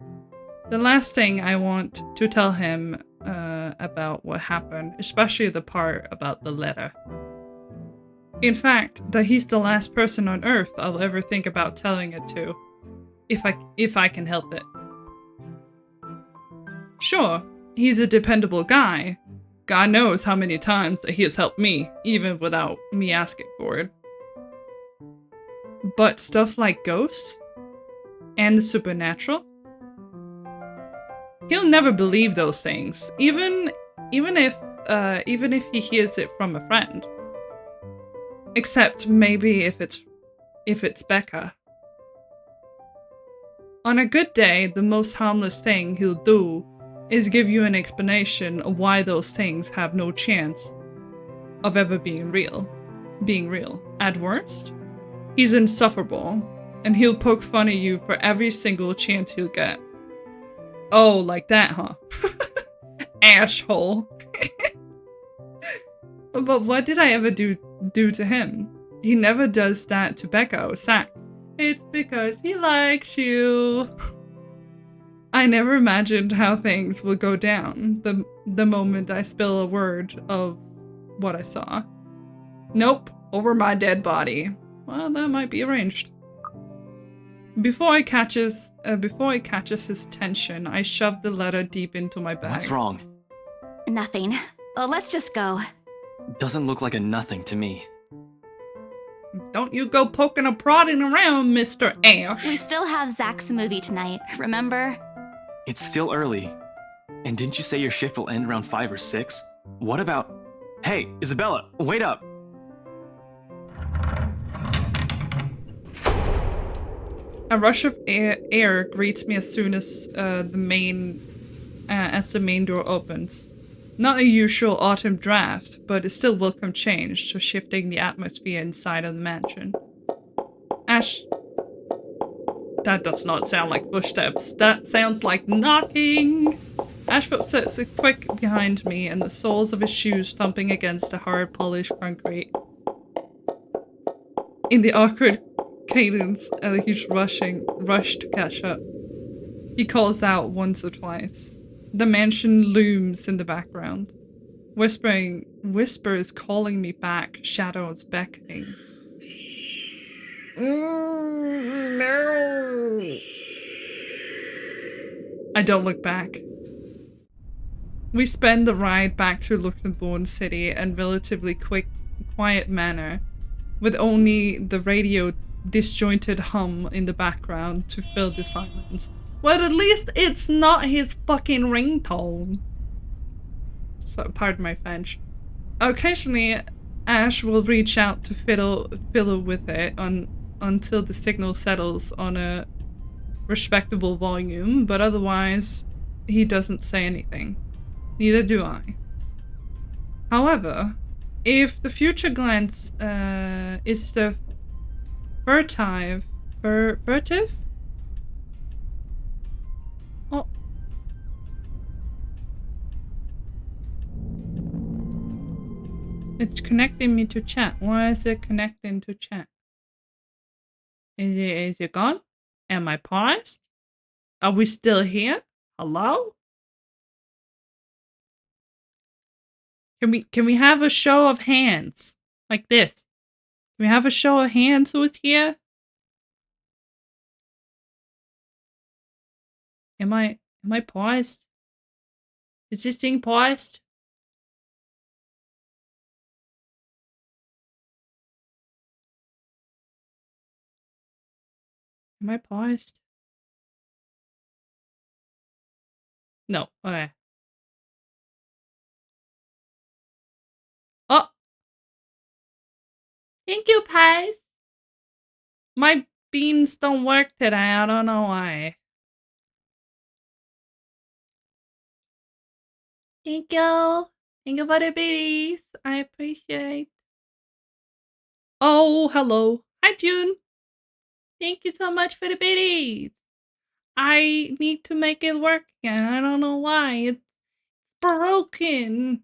The last thing I want to tell him about what happened, especially the part about the letter. In fact, that he's the last person on Earth I'll ever think about telling it to, if I can help it. Sure, he's a dependable guy. God knows how many times that he has helped me, even without me asking for it. But stuff like ghosts and the supernatural? He'll never believe those things, even if he hears it from a friend. Except maybe if it's Becca. On a good day, the most harmless thing he'll do is give you an explanation of why those things have no chance of ever being real. At worst, he's insufferable, and he'll poke fun at you for every single chance he'll get. Oh, like that, huh? Asshole. But what did I ever do to him? He never does that to Becca or Zach. It's because he likes you. I never imagined how things would go down the moment I spill a word of what I saw. Nope, over my dead body. Well, that might be arranged. Before he catches his attention, I shove the letter deep into my bag. What's wrong? Nothing. Let's just go. Doesn't look like a nothing to me. Don't you go poking and prodding around, Mr. Ash. We still have Zach's movie tonight, remember? It's still early. And didn't you say your shift will end around 5 or 6? What about... Hey, Isabella, wait up! A rush of air greets me as soon as the main door opens. Not a usual autumn draft, but it's still welcome change to shifting the atmosphere inside of the mansion. Ash... That does not sound like footsteps. That sounds like knocking! Ash footsteps are quick behind me, and the soles of his shoes thumping against the hard, polished concrete. In the awkward cadence, and he's rush to catch up. He calls out once or twice. The mansion looms in the background. Whispers calling me back, shadows beckoning. No! I don't look back. We spend the ride back to Luxembourg City in relatively quiet manner, with only the radio disjointed hum in the background to fill the silence. Well, at least it's not his fucking ringtone. So, pardon my French. Occasionally, Ash will reach out to fiddle with it until the signal settles on a respectable volume, but otherwise, he doesn't say anything. Neither do I. However, if the future glance is the furtive? Oh. It's connecting me to chat. Why is it connecting to chat? Is it gone? Am I paused? Are we still here? Hello? Can we have a show of hands? Like this. Can we have a show of hands who's here? Am I paused? Is this thing paused? Am I paused? No. Okay. Oh! Thank you, Pies! My beans don't work today. I don't know why. Thank you. Thank you for the biddies. I appreciate. Oh, hello. Hi, June. Thank you so much for the biddies. I need to make it work again. I don't know why. It's broken.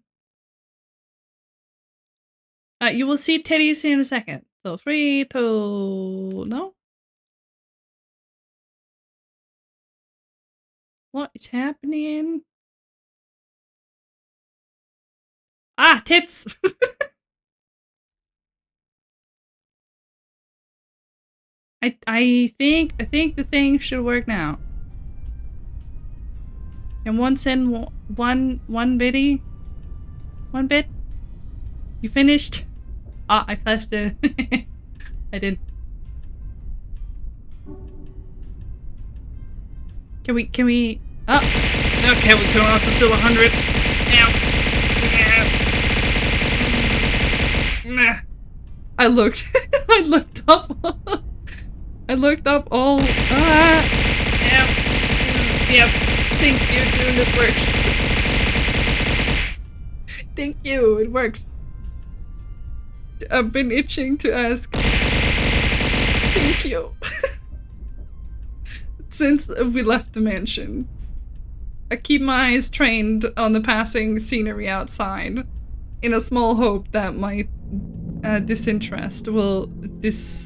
You will see titties in a second. So 3, 2... No? What is happening? Ah, tits! I think the thing should work now. Can one send one biddy? One bit? You finished? Ah, I pressed it. I didn't. Can we? Oh, okay, we can also still 100. Nah. I looked. I looked up. I looked up all. Yep. Thank you, dude. It works. Thank you. It works. I've been itching to ask. Thank you. Since we left the mansion, I keep my eyes trained on the passing scenery outside, in a small hope that my disinterest will dissurge.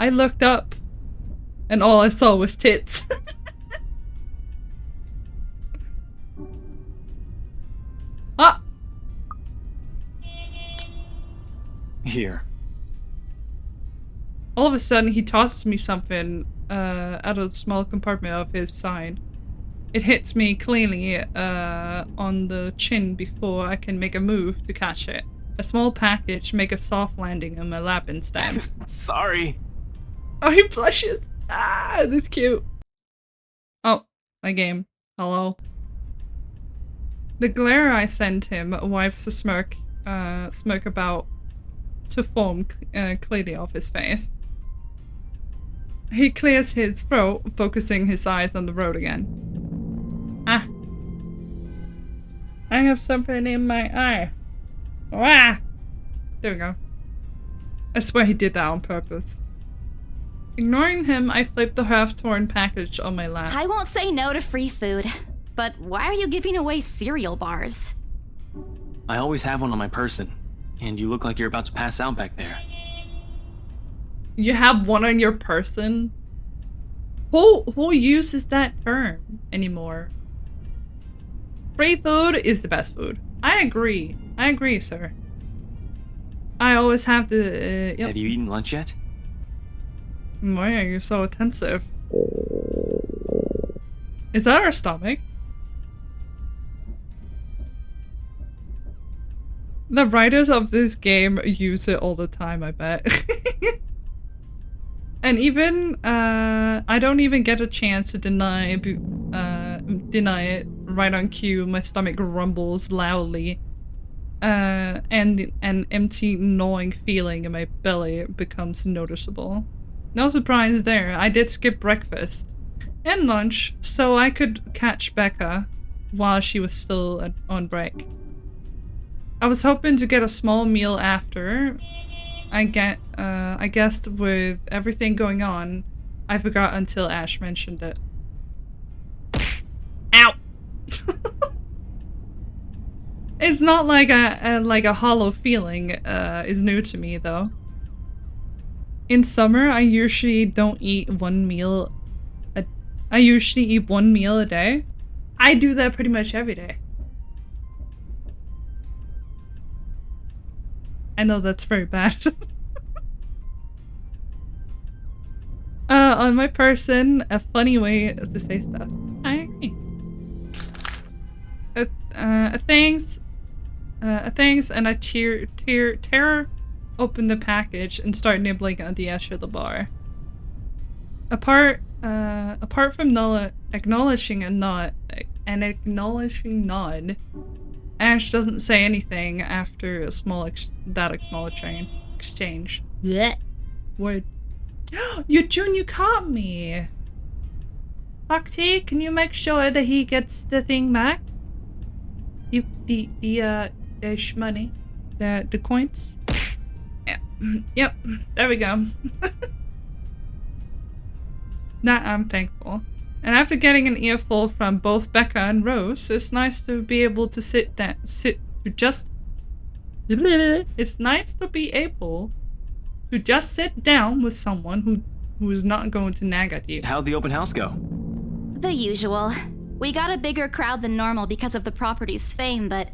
I looked up, and all I saw was tits. Ah! Here. All of a sudden, he tosses me something out of the small compartment of his side. It hits me cleanly on the chin before I can make a move to catch it. A small package make a soft landing on my lap instead. Sorry. Oh, he blushes. Ah, that's cute. Oh, my game. Hello. The glare I sent him wipes the smoke about to form clearly off his face. He clears his throat, focusing his eyes on the road again. Ah. I have something in my eye. Ah! There we go. I swear he did that on purpose. Ignoring him, I flipped the half-torn package on my lap. I won't say no to free food, but why are you giving away cereal bars? I always have one on my person, and you look like you're about to pass out back there. You have one on your person? Who uses that term anymore? Free food is the best food. I agree. I agree, sir. I always have the. Yep. Have you eaten lunch yet? Why are you so attentive? Is that our stomach? The writers of this game use it all the time, I bet. And even, I don't even get a chance to deny it right on cue. My stomach rumbles loudly. And an empty, gnawing feeling in my belly becomes noticeable. No surprise there, I did skip breakfast and lunch so I could catch Becca while she was still on break. I was hoping to get a small meal after. I guessed with everything going on, I forgot until Ash mentioned it. Ow! It's not like a hollow feeling is new to me though. In summer, I usually don't eat one meal. I usually eat one meal a day. I do that pretty much every day. I know that's very bad. On my person, a funny way to say stuff. Thanks, and I tear open the package and start nibbling on the edge of the bar. Apart from acknowledging an acknowledging nod, Ash doesn't say anything after a small acknowledging exchange. Yeah. What? You caught me. Foxy, can you make sure that he gets the thing back? The money, the coins. Yeah. Yep. There we go. That I'm thankful. And after getting an earful from both Becca and Rose, it's nice to be able to It's nice to be able to just sit down with someone who is not going to nag at you. How'd the open house go? The usual. We got a bigger crowd than normal because of the property's fame, but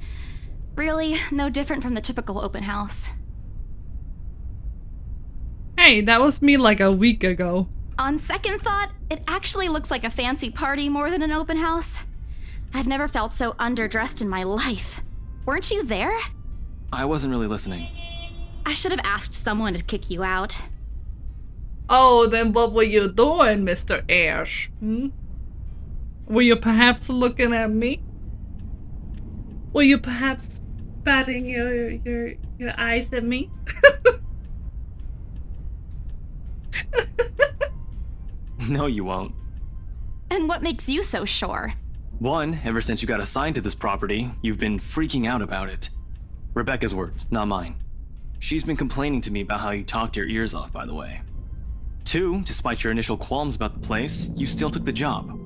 really no different from the typical open house. Hey, that was me like a week ago. On second thought, it actually looks like a fancy party more than an open house. I've never felt so underdressed in my life. Weren't you there? I wasn't really listening. I should have asked someone to kick you out. Oh, then what were you doing, Mr. Ash? Were you perhaps looking at me? Were you perhaps batting your eyes at me? No, you won't. And what makes you so sure? One, ever since you got assigned to this property, you've been freaking out about it. Rebecca's words, not mine. She's been complaining to me about how you talked your ears off, by the way. Two, despite your initial qualms about the place, you still took the job.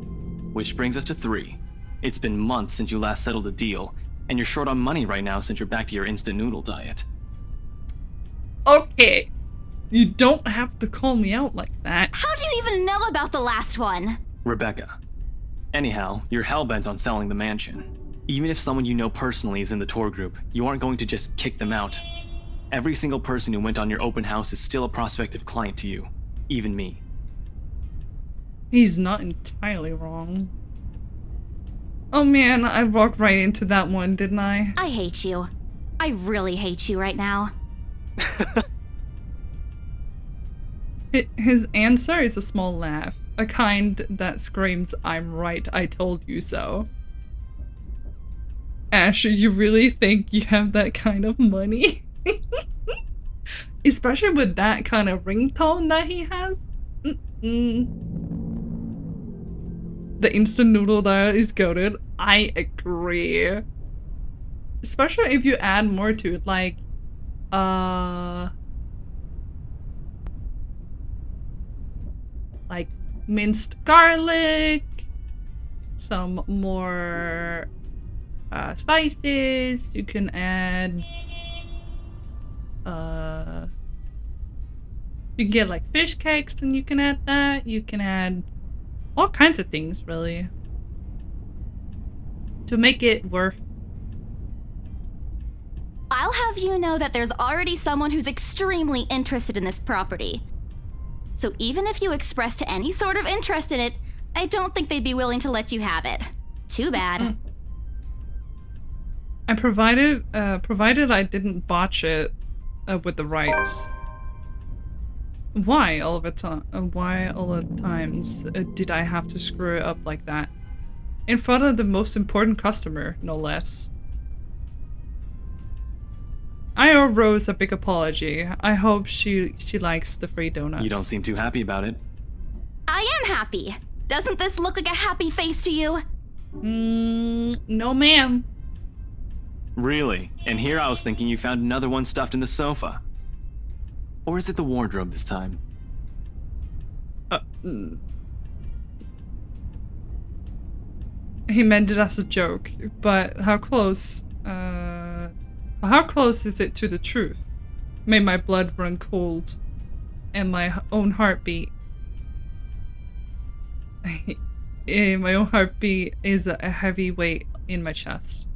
Which brings us to three. It's been months since you last settled a deal, and you're short on money right now since you're back to your instant noodle diet. Okay. You don't have to call me out like that. How do you even know about the last one? Rebecca. Anyhow, you're hellbent on selling the mansion. Even if someone you know personally is in the tour group, you aren't going to just kick them out. Every single person who went on your open house is still a prospective client to you. Even me. He's not entirely wrong. Oh man, I walked right into that one, didn't I? I hate you. I really hate you right now. His answer is a small laugh. A kind that screams, I'm right, I told you so. Ash, you really think you have that kind of money? Especially with that kind of ringtone that he has? The instant noodle there is goated. I agree. Especially if you add more to it, like, minced garlic, some more spices. You can add you can get like fish cakes and you can add that. You can add all kinds of things really to make it worth. I'll have you know that there's already someone who's extremely interested in this property. So even if you expressed any sort of interest in it, I don't think they'd be willing to let you have it. Too bad. And provided I didn't botch it with the rights. Why all the times did I have to screw it up like that? In front of the most important customer, no less. I owe Rose a big apology. I hope she likes the free donuts. You don't seem too happy about it. I am happy. Doesn't this look like a happy face to you? No ma'am. Really? And here I was thinking you found another one stuffed in the sofa. Or is it the wardrobe this time? He meant it as a joke, but how close is it to the truth? Made my blood run cold, and my own heartbeat. My own heartbeat is a heavy weight in my chest.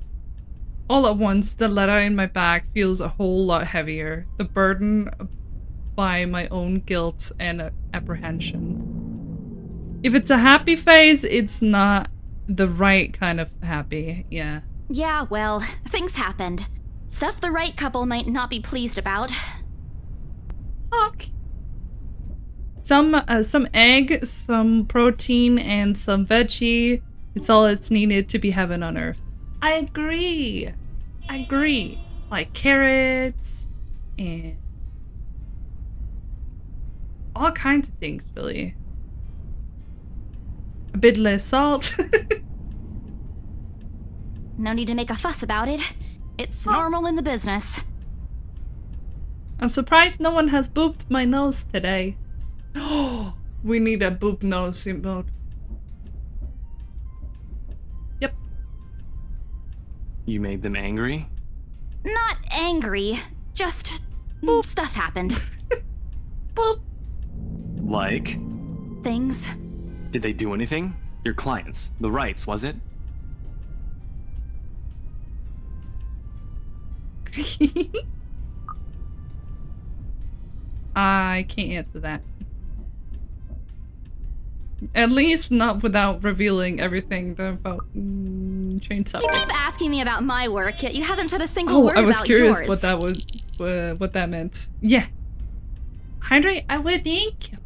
All at once, the letter in my bag feels a whole lot heavier. The burden by my own guilt and apprehension. If it's a happy face, it's not the right kind of happy. Yeah, Yeah, well, things happened. Stuff the right couple might not be pleased about. Fuck. Some egg, some protein, and some veggie. It's all that's needed to be heaven on earth. I agree. I agree. Like carrots and all kinds of things, really. A bit less salt. No need to make a fuss about it. It's normal in the business. I'm surprised no one has booped my nose today. Oh, we need a boop nose emote. Yep. You made them angry? Not angry, just stuff happened. Boop. Like? Things. Did they do anything? Your clients, the rights, was it? I can't answer that. At least not without revealing everything about change subject. You keep asking me about my work, yet you haven't said a single word I was about curious yours. what that was, what that meant. Yeah. Hydrate, I would thank you.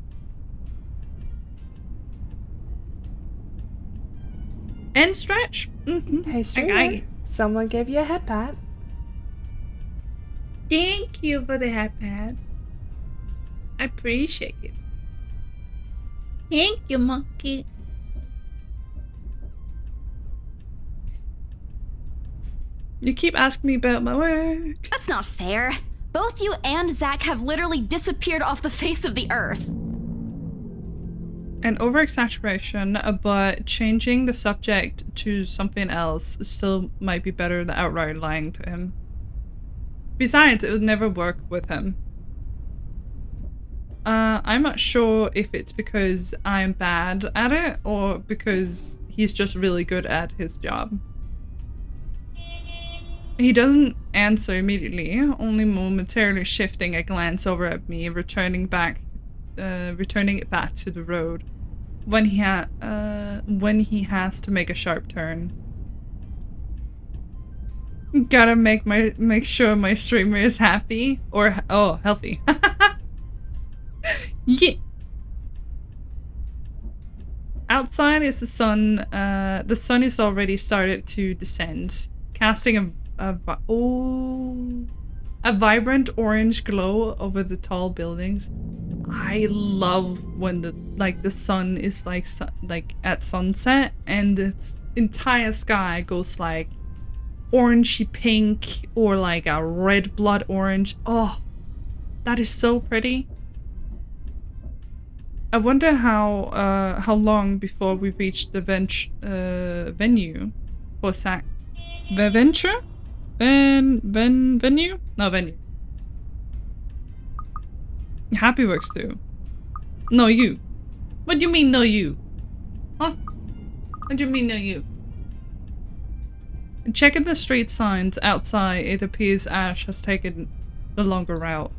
And stretch. Hey, streamer. Someone gave you a head pat. Thank you for the head pat. I appreciate you. Thank you, monkey. You keep asking me about my work. That's not fair. Both you and Zach have literally disappeared off the face of the earth. An over-exaggeration, but changing the subject to something else still might be better than outright lying to him. Besides, it would never work with him. I'm not sure if it's because I'm bad at it or because he's just really good at his job. He doesn't answer immediately, only momentarily shifting a glance over at me, returning it back to the road when he has to make a sharp turn. Gotta make sure my streamer is happy or healthy. Yeah. Outside is the sun. The sun is already started to descend, casting a vibrant orange glow over the tall buildings. I love when the sun is like at sunset and the entire sky goes like orangey pink or like a red blood orange. Oh, that is so pretty. I wonder how long before we reach the venue for Zach. The venture? Venue? No, venue. Happy works too. No, you. What do you mean, no, you? Huh? What do you mean, no, you? Checking the street signs outside, it appears Ash has taken the longer route.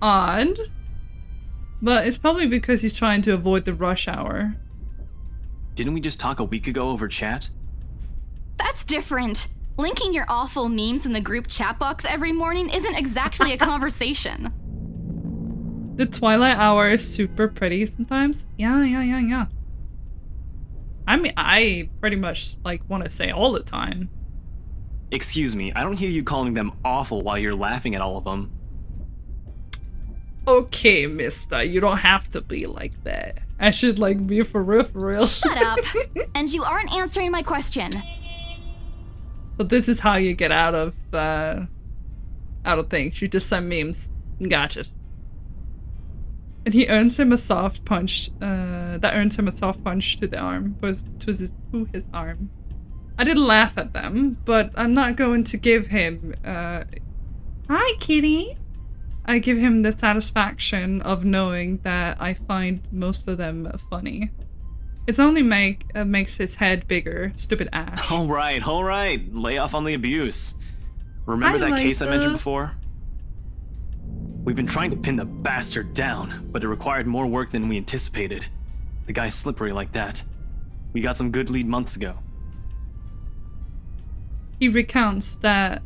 Odd. But it's probably because he's trying to avoid the rush hour. Didn't we just talk a week ago over chat? That's different. Linking your awful memes in the group chat box every morning isn't exactly a conversation. The twilight hour is super pretty sometimes. Yeah. I mean, I pretty much like want to say all the time. Excuse me, I don't hear you calling them awful while you're laughing at all of them. Okay, mister, you don't have to be like that. I should like be for real. Shut up. And you aren't answering my question. But this is how you get out of things. You just send memes. Gotcha. And he earns him a soft punch. That earns him a soft punch to the arm. To his arm. I did laugh at them, but I'm not going to give him. Hi, kitty. I give him the satisfaction of knowing that I find most of them funny. It's only makes his head bigger, stupid Ash. All right. Lay off on the abuse. Remember that case I mentioned before? We've been trying to pin the bastard down, but it required more work than we anticipated. The guy's slippery like that. We got some good lead months ago. he recounts that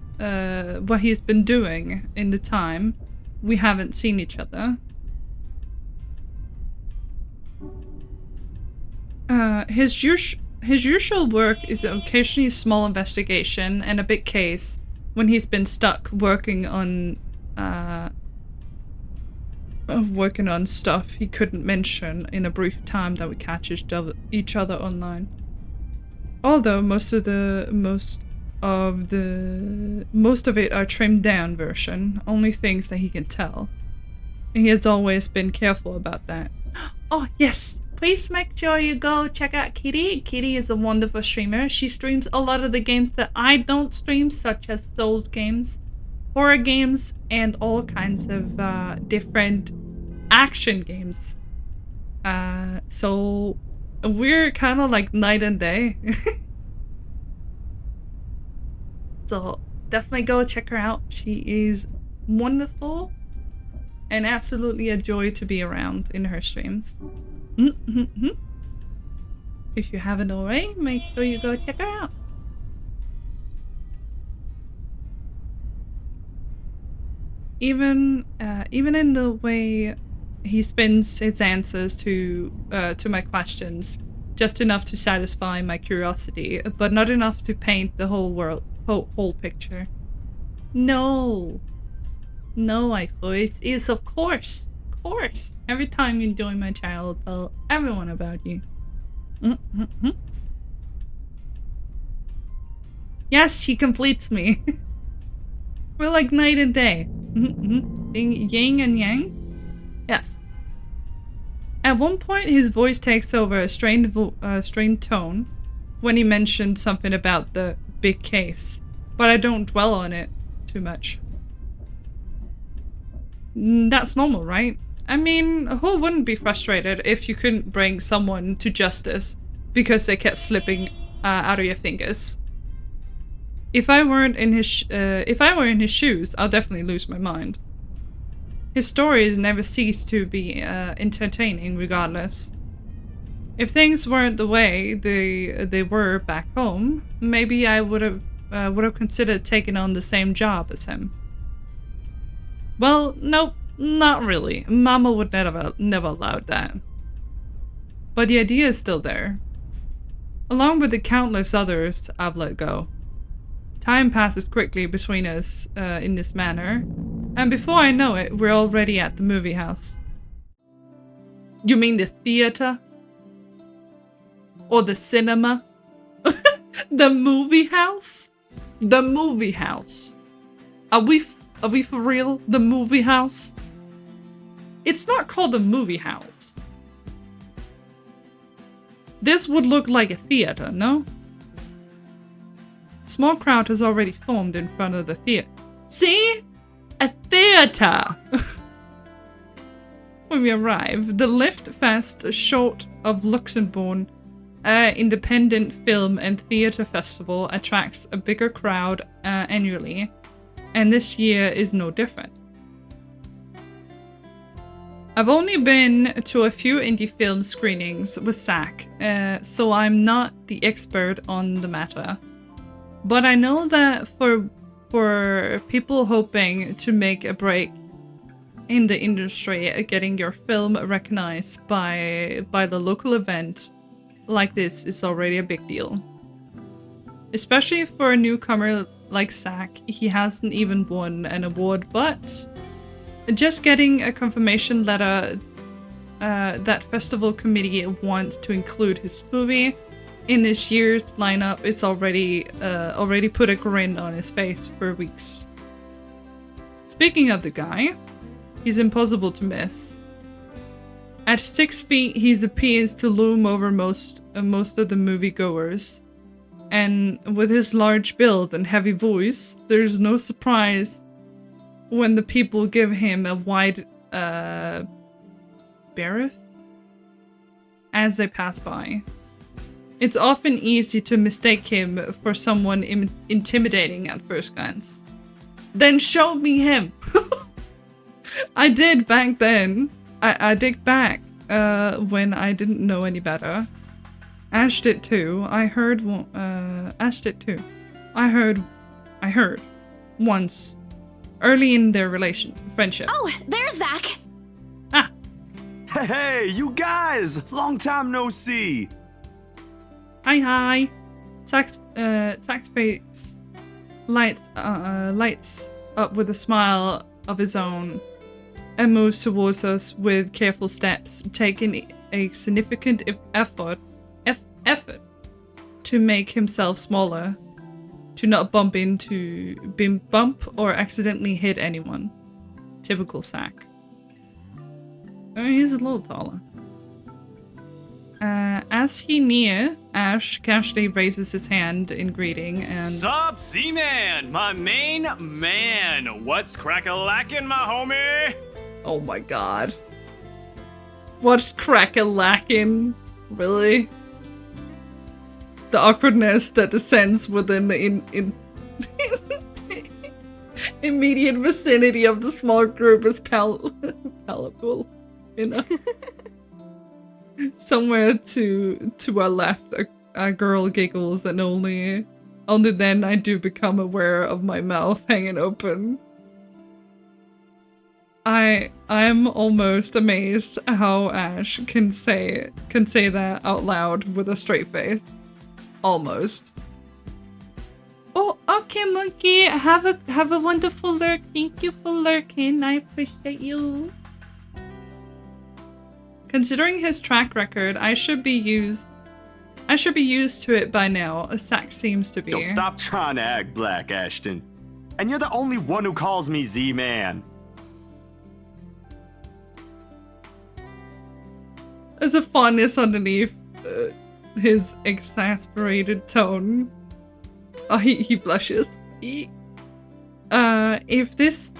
what he's been doing in the time we haven't seen each other. His usual work is occasionally a small investigation and a big case when he's been stuck working on stuff he couldn't mention in a brief time that we catch each other online. Although most of it are trimmed down version, only things that he can tell. And he has always been careful about that. Oh yes! Please make sure you go check out Kitty. Kitty is a wonderful streamer. She streams a lot of the games that I don't stream, such as Souls games, horror games, and all kinds of different action games. So we're kind of like night and day. So definitely go check her out. She is wonderful and absolutely a joy to be around in her streams. If you haven't already, make sure you go check her out. Even in the way he spins his answers to my questions, just enough to satisfy my curiosity, but not enough to paint the whole picture. No, iFoice is of course. Every time you join my channel, I'll tell everyone about you. Yes, she completes me. We're like night and day. Yin and yang. Yes. At one point, his voice takes over a strained tone when he mentioned something about the big case, but I don't dwell on it too much. That's normal, right? I mean, who wouldn't be frustrated if you couldn't bring someone to justice because they kept slipping out of your fingers? If I were in his shoes, I'll definitely lose my mind. His stories never cease to be entertaining, regardless. If things weren't the way they were back home, maybe I would have considered taking on the same job as him. Well, nope. Not really. Mama would never allowed that. But the idea is still there. Along with the countless others I've let go. Time passes quickly between us in this manner, and before I know it, we're already at the movie house. You mean the theater? Or the cinema? The movie house? The movie house. Are we for real? The movie house? It's not called the movie house. This would look like a theater, no? Small crowd has already formed in front of the theater. See? A theater! When we arrive, the Lift Fest short of Luxembourg independent film and theater festival attracts a bigger crowd annually, and this year is no different. I've only been to a few indie film screenings with Zach, so I'm not the expert on the matter. But I know that for people hoping to make a break in the industry, getting your film recognized by the local event like this is already a big deal. Especially for a newcomer like Zach, he hasn't even won an award, but just getting a confirmation letter that festival committee wants to include his movie in this year's lineup is already put a grin on his face for weeks. Speaking of the guy, he's impossible to miss. At 6 feet, he appears to loom over most of the moviegoers, and with his large build and heavy voice, there's no surprise when the people give him a wide berth as they pass by. It's often easy to mistake him for someone intimidating at first glance. Then show me him! I did back then. I did back when I didn't know any better. Ash did too. I heard Ash did too. I heard once, early in their friendship. Oh, there's Zach. Ah. Hey, you guys! Long time no see. Hi. Zach's face lights up with a smile of his own and moves towards us with careful steps, taking a significant effort to make himself smaller, to not bump or accidentally hit anyone. Typical Zach. Oh, he's a little taller. As he near, Ash casually raises his hand in greeting and... Sup, Z-Man, my main man. What's crack-a-lackin', my homie? Oh my god. What's crack-a-lackin'? Really? The awkwardness that descends within the immediate vicinity of the small group is palpable, you know? Somewhere to our left, a girl giggles, and only then I do become aware of my mouth hanging open. I'm almost amazed how Ash can say that out loud with a straight face. Almost. Oh, okay, monkey. Have a wonderful lurk. Thank you for lurking. I appreciate you. Considering his track record, I should be used to it by now. Zach seems to be. Don't stop trying to act black, Ashton. And you're the only one who calls me Z-Man. There's a fondness underneath his exasperated tone. Oh, he blushes. If this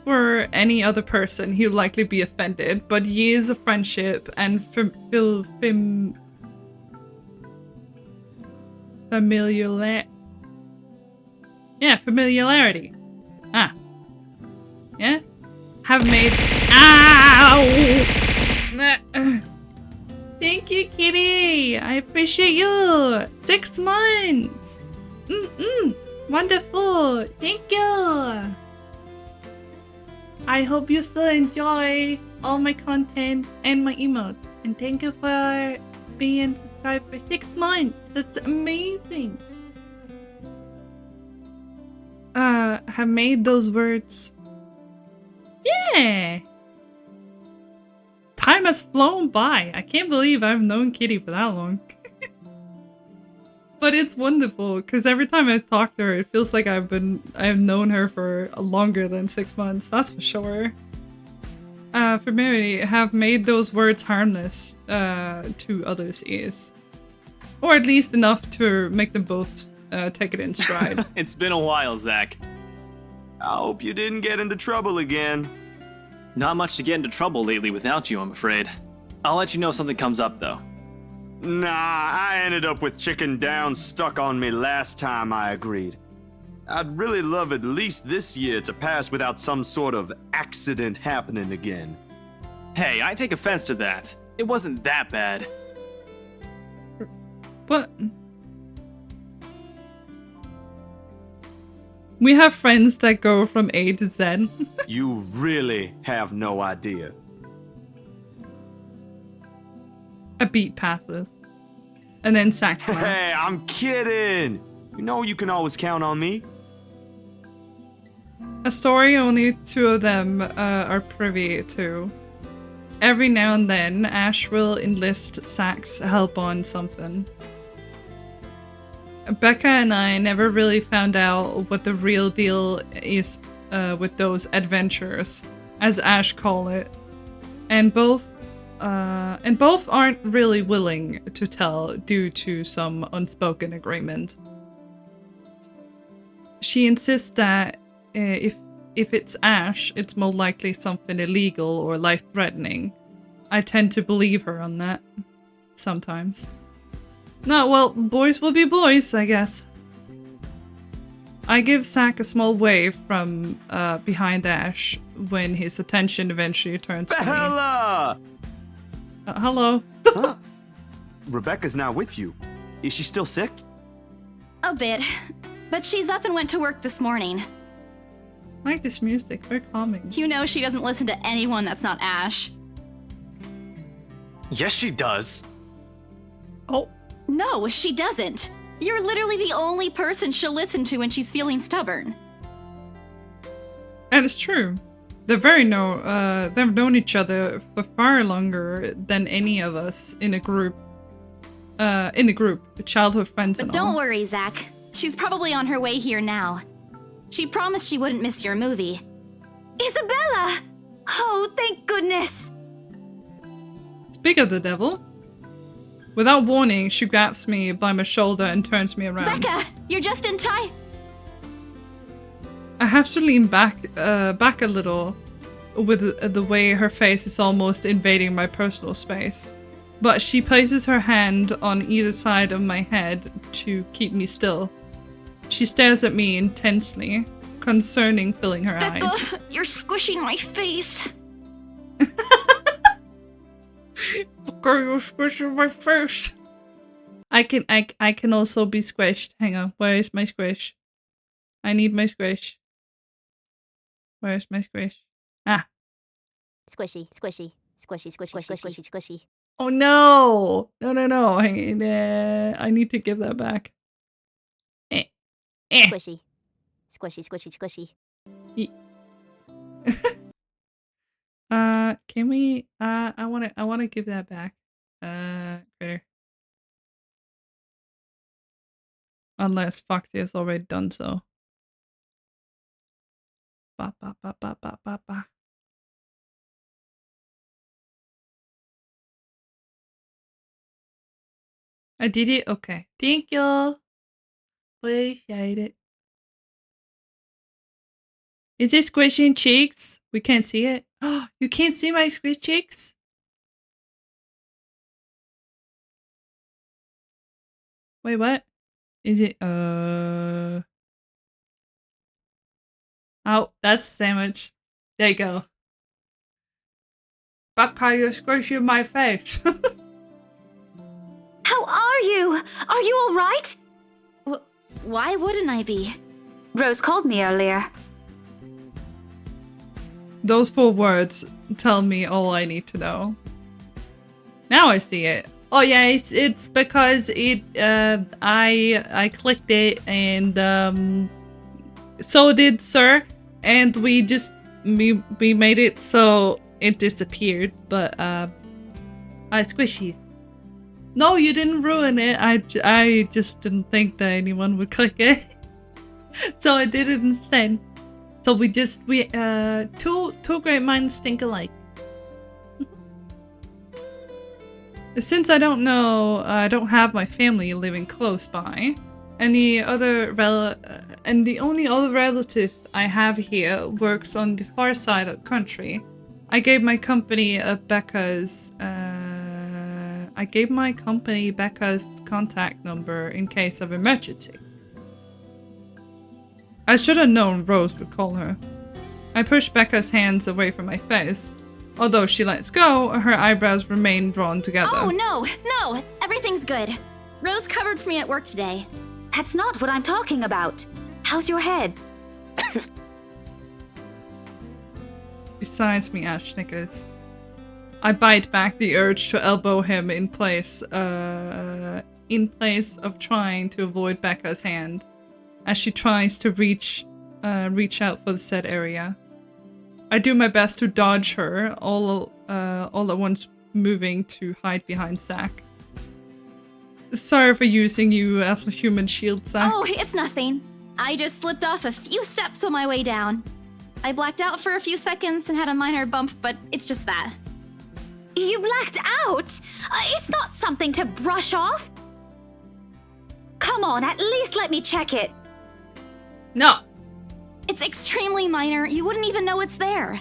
were any other person, he'd likely be offended, but years of friendship and familiarity. Yeah? Have made... Ow! Thank you, kitty! I appreciate you! 6 months! Wonderful! Thank you! I hope you still enjoy all my content and my emotes. And thank you for being subscribed for 6 months. That's amazing! Have made those words. Yeah! Time has flown by. I can't believe I've known Kitty for that long. But it's wonderful, because every time I talk to her, it feels like I've known her for longer than 6 months, that's for sure. Familiarity, have made those words harmless to others' ears. Or at least enough to make them both take it in stride. It's been a while, Zach. I hope you didn't get into trouble again. Not much to get into trouble lately without you, I'm afraid. I'll let you know if something comes up, though. Nah, I ended up with Chicken Down stuck on me last time I agreed. I'd really love at least this year to pass without some sort of accident happening again. Hey, I take offense to that. It wasn't that bad. What? We have friends that go from A to Z. You really have no idea. A beat passes. And then Zach slaps. Hey, I'm kidding! You know you can always count on me. A story only 2 of them are privy to. Every now and then, Ash will enlist Zach's help on something. Becca and I never really found out what the real deal is with those adventures, as Ash call it, and both aren't really willing to tell due to some unspoken agreement. She insists that if it's Ash, it's more likely something illegal or life-threatening. I tend to believe her on that. Sometimes. No, well, boys will be boys, I guess. I give Zach a small wave from behind Ash when his attention eventually turns to me. Bella! Hello. Huh? Rebecca's not with you. Is she still sick? A bit. but she's up and went to work this morning. I like this music, very calming. You know she doesn't listen to anyone that's not Ash. Yes, she does. Oh. No, she doesn't. You're literally the only person she'll listen to when she's feeling stubborn. And it's true. They've known each other for far longer than any of us in a group. Childhood friends and But all. don't worry, Zach. She's probably on her way here now. She promised she wouldn't miss your movie. Isabella! Oh, thank goodness! Speak of the devil. Without warning, she grabs me by my shoulder and turns me around. Becca, you're just in time. I have to lean back a little with the way her face is almost invading my personal space. But she places her hand on either side of my head to keep me still. She stares at me intensely, concerning filling her Becca, eyes. you're squishing my face. Becca, you're squishing my face. I can also be squished. Hang on, where is my squish? I need my squish. Where's my squish? Ah. Squishy, squishy, squishy, squishy, squishy, squishy, squishy. Oh no! No. Hang on. I need to give that back. Squishy. Squishy, squishy, squishy. Can we I wanna give that back. Critter. Unless Foxy has already done so. Ba ba ba ba ba ba ba. I did it? Okay. Thank you. Appreciate it. Is it squishing cheeks? We can't see it. Oh, you can't see my squish cheeks? Wait, what? Is it, Oh, that's a sandwich. There you go. Becca, you're squishing my face. How are you? Are you all right? Why wouldn't I be? Rose called me earlier. Those 4 words tell me all I need to know. Now I see it. Oh yeah, it's because I clicked it and so did Sir, and we made it so it disappeared. But squishies. No, you didn't ruin it. I just didn't think that anyone would click it, so I did it instead. So we two great minds think alike. Since I don't have my family living close by, and the only other relative I have here works on the far side of the country, I gave my company Becca's contact number in case of emergency. I should have known Rose would call her. I pushed Becca's hands away from my face. Although she lets go, her eyebrows remain drawn together. Oh, no! Everything's good. Rose covered for me at work today. That's not what I'm talking about. How's your head? Besides me, Ash snickers. I bite back the urge to elbow him in place of trying to avoid Becca's hand, as she tries to reach out for the said area. I do my best to dodge her, all at once moving to hide behind Zach. Sorry for using you as a human shield, Zach. Oh, it's nothing. I just slipped off a few steps on my way down. I blacked out for a few seconds and had a minor bump, but it's just that. You blacked out? It's not something to brush off. Come on, at least let me check it. No. It's extremely minor. You wouldn't even know it's there.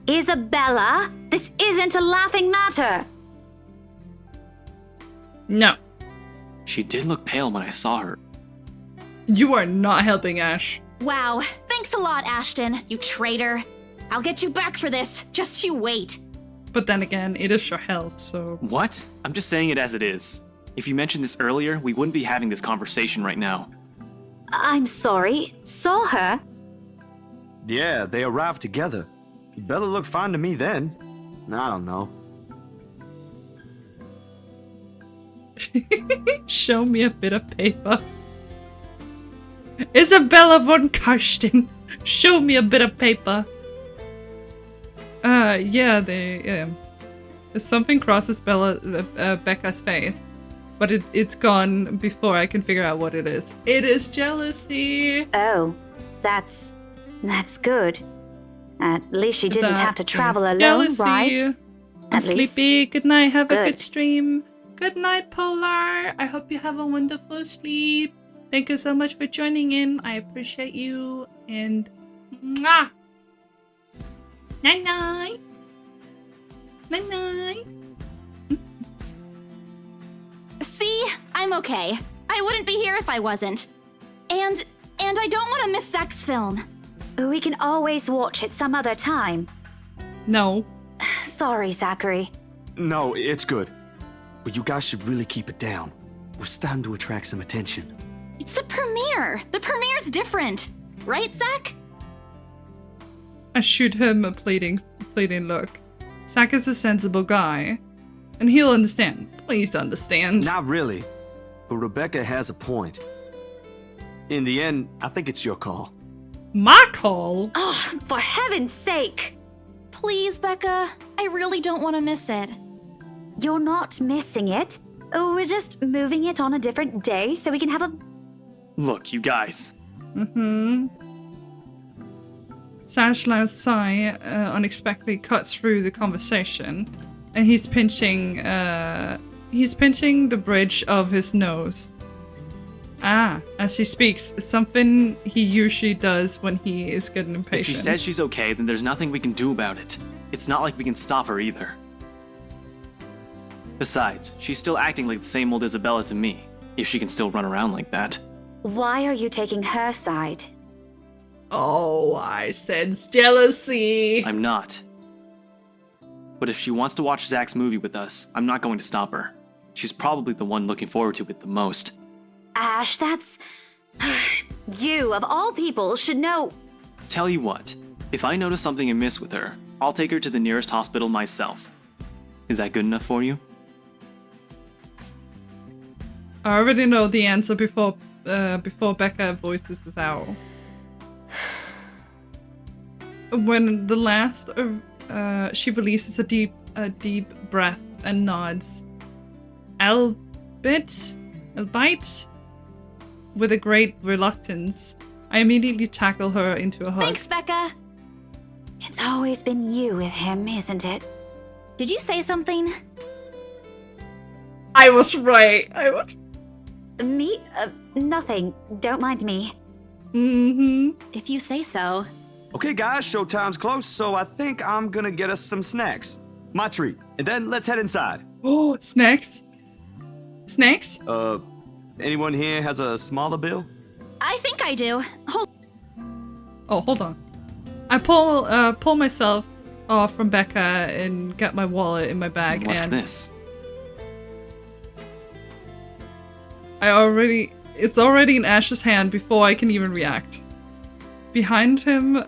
Isabella, this isn't a laughing matter. No. She did look pale when I saw her. You are not helping, Ash. Wow. Thanks a lot, Ashton, you traitor. I'll get you back for this. Just you wait. But then again, it is your health, so... What? I'm just saying it as it is. If you mentioned this earlier, we wouldn't be having this conversation right now. I'm sorry. Saw her? Yeah, they arrived together. Bella looked fine to me then. I don't know. Show me a bit of paper. Isabella von Karsten, show me a bit of paper. Yeah, something crosses Becca's face, but it's gone before I can figure out what it is. It is jealousy. Oh, that's good. At least she didn't have to travel alone, jealousy. right? I'm sleepy. Good night. Have a Good. good stream. Good night, Polar. I hope you have a wonderful sleep. Thank you so much for joining in. I appreciate you. And mwah. Night night. Night night. See? I'm okay. I wouldn't be here if I wasn't. And I don't want to miss Zach's film. We can always watch it some other time. No. Sorry, Zachary. No, it's good. But you guys should really keep it down. We're starting to attract some attention. It's the premiere. The premiere's different. Right, Zach? I shoot him a pleading look. Zach is a sensible guy. And he'll understand. Please understand. Not really. But Rebecca has a point. In the end, I think it's your call. My call? Oh, for heaven's sake! Please, Becca. I really don't want to miss it. You're not missing it. We're just moving it on a different day so we can have a... Look, you guys. Stanislaw's sigh unexpectedly cuts through the conversation, and he's pinching the bridge of his nose. As he speaks, something he usually does when he is getting impatient. If she says she's okay, then there's nothing we can do about it. It's not like we can stop her either. Besides, she's still acting like the same old Isabella to me, if she can still run around like that. Why are you taking her side? Oh, I sense jealousy. I'm not. But if she wants to watch Zach's movie with us, I'm not going to stop her. She's probably the one looking forward to it the most. Ash, that's... You, of all people, should know... Tell you what, if I notice something amiss with her, I'll take her to the nearest hospital myself. Is that good enough for you? I already know the answer before Becca voices this out. When the last of she releases a deep breath and nods. Albeit with a great reluctance, I immediately tackle her into a hug. Thanks, Becca. It's always been you with him, isn't it? Did you say something? I was right. Me? Nothing. Don't mind me. If you say so. Okay, guys, showtime's close, so I think I'm gonna get us some snacks. My treat. And then let's head inside. Oh, snacks? Snacks? Anyone here has a smaller bill? I think I do. Hold on. I pull myself off from Becca and get my wallet in my bag. What's and this? It's already in Ash's hand before I can even react. Behind him,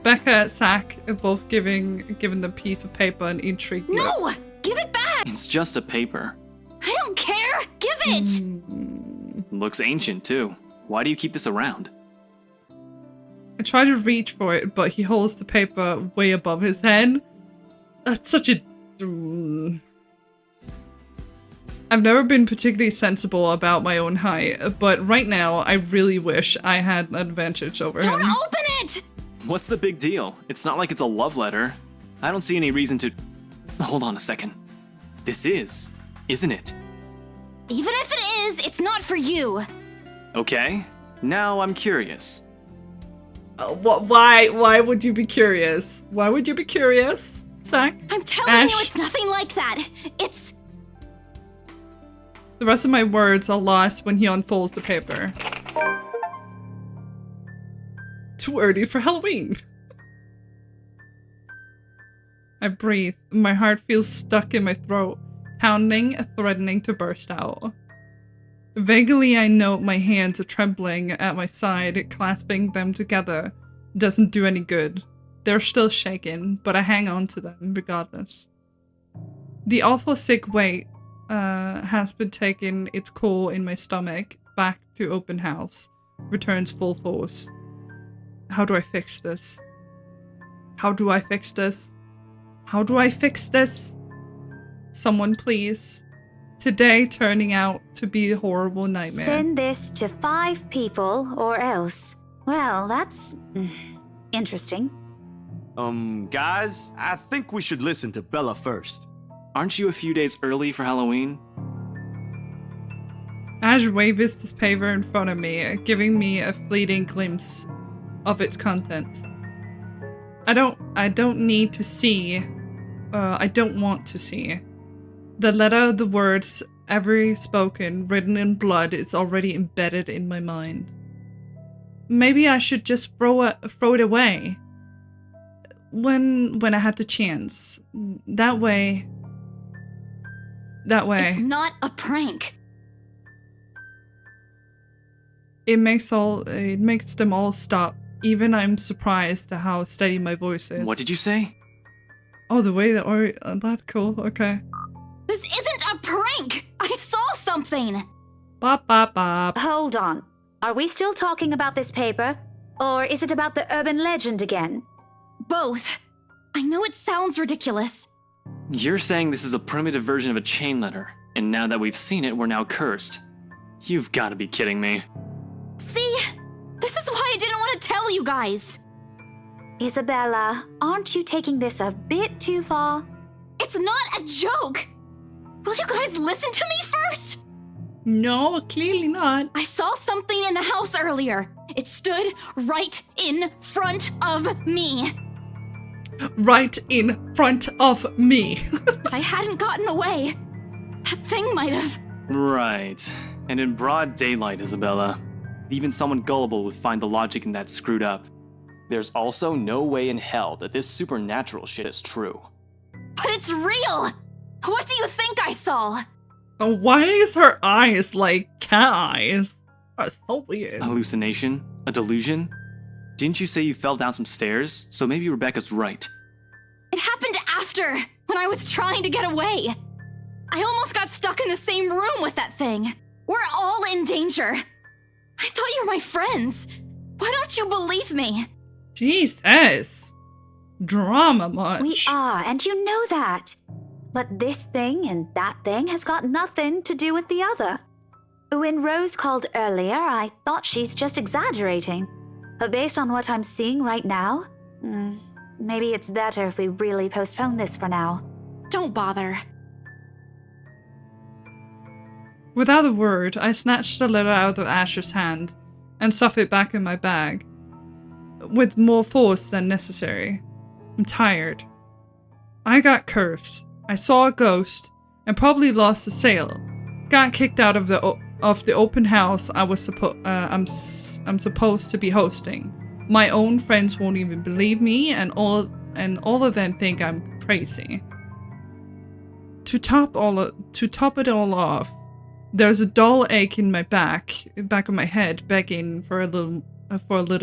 Becca and Zach are both given the piece of paper and intrigued. No! Give it back! It's just a paper. I don't care! Give it! Looks ancient, too. Why do you keep this around? I try to reach for it, but he holds the paper way above his head. That's such a... I've never been particularly sensible about my own height, but right now I really wish I had an advantage over him. Don't open it! What's the big deal? It's not like it's a love letter. I don't see any reason to... Hold on a second. This is, isn't it? Even if it is, it's not for you. Okay, now I'm curious. Why would you be curious? Why would you be curious, Zach? I'm telling Ash? you it's nothing like that. It's... The rest of my words are lost when he unfolds the paper. Too early for Halloween. I breathe. My heart feels stuck in my throat, pounding, threatening to burst out. Vaguely, I know my hands are trembling at my side. Clasping them together doesn't do any good. They're still shaking, but I hang on to them regardless. The awful sick weight has been taking its core in my stomach. Back to open house. Returns full force. How do I fix this? How do I fix this? How do I fix this? Someone please. Today turning out to be a horrible nightmare. Send this to 5 people or else. Well, that's interesting. Guys, I think we should listen to Bella first. Aren't you a few days early for Halloween? Ash waves this paper in front of me, giving me a fleeting glimpse of its content. I don't need to see. I don't want to see. The letter, the words, every spoken, written in blood is already embedded in my mind. Maybe I should just throw it away. When I had the chance. That way. It's not a prank. It makes them all stop. Even I'm surprised at how steady my voice is. What did you say? Oh, the way that that's cool. Okay. This isn't a prank! I saw something! Bop, bop, bop. Hold on. Are we still talking about this paper? Or is it about the urban legend again? Both. I know it sounds ridiculous. You're saying this is a primitive version of a chain letter, and now that we've seen it, we're now cursed. You've got to be kidding me. See? This is why I didn't want to tell you guys. Isabella, aren't you taking this a bit too far? It's not a joke! Will you guys listen to me first? No, clearly not. I saw something in the house earlier. It stood right in front of me. Right in front of me. If I hadn't gotten away, that thing might have. Right. And in broad daylight, Isabella. Even someone gullible would find the logic in that screwed up. There's also no way in hell that this supernatural shit is true. But it's real! What do you think I saw? Why is her eyes like cat eyes? That's so weird. A hallucination? A delusion? Didn't you say you fell down some stairs? So maybe Rebecca's right. It happened after, when I was trying to get away. I almost got stuck in the same room with that thing. We're all in danger. I thought you were my friends. Why don't you believe me? Jesus. Drama much. We are, and you know that. But this thing and that thing has got nothing to do with the other. When Rose called earlier, I thought she's just exaggerating. But based on what I'm seeing right now, maybe it's better if we really postpone this for now. Don't bother. Without a word, I snatched the letter out of Asher's hand and stuffed it back in my bag. With more force than necessary. I'm tired. I got cursed. I saw a ghost and probably lost the sale. Got kicked out of the open house I was I'm supposed to be hosting. My own friends won't even believe me, and all of them think I'm crazy. To top it all off, there's a dull ache in my back of my head, begging for a little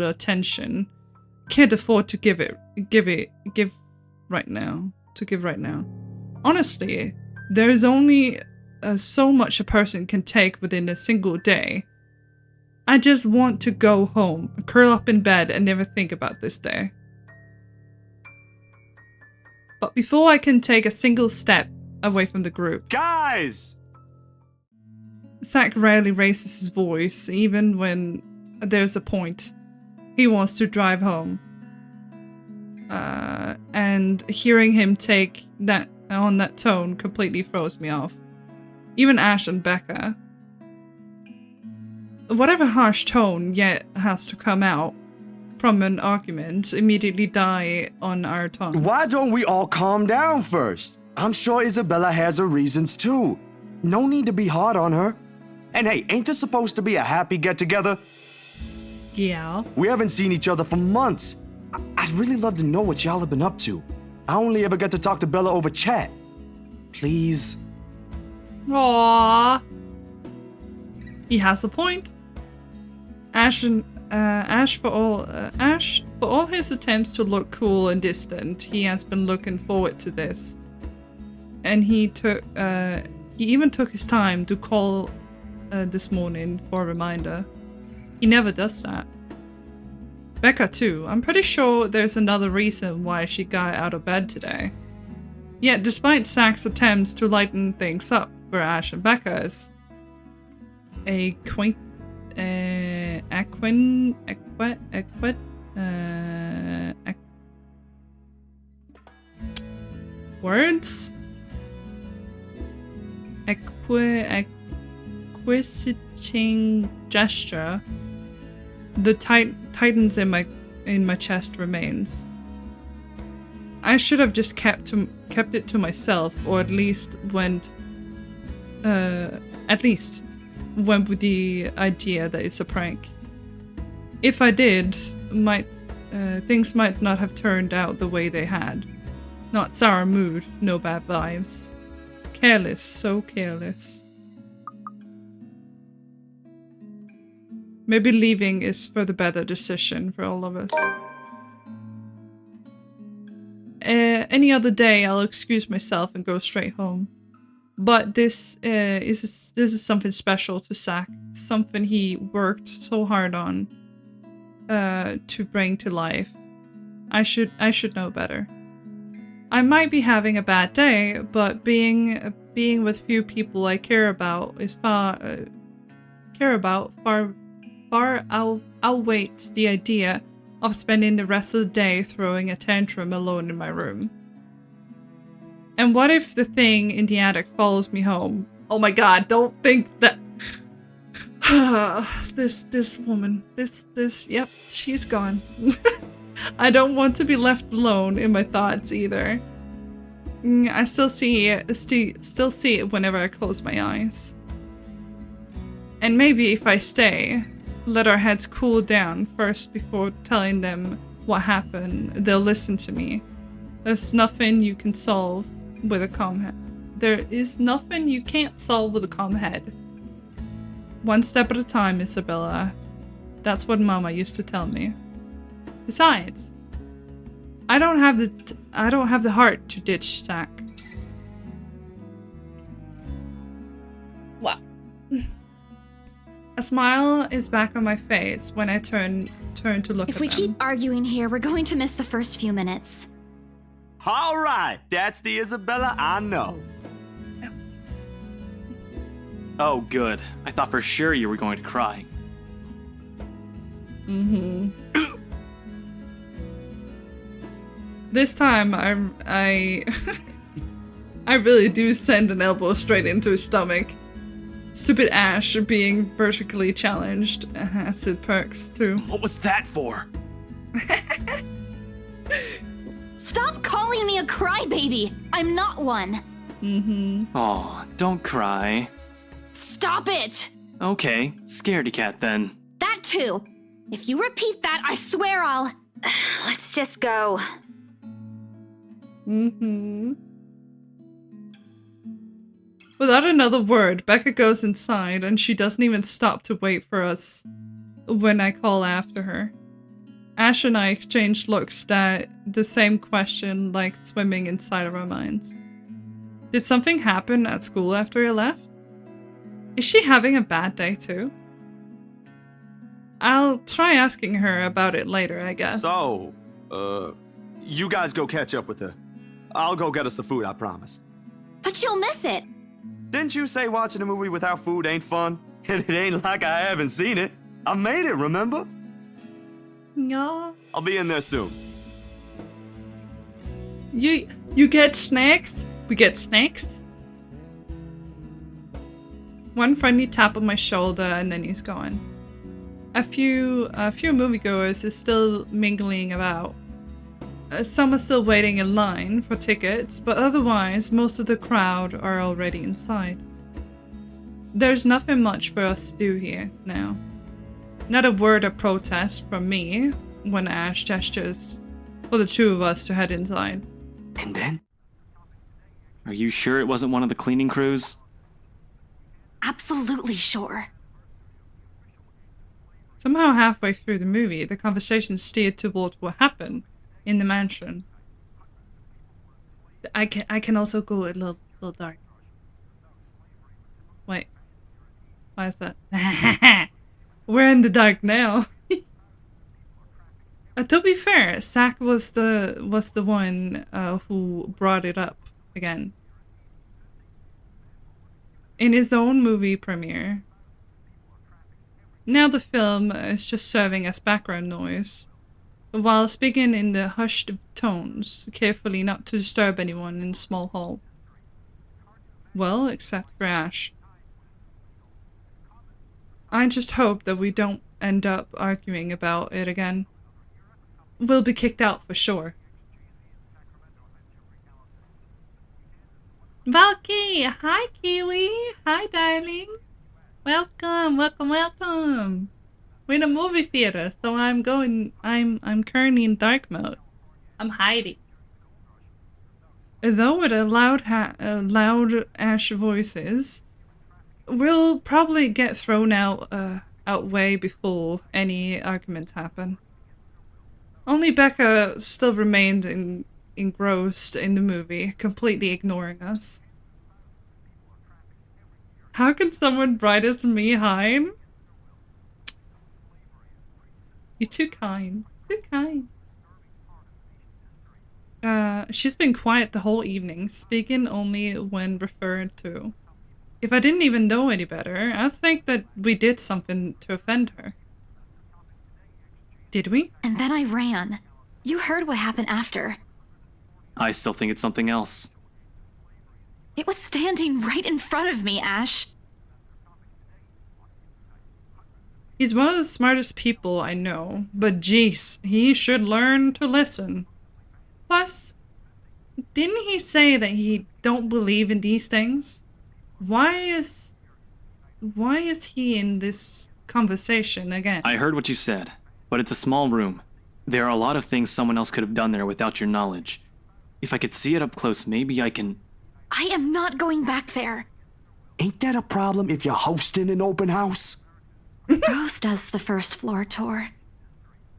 attention. Can't afford to give right now. Honestly, there is only so much a person can take within a single day. I just want to go home, curl up in bed, and never think about this day. But before I can take a single step away from the group, Guys! Zach rarely raises his voice, even when there's a point he wants to drive home. And hearing him take that on that tone completely throws me off. Even Ash and Becca. Whatever harsh tone yet has to come out from an argument immediately die on our tongues. Why don't we all calm down first? I'm sure Isabella has her reasons too. No need to be hard on her. And hey, ain't this supposed to be a happy get-together? Yeah. We haven't seen each other for months. I'd really love to know what y'all have been up to. I only ever get to talk to Bella over chat. Please. Aww. He has a point. Ash, for all his attempts to look cool and distant, he has been looking forward to this. And he even took his time to call this morning for a reminder. He never does that. Becca too. I'm pretty sure there's another reason why she got out of bed today. Yet despite Zach's attempts to lighten things up for Ash and Becca's words? Acquisiting gesture. The tightens in my chest remains. I should have just kept it to myself, or at least went with the idea that it's a prank. If I did, things might not have turned out the way they had. Not sour mood, no bad vibes. Careless, so careless. Maybe leaving is for the better decision for all of us. Any other day, I'll excuse myself and go straight home. But this is something special to Zach. Something he worked so hard on to bring to life. I should know better. I might be having a bad day, but being with few people I care about far outweighs the idea of spending the rest of the day throwing a tantrum alone in my room. And what if the thing in the attic follows me home? Oh my god, don't think that... this woman, yep, she's gone. I don't want to be left alone in my thoughts either. I still see it whenever I close my eyes. And maybe if I stay, let our heads cool down first before telling them what happened, they'll listen to me. There's nothing you can solve with a calm head. There is nothing you can't solve with a calm head. One step at a time, Isabella. That's what Mama used to tell me. Besides, I don't have the heart to ditch Zach. Well, a smile is back on my face when I turn to look at them. If we keep arguing here, we're going to miss the first few minutes. All right, that's the Isabella I know. Oh, good. I thought for sure you were going to cry. Mm-hmm. This time, I really do send an elbow straight into his stomach. Stupid Ash being vertically challenged has its perks too. What was that for? Stop calling me a crybaby! I'm not one! Mm-hmm. Aw, don't cry. Stop it! Okay, scaredy cat then. That too! If you repeat that, I swear I'll... Let's just go. Mm-hmm. Without another word, Becca goes inside and she doesn't even stop to wait for us when I call after her. Ash and I exchange looks that the same question like swimming inside of our minds. Did something happen at school after I left? Is she having a bad day too? I'll try asking her about it later, I guess. So, you guys go catch up with her. I'll go get us the food I promised. But you'll miss it. Didn't you say watching a movie without food ain't fun? And it ain't like I haven't seen it. I made it, remember? Yeah. I'll be in there soon. You get snacks? We get snacks? One friendly tap on my shoulder and then he's gone. A few moviegoers is still mingling about. Some are still waiting in line for tickets, but otherwise most of the crowd are already inside. There's nothing much for us to do here now. Not a word of protest from me when Ash gestures for the two of us to head inside. And then? Are you sure it wasn't one of the cleaning crews? Absolutely sure. Somehow halfway through the movie, the conversation steered towards what happened in the mansion. I can also go a little dark. Wait. Why is that? We're in the dark now. To be fair, Zach was the one who brought it up again. In his own movie premiere. Now the film is just serving as background noise, while speaking in the hushed tones, carefully not to disturb anyone in the small hall. Well, except for Ash. I just hope that we don't end up arguing about it again. We'll be kicked out for sure. Valky! Hi, Kiwi! Hi, darling! Welcome, welcome, welcome! We're in a movie theater, so I'm currently in dark mode. I'm hiding. Though with a loud Ash voices, we'll probably get thrown out way before any arguments happen. Only Becca still remained engrossed in the movie, completely ignoring us. How can someone bright as me hide? You're too kind. Too kind. She's been quiet the whole evening, speaking only when referred to. If I didn't even know any better, I think that we did something to offend her. Did we? And then I ran. You heard what happened after. I still think it's something else. It was standing right in front of me, Ash. He's one of the smartest people I know, but jeez, he should learn to listen. Plus, didn't he say that he don't believe in these things? Why is he in this conversation again? I heard what you said, but it's a small room. There are a lot of things someone else could have done there without your knowledge. If I could see it up close, maybe I can... I am not going back there. Ain't that a problem if you're hosting an open house? Rose does the first floor tour.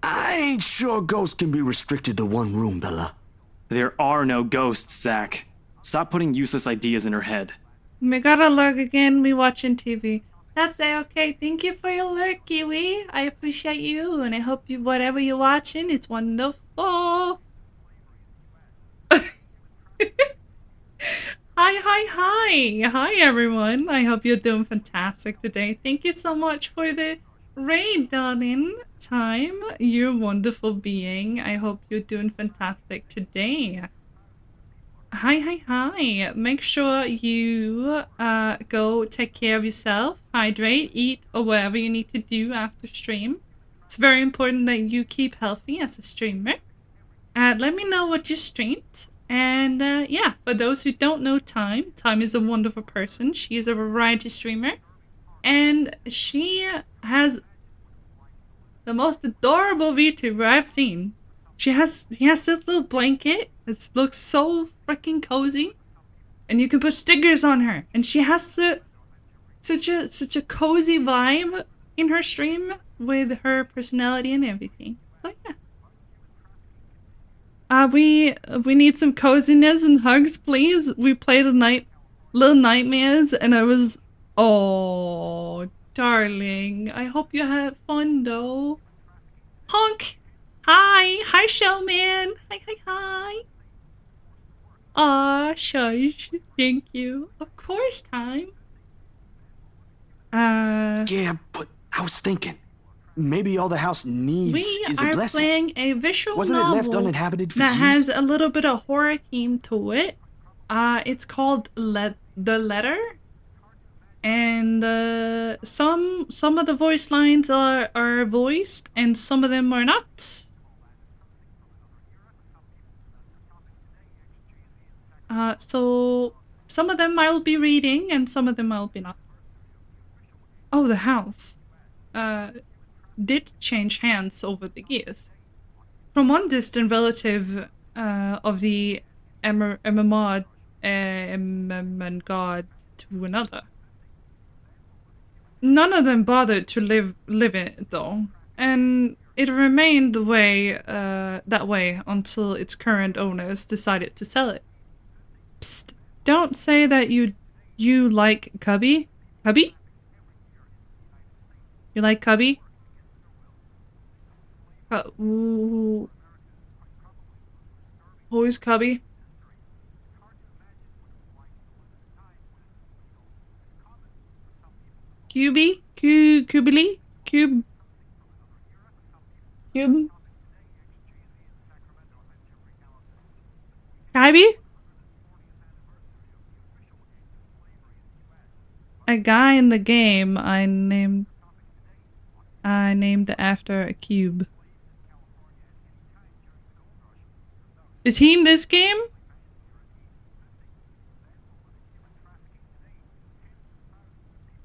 I ain't sure ghosts can be restricted to one room, Bella. There are no ghosts, Zach. Stop putting useless ideas in her head. We gotta lurk again, we watching TV. That's okay. Thank you for your lurk, Kiwi. I appreciate you, and I hope you, whatever you're watching, it's wonderful. Hi everyone. I hope you're doing fantastic today. Thank you so much for the raid, darling. Time, you're a wonderful being. I hope you're doing fantastic today. Hi. Make sure you go take care of yourself, hydrate, eat, or whatever you need to do after stream. It's very important that you keep healthy as a streamer. Let me know what you streamed. And yeah, for those who don't know Time is a wonderful person. She is a variety streamer. And she has the most adorable VTuber I've seen. He has this little blanket. It looks so freaking cozy. And you can put stickers on her. And she has such a cozy vibe in her stream with her personality and everything. So yeah. We need some coziness and hugs, please. We played Little Nightmares, and I was, oh, darling. I hope you had fun though. Honk. Hi, Shellman. Hi. Aw, shush. Thank you. Of course, Time. Yeah, but I was thinking, maybe all the house needs is a blessing. We are playing a visual Wasn't novel it left uninhabited for that years? has a little bit of horror theme to it. It's called The Letter. And some of the voice lines are voiced and some of them are not. So some of them I'll be reading and some of them I'll be not. Oh, the house did change hands over the years. From one distant relative of the Emma god to another. none of them bothered to live in it though, and it remained that way until its current owners decided to sell it. Psst! Don't say that you like Cubby? Cubby? You like Cubby? Who is Cubby? Cubby? Cubily? Cube? Cubby? A guy in the game I named after a cube. Is he in this game?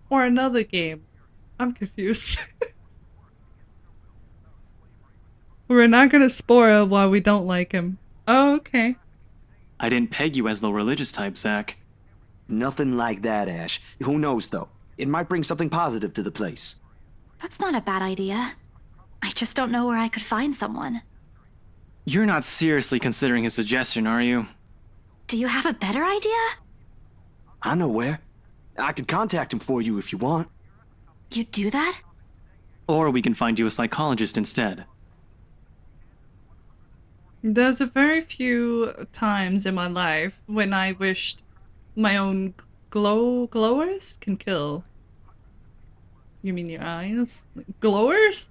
Or another game? I'm confused. We're not gonna spoil why we don't like him. Oh, okay. I didn't peg you as the religious type, Zach. Nothing like that, Ash. Who knows, though? It might bring something positive to the place. That's not a bad idea. I just don't know where I could find someone. You're not seriously considering his suggestion, are you? Do you have a better idea? I know where. I could contact him for you if you want. You do that? Or we can find you a psychologist instead. There's a very few times in my life when I wished my own glowers can kill. You mean your eyes? Glowers?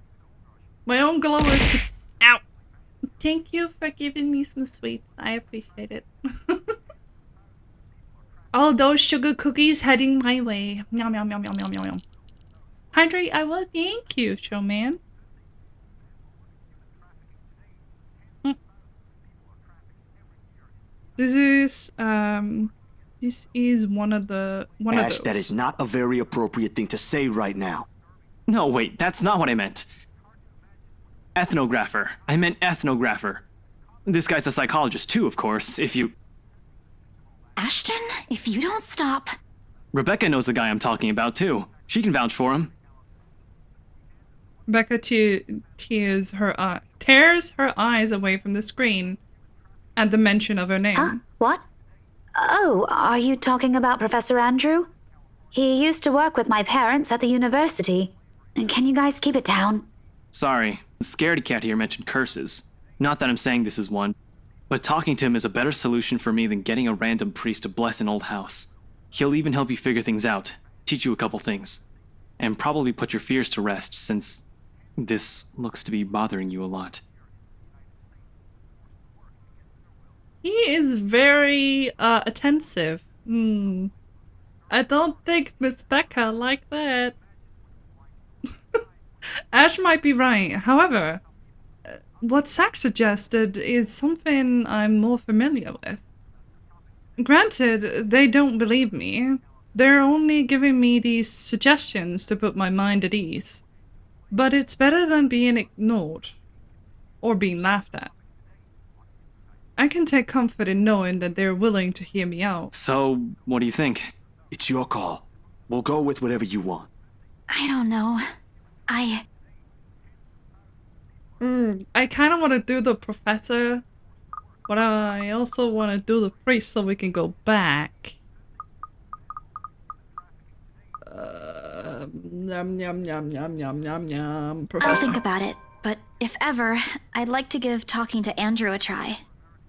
My own glowers could— Ow! Thank you for giving me some sweets. I appreciate it. All those sugar cookies heading my way. Yum yum yum yum yum yum yum. Hydrate, I will thank you, showman. This is one of those. Ash, that is not a very appropriate thing to say right now. No, wait, that's not what I meant. Ethnographer. I meant ethnographer. This guy's a psychologist too, of course, if you— Ashton, if you don't stop. Rebecca knows the guy I'm talking about too. She can vouch for him. Rebecca tears her eyes away from the screen at the mention of her name. Huh? What? Oh, are you talking about Professor Andrew? He used to work with my parents at the university. Can you guys keep it down? Sorry, Scaredy Cat here mentioned curses. Not that I'm saying this is one, but talking to him is a better solution for me than getting a random priest to bless an old house. He'll even help you figure things out, teach you a couple things, and probably put your fears to rest since this looks to be bothering you a lot. He is very attentive. I don't think Miss Becca like that. Ash might be right. However, what Zach suggested is something I'm more familiar with. Granted, they don't believe me. They're only giving me these suggestions to put my mind at ease. But it's better than being ignored or being laughed at. I can take comfort in knowing that they're willing to hear me out. So, what do you think? It's your call. We'll go with whatever you want. I don't know. I kind of want to do the professor, but I also want to do the priest so we can go back. Yum yum yum yum yum yum yum. Professor. I'll think about it, but if ever, I'd like to give talking to Andrew a try.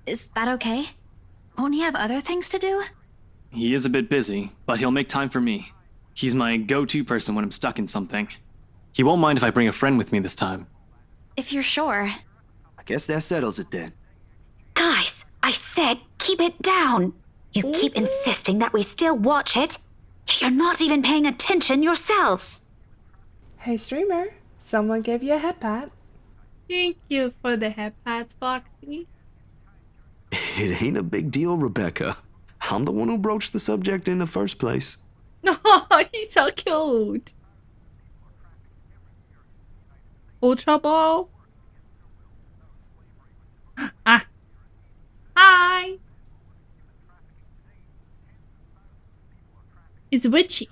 Is that okay? Won't he have other things to do? He is a bit busy, but he'll make time for me. He's my go-to person when I'm stuck in something. He won't mind if I bring a friend with me this time. If you're sure. I guess that settles it then. Guys, I said keep it down. You keep insisting that we still watch it. You're not even paying attention yourselves. Hey streamer, someone gave you a head pat. Thank you for the head pats, Foxy. It ain't a big deal, Rebecca. I'm the one who broached the subject in the first place. Oh, he's so cute. Ultra Ball? Ah. Hi. It's witchy.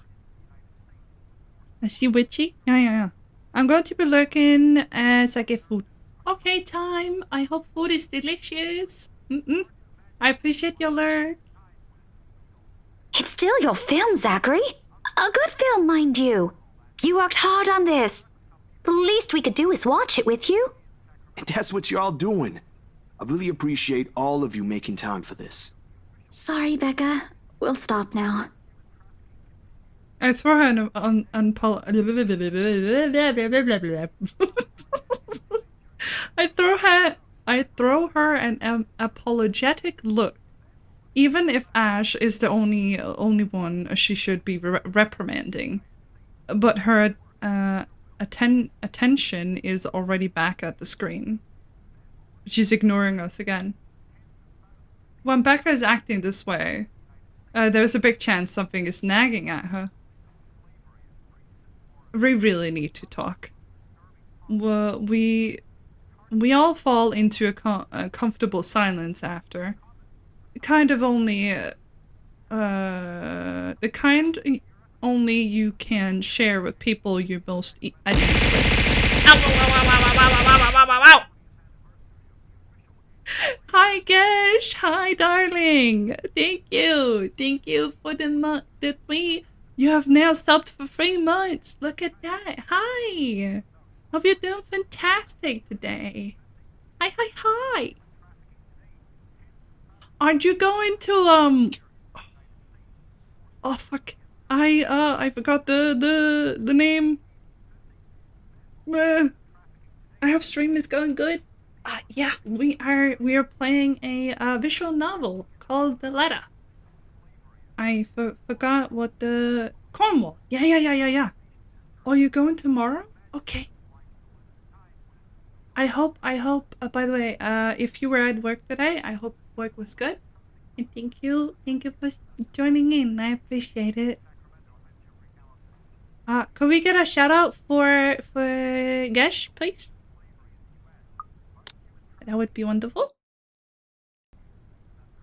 I see Witchy. Yeah. I'm going to be lurking as I get food. Okay, time. I hope food is delicious. I appreciate your lurk. It's still your film, Zachary. A good film, mind you. You worked hard on this. The least we could do is watch it with you. And that's what you're all doing. I really appreciate all of you making time for this. Sorry, Becca. We'll stop now. I throw her an I throw her an apologetic look. Even if Ash is the only one she should be reprimanding, but her attention is already back at the screen. She's ignoring us again. When Becca is acting this way, there's a big chance something is nagging at her. We really need to talk. Well, we all fall into a comfortable silence after. Kind of only, the kind only you can share with people you're most at ease with. Ow! Hi, Gash! Hi, darling! Thank you for the 3. You have now subbed for 3 months. Look at that. Hi! Hope you're doing fantastic today. Hi! Aren't you going to, oh, fuck. I forgot the name. I hope stream is going good. Yeah, we are playing a visual novel called The Letter. I forgot what the... Cornwall. Yeah. Oh, you're going tomorrow? Okay. I hope, by the way, if you were at work today, I hope work was good. And thank you for joining in. I appreciate it. Could we get a shout out for Gesh, please? That would be wonderful.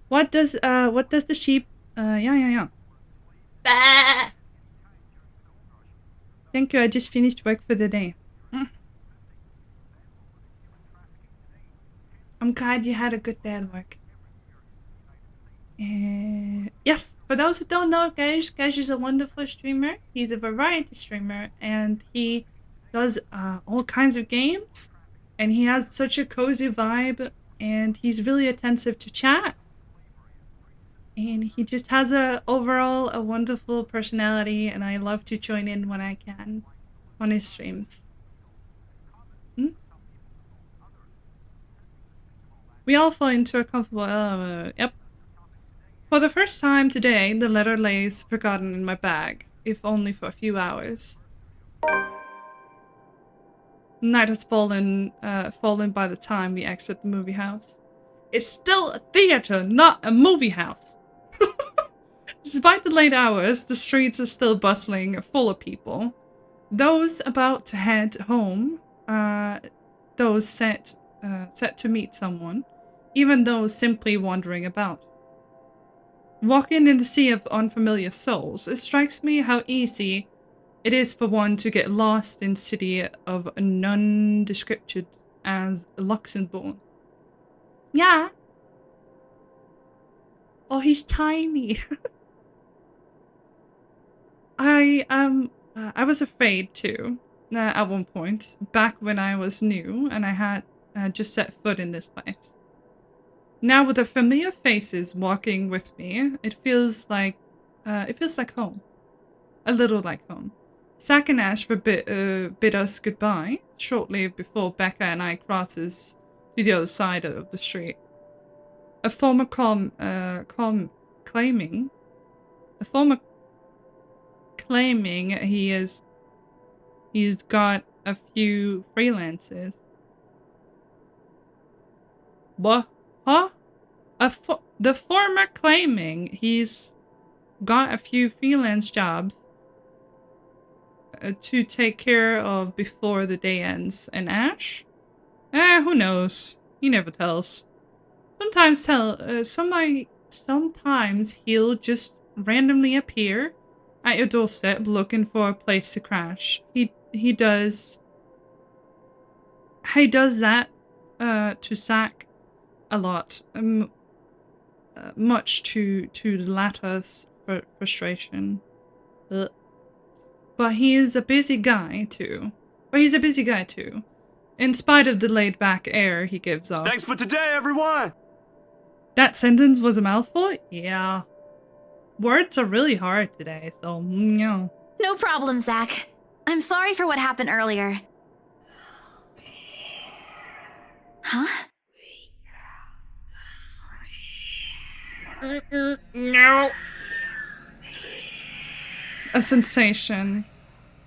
What does the sheep? Yeah. Bah! Thank you. I just finished work for the day. I'm glad you had a good day at work. Yes, for those who don't know, Gesh is a wonderful streamer. He's a variety streamer, and he does all kinds of games. And he has such a cozy vibe, and he's really attentive to chat. And he just has overall a wonderful personality, and I love to join in when I can on his streams. We all fall into a comfortable... yep. For the first time today, the letter lays forgotten in my bag, if only for a few hours. Night has fallen by the time we exit the movie house. It's still a theater, not a movie house! Despite the late hours, the streets are still bustling, full of people. Those about to head home, those set to meet someone, even those simply wandering about. Walking in the sea of unfamiliar souls, it strikes me how easy it is for one to get lost in city of nondescript as Luxembourg. Yeah. Oh, he's tiny. I was afraid too, at one point, back when I was new and I had just set foot in this place. Now with the familiar faces walking with me, it feels like home. A little like home. Zack and Ash bid us goodbye shortly before Becca and I crosses to the other side of the street. A former claiming he's got a few freelances. What? Huh? The former claiming he's got a few freelance jobs to take care of before the day ends. And Ash? Who knows? He never tells. Sometimes he'll just randomly appear at your doorstep looking for a place to crash. He does that to Zack a lot, much to the latter's frustration. Ugh. But he is a busy guy too. In spite of the laid-back air he gives off. Thanks for today, everyone! That sentence was a mouthful? Yeah. Words are really hard today, so no. No problem, Zack. I'm sorry for what happened earlier. Huh? No. A sensation.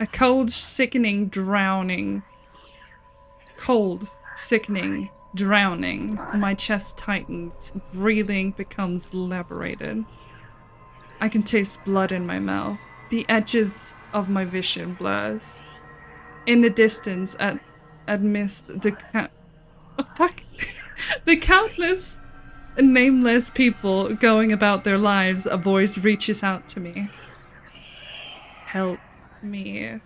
A cold, sickening drowning. Cold, sickening, drowning. My chest tightens. Breathing becomes liberated. I can taste blood in my mouth. The edges of my vision blurs. In the distance, amidst the the countless nameless people going about their lives, a voice reaches out to me. Help me.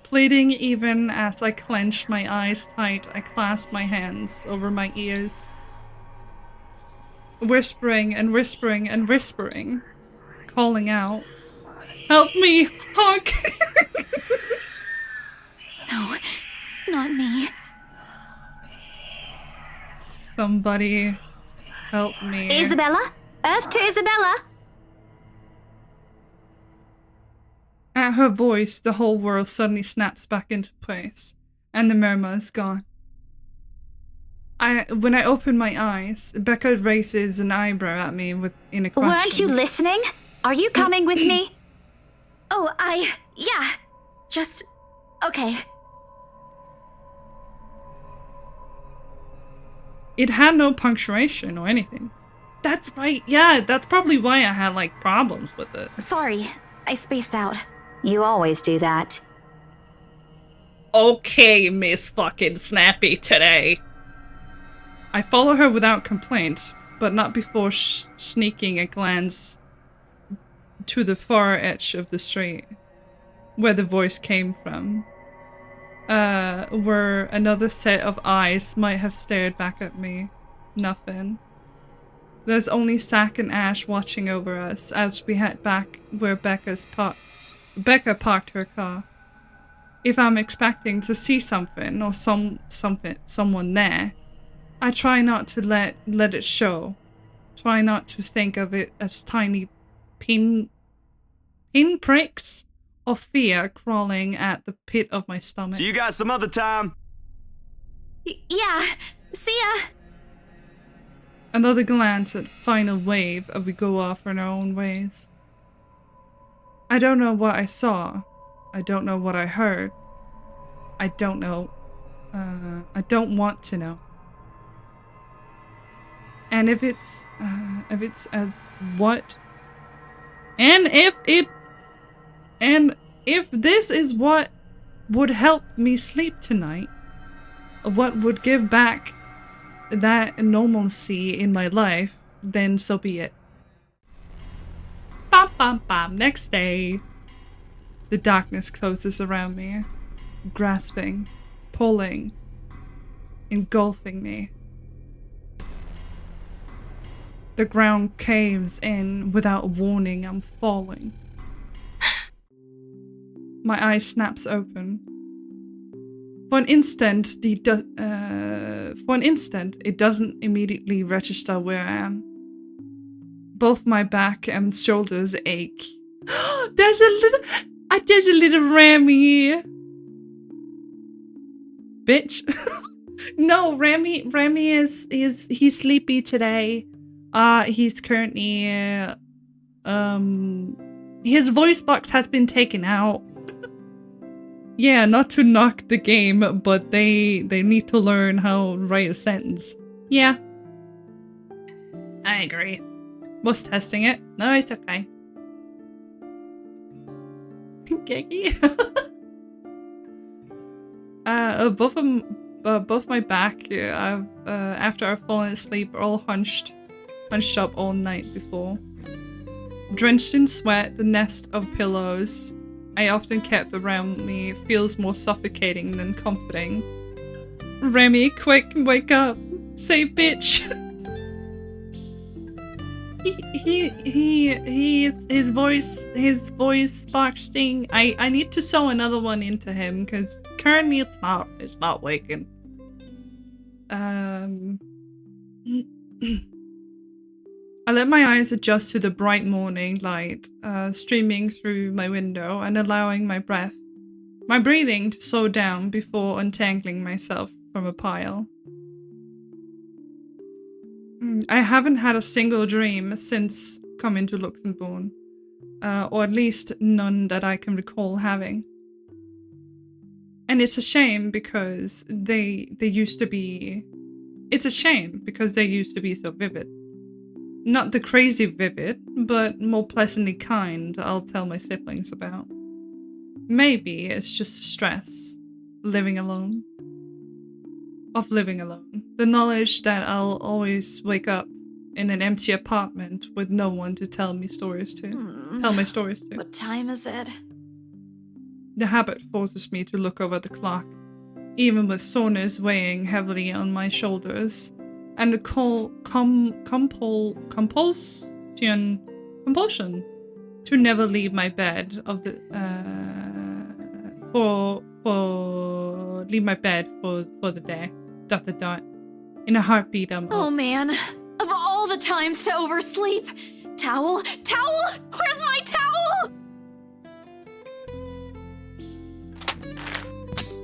Pleading even as I clench my eyes tight, I clasp my hands over my ears. Whispering and whispering and whispering. Calling out. Help me, Hawk! No, not me. Somebody help me. Isabella? Earth to Isabella? At her voice, the whole world suddenly snaps back into place, and the murmur is gone. When I open my eyes, Becca raises an eyebrow at me in a question. Weren't you listening? Are you coming with me? Oh, yeah. Just, okay. It had no punctuation or anything. That's right, yeah, that's probably why I had, like, problems with it. Sorry, I spaced out. You always do that. Okay, Miss fucking Snappy today. I follow her without complaint, but not before sneaking a glance to the far edge of the street, where the voice came from. Where another set of eyes might have stared back at me. Nothing. There's only Zack and Ash watching over us as we head back where Becca parked her car. If I'm expecting to see something or someone there, I try not to let it show. Try not to think of it as tiny pinpricks of fear crawling at the pit of my stomach. See you guys some other time. Yeah, see ya. Another glance at final wave as we go off on our own ways. I don't know what I saw. I don't know what I heard. I don't know. I don't want to know. And if it's a what? And if this is what would help me sleep tonight, what would give back that normalcy in my life, then so be it. Bam, bam, bam. Next day. The darkness closes around me, grasping, pulling, engulfing me. The ground caves in without warning. I'm falling. My eye snaps open. For an instant, it doesn't immediately register where I am. Both my back and shoulders ache. There's a little Remy. Bitch. No, Remy is he's sleepy today. He's currently his voice box has been taken out. Yeah, not to knock the game, but they need to learn how to write a sentence. Yeah. I agree. Was testing it. No, it's okay. Geggy. Both my back, after I've fallen asleep, are all hunched up all night before. Drenched in sweat, the nest of pillows I often kept around me feels more suffocating than comforting. Remy, quick, wake up. Say bitch. His voice sparks sting. I need to sew another one into him because currently it's not waking. I let my eyes adjust to the bright morning light streaming through my window and allowing my breathing to slow down before untangling myself from a pile. I haven't had a single dream since coming to Luxembourg, or at least none that I can recall having. And it's a shame because they used to be. It's a shame because they used to be so vivid. Not the crazy vivid, but more pleasantly kind I'll tell my siblings about. Maybe it's just stress, living alone. Of living alone. The knowledge that I'll always wake up in an empty apartment with no one to tell me stories to. Tell my stories to. What time is it? The habit forces me to look over the clock, even with soreness weighing heavily on my shoulders, and the compulsion to never leave my bed for the day. ... In a heartbeat, I'm Oh up. man, of all the times to oversleep! Towel? Towel? Where's my towel?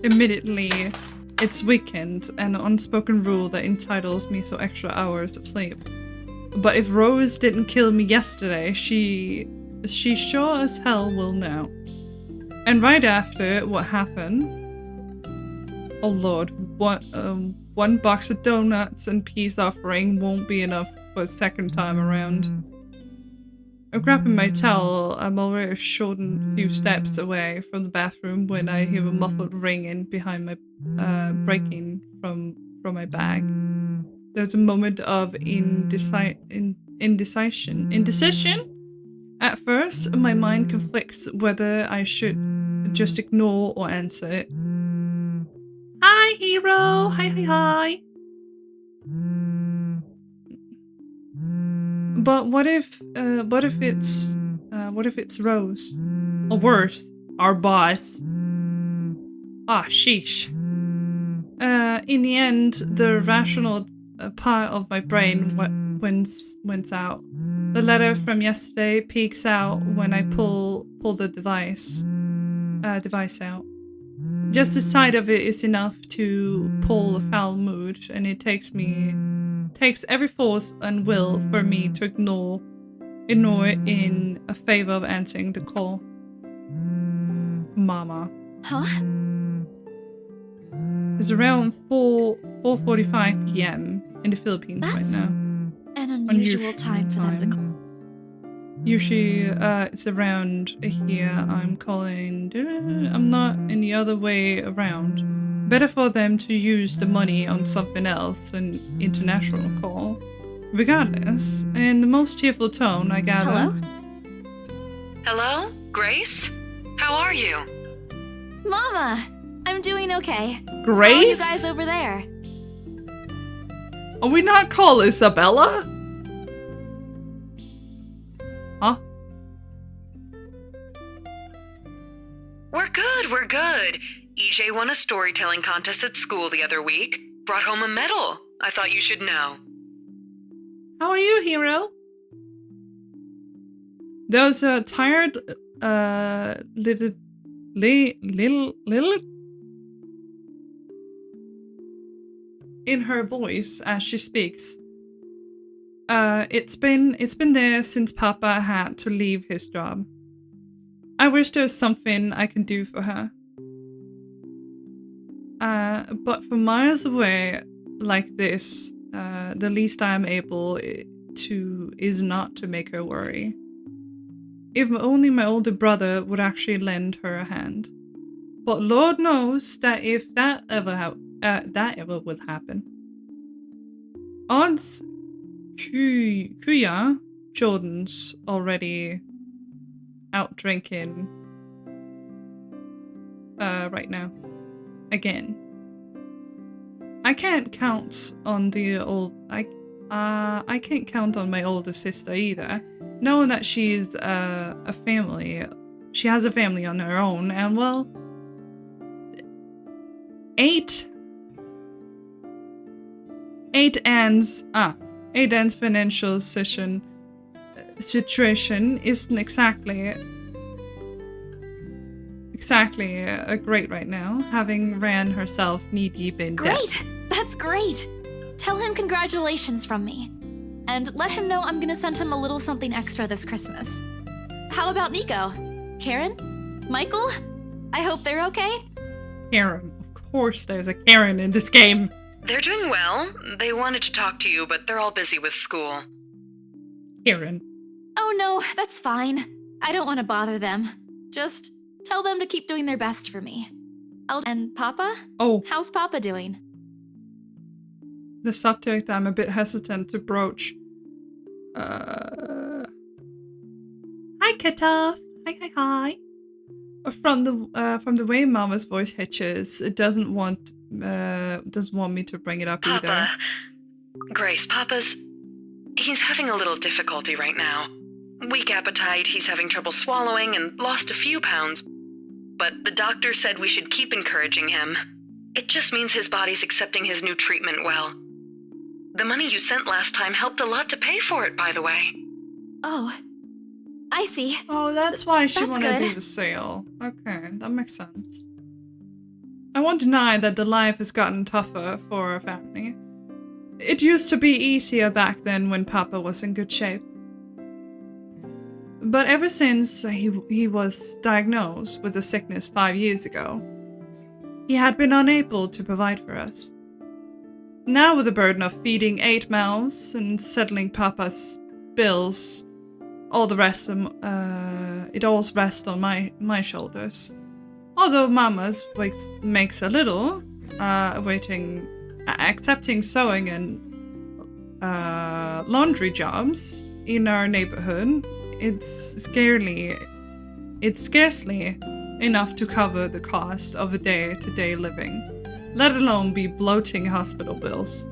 Immediately, it's weekend, an unspoken rule that entitles me to extra hours of sleep. But if Rose didn't kill me yesterday, she sure as hell will now. And right after what happened, oh lord, one box of donuts and peace offering won't be enough for a second time around. I'm grabbing my towel. I'm already a short few steps away from the bathroom when I hear a muffled ringing behind my breaking from my bag. There's a moment of indecision. At first, my mind conflicts whether I should just ignore or answer it. Hi, hero. Hi. But what if it's Rose? Or worse, our boss. Ah, sheesh. In the end, the rational part of my brain wins out. The letter from yesterday peeks out when I pull the device out. Just the sight of it is enough to pull a foul mood, and it takes every force and will for me to ignore it in a favor of answering the call. Mama. Huh? It's around 4:45 p.m. in the Philippines right now. An unusual time for them to call. Usually, it's around here. I'm calling. I'm not in the other way around. Better for them to use the money on something else than international call. Regardless, in the most cheerful tone, I gather. Hello? Hello? Grace? How are you? Mama! I'm doing okay. Grace? How are you guys over there? Are we not call Isabella? Huh? We're good. EJ won a storytelling contest at school the other week. Brought home a medal. I thought you should know. How are you, hero? There was a tired, little in her voice as she speaks. It's been there since Papa had to leave his job. I wish there was something I can do for her. But from miles away like this, the least I am able to is not to make her worry. If only my older brother would actually lend her a hand. But Lord knows that if that ever would happen. Odds Kuya Jordan's already out drinking right now. Again. I can't count on I can't count on my older sister either. Knowing that she's a family, she has a family on her own, and well, 8 ends financial situation isn't exactly great right now, having ran herself knee-deep in debt. Great! That's great! Tell him congratulations from me. And let him know I'm gonna send him a little something extra this Christmas. How about Nico? Karen? Michael? I hope they're okay? Karen. Of course there's a Karen in this game. They're doing well. They wanted to talk to you, but they're all busy with school. Karen. Oh no, that's fine. I don't want to bother them. Just tell them to keep doing their best for me. And Papa? Oh. How's Papa doing? The subject I'm a bit hesitant to broach. Hi, Ketov. Hi. From the way Mama's voice hitches, it doesn't want me to bring it up Papa. either. Grace, he's having a little difficulty right now. Weak appetite, he's having trouble swallowing, and lost a few pounds. But the doctor said we should keep encouraging him. It just means his body's accepting his new treatment well. The money you sent last time helped a lot to pay for it, by the way. Oh, I see. Oh, that's why she That's wanted to good. do the sale. Okay, that makes sense. I won't deny that the life has gotten tougher for our family. It used to be easier back then when Papa was in good shape. But ever since he was diagnosed with the sickness 5 years ago, he had been unable to provide for us. Now with the burden of feeding 8 mouths and settling Papa's bills, all the rest it all rests on my shoulders. Although Mama's makes a little, accepting sewing and laundry jobs in our neighborhood, it's scarcely enough to cover the cost of a day-to-day living, let alone be bloating hospital bills.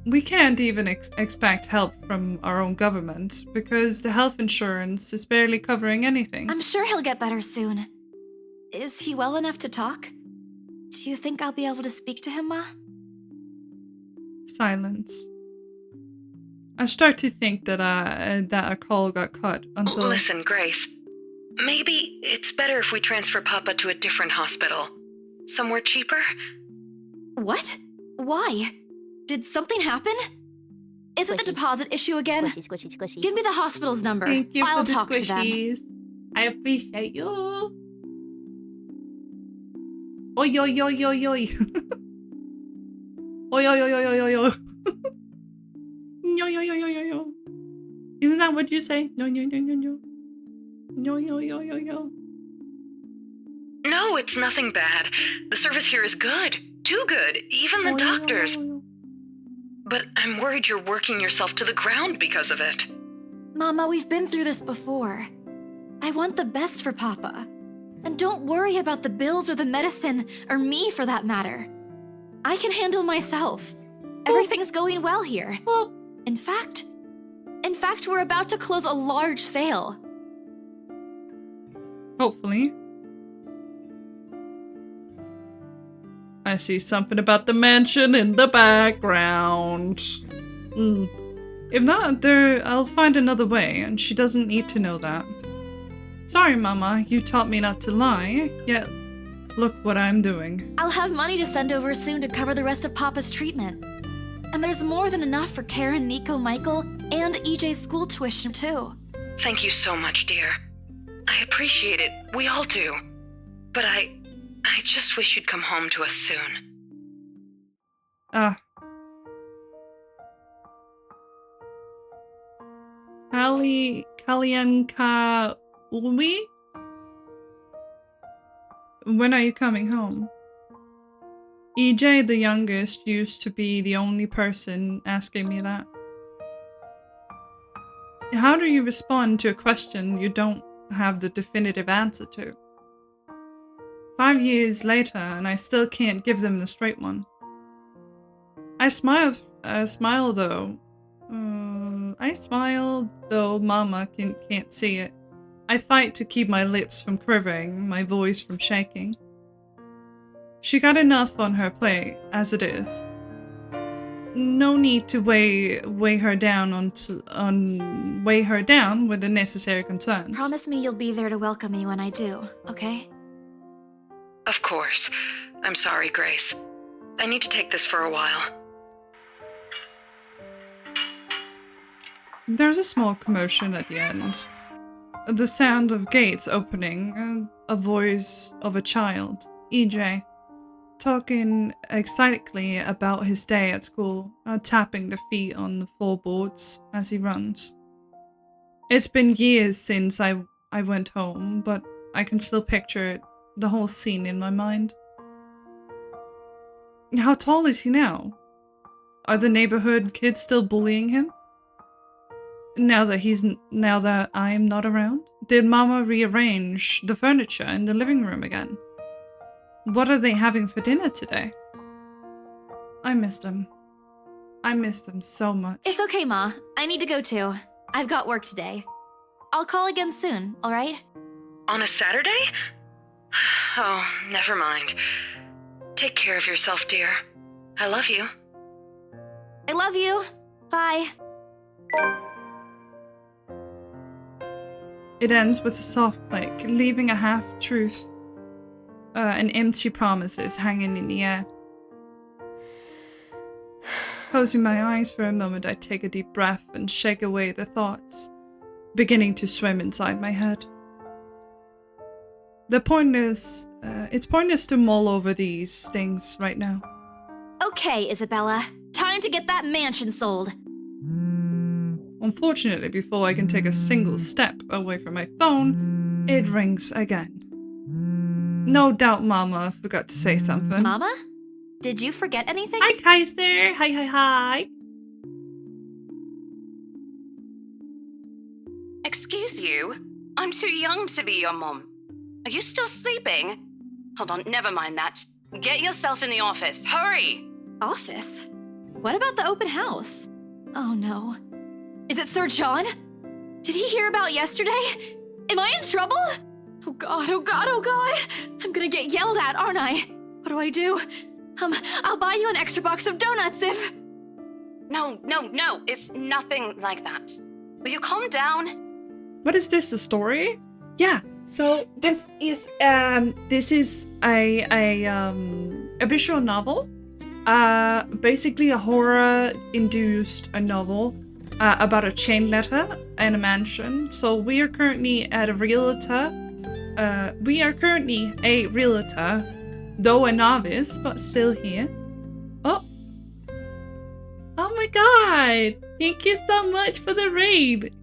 We can't even expect help from our own government because the health insurance is barely covering anything. I'm sure he'll get better soon. Is he well enough to talk? Do you think I'll be able to speak to him, Ma? Silence. I start to think that a call got cut until... Listen, Grace. Maybe it's better if we transfer Papa to a different hospital. Somewhere cheaper? What? Why? Did something happen? Is it the deposit issue again? Squishy. Give me the hospital's number. Thank you I'll for the talk to them. squishies. I appreciate you. Oi, oi, oi, oi, oi. Oi, oi, oi, oi, oi, oi, oi. Yo, yo, yo, yo, yo, yo. Isn't that what you say? No, no, no, no, no. Yo, yo, yo, yo, yo. No, it's nothing bad. The service here is good. Too good. Even the doctors. But I'm worried you're working yourself to the ground because of it. Mama, we've been through this before. I want the best for Papa. And don't worry about the bills or the medicine, or me for that matter. I can handle myself. Everything's going well here. In fact, we're about to close a large sale. Hopefully. I see something about the mansion in the background. If not, I'll find another way, and she doesn't need to know that. Sorry, Mama, you taught me not to lie, yet look what I'm doing. I'll have money to send over soon to cover the rest of Papa's treatment. And there's more than enough for Karen, Nico, Michael, and EJ's school tuition, too. Thank you so much, dear. I appreciate it. We all do. But I just wish you'd come home to us soon. Kalyanka Umi? When are you coming home? EJ, the youngest, used to be the only person asking me that. How do you respond to a question you don't have the definitive answer to? 5 years later, and I still can't give them the straight one. I smile though. I smile though Mama can't see it. I fight to keep my lips from quivering, my voice from shaking. She got enough on her plate, as it is. No need to weigh her down with the necessary concerns. Promise me you'll be there to welcome me when I do, okay? Of course. I'm sorry, Grace. I need to take this for a while. There's a small commotion at the end. The sound of gates opening, a voice of a child, EJ, talking excitedly about his day at school, tapping the feet on the floorboards as he runs. It's been years since I went home, but I can still picture it, the whole scene in my mind. How tall is he now? Are the neighborhood kids still bullying him? Now that I'm not around? Did Mama rearrange the furniture in the living room again? What are they having for dinner today? I miss them. I miss them so much. It's okay, Ma. I need to go too. I've got work today. I'll call again soon, alright? On a Saturday? Oh, never mind. Take care of yourself, dear. I love you. I love you. Bye. It ends with a soft click, leaving a half-truth and empty promises hanging in the air. Closing my eyes for a moment, I take a deep breath and shake away the thoughts, beginning to swim inside my head. It's pointless to mull over these things right now. Okay, Isabella. Time to get that mansion sold. Unfortunately, before I can take a single step away from my phone, it rings again. No doubt Mama forgot to say something. Mama? Did you forget anything? Hi, Kaiser! Hi! Excuse you? I'm too young to be your mom. Are you still sleeping? Hold on, never mind that. Get yourself in the office, hurry! Office? What about the open house? Oh no. Is it Sir John? Did he hear about yesterday? Am I in trouble? Oh god, oh god, oh god! I'm gonna get yelled at, aren't I? What do I do? I'll buy you an extra box of donuts if... No, it's nothing like that. Will you calm down? What is this, a story? Yeah, so this is a visual novel. Basically a horror-induced novel about a chain letter and a mansion. So we are currently a realtor, though a novice, but still here. Oh my god! Thank you so much for the raid!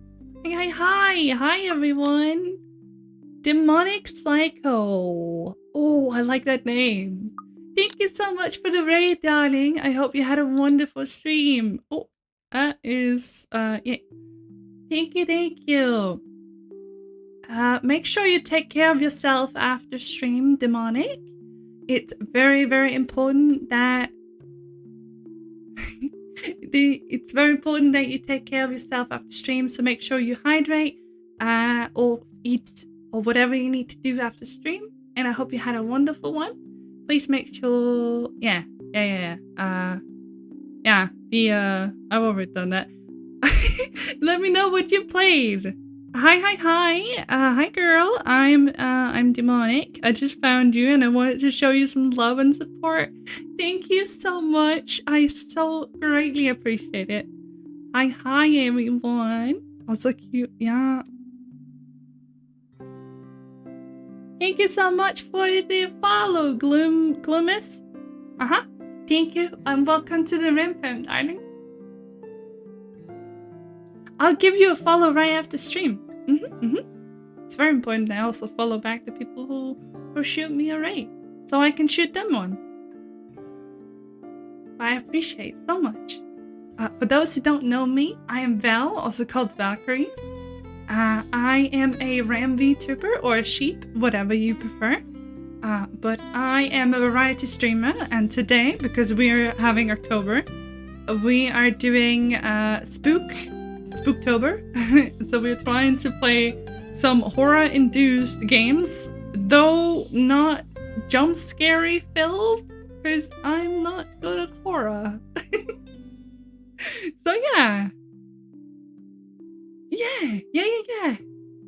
Hi everyone! Demonic Psycho. Oh, I like that name. Thank you so much for the raid, darling. I hope you had a wonderful stream. Oh, that is, yeah. Thank you. Make sure you take care of yourself after stream, Demonic. It's very, very important that it's very important that you take care of yourself after stream. So make sure you hydrate, or eat, or whatever you need to do after stream. And I hope you had a wonderful one. Please make sure, I've already done that. Let me know what you played. Hi girl, I'm Demonic. I just found you and I wanted to show you some love and support. Thank you so much. I so greatly appreciate it. Hi everyone. Also cute, yeah. Thank you so much for the follow, Gloomus. Thank you, and welcome to the Rim Fam, darling. I'll give you a follow right after stream. It's very important that I also follow back the people who shoot me a raid, so I can shoot them one. I appreciate it so much. For those who don't know me, I am Val, also called Valkyrie. I am a ram VTuber or a sheep, whatever you prefer. But I am a variety streamer, and today, because we're having October, we are doing Spooktober. So we're trying to play some horror-induced games, though not jump-scary filled, because I'm not good at horror. So yeah. Yeah.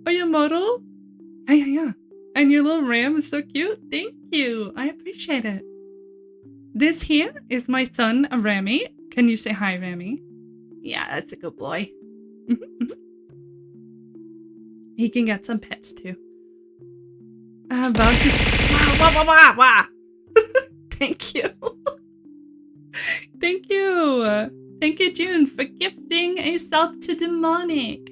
Oh, your model? Yeah. And your little ram is so cute. Thank you. I appreciate it. This here is my son, Remy. Can you say hi, Remy? Yeah, that's a good boy. He can get some pets too. Wow. Thank you. Thank you. Thank you, June, for gifting a sub to Demonic.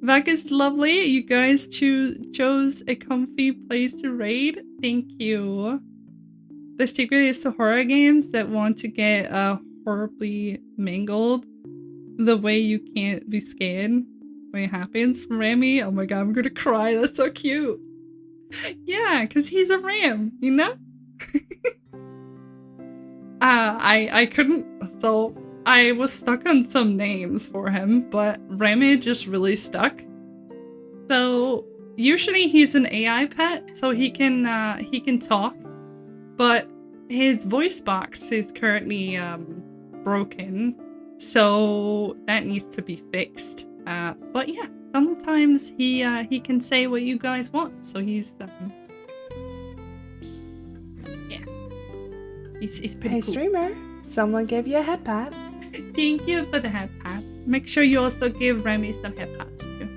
Vak is lovely. You guys chose a comfy place to raid. Thank you. The secret is to horror games that want to get horribly mangled the way you can't be scared when it happens. Remy, oh my god, I'm gonna cry. That's so cute. Yeah, because he's a ram, you know? I couldn't, so I was stuck on some names for him, but Remy just really stuck. So usually he's an AI pet, so he can talk, but his voice box is currently broken, so that needs to be fixed. But yeah, sometimes he can say what you guys want, so he's He's pretty Hey, cool. streamer, someone gave you a head pat. Thank you for the head pats. Make sure you also give Remy some head pats too.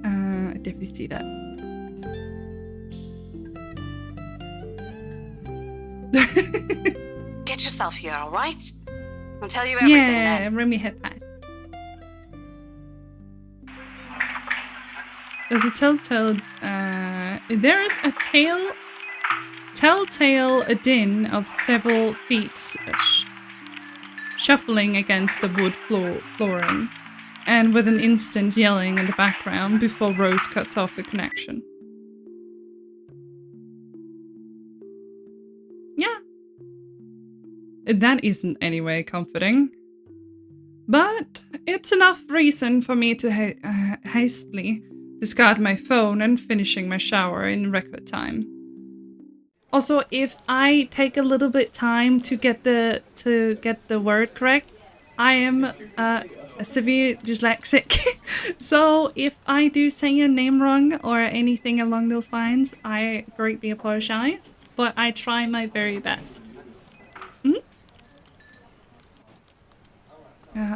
I definitely see that. Get yourself here, all right? I'll tell you everything Yeah, then. Remy head pats. There's a telltale. There is a telltale din of several feet shuffling against the wood flooring, and with an instant yelling in the background before Rose cuts off the connection. Yeah. That isn't anyway comforting. But it's enough reason for me to hastily discard my phone and finishing my shower in record time. Also, if I take a little bit time to get the word correct, I am a severe dyslexic. So if I do say your name wrong or anything along those lines, I greatly apologize, but I try my very best.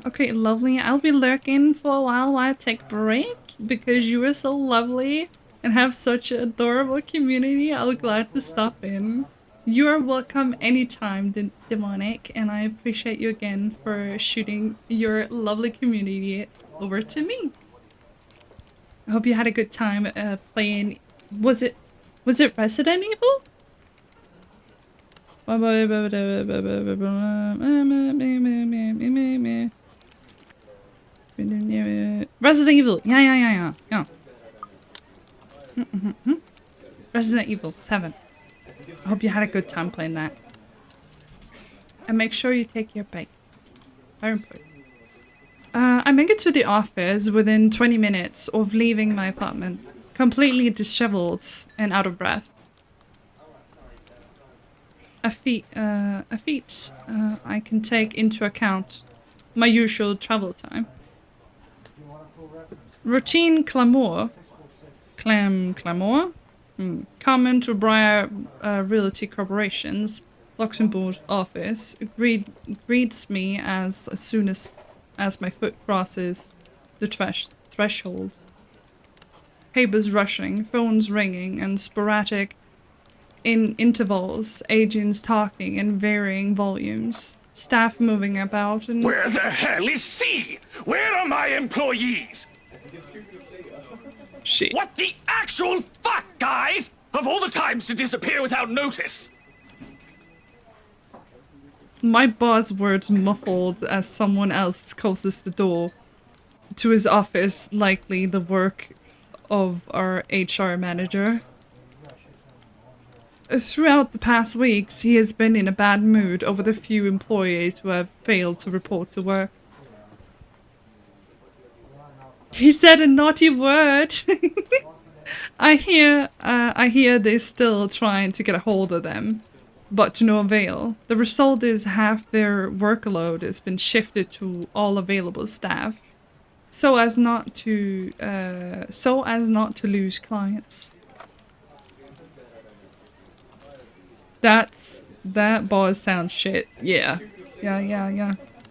Okay, lovely. I'll be lurking for a while I take a break because you are so lovely and have such an adorable community. I'll glad to stop in. You are welcome anytime, Demonic, and I appreciate you again for shooting your lovely community over to me. I hope you had a good time playing. Was it Resident Evil? Resident Evil. Yeah. Resident Evil 7. I hope you had a good time playing that. And make sure you take your break. Very important. I make it to the office within 20 minutes of leaving my apartment, completely disheveled and out of breath. A feat I can take into account my usual travel time. Routine clamor. Common to Briar Realty Corporation's Luxembourg office greets me as soon as my foot crosses the threshold. Papers rushing, phones ringing, and sporadic in intervals, agents talking in varying volumes, staff moving about, and... Where the hell is C? Where are my employees? Shit. What the actual fuck, guys? Of all the times to disappear without notice! My buzzwords muffled as someone else closes the door to his office, likely the work of our HR manager. Throughout the past weeks, he has been in a bad mood over the few employees who have failed to report to work. He said a naughty word. I hear they're still trying to get a hold of them, but to no avail. The result is half their workload has been shifted to all available staff, so as not to lose clients. That boss sounds shit. Yeah.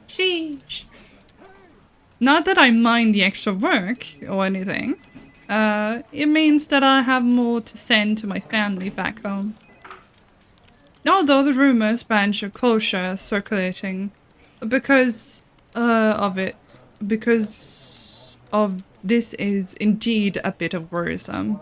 Sheesh. Not that I mind the extra work or anything. It means that I have more to send to my family back home. Although the rumors branch of closure circulating because of this is indeed a bit of worrisome.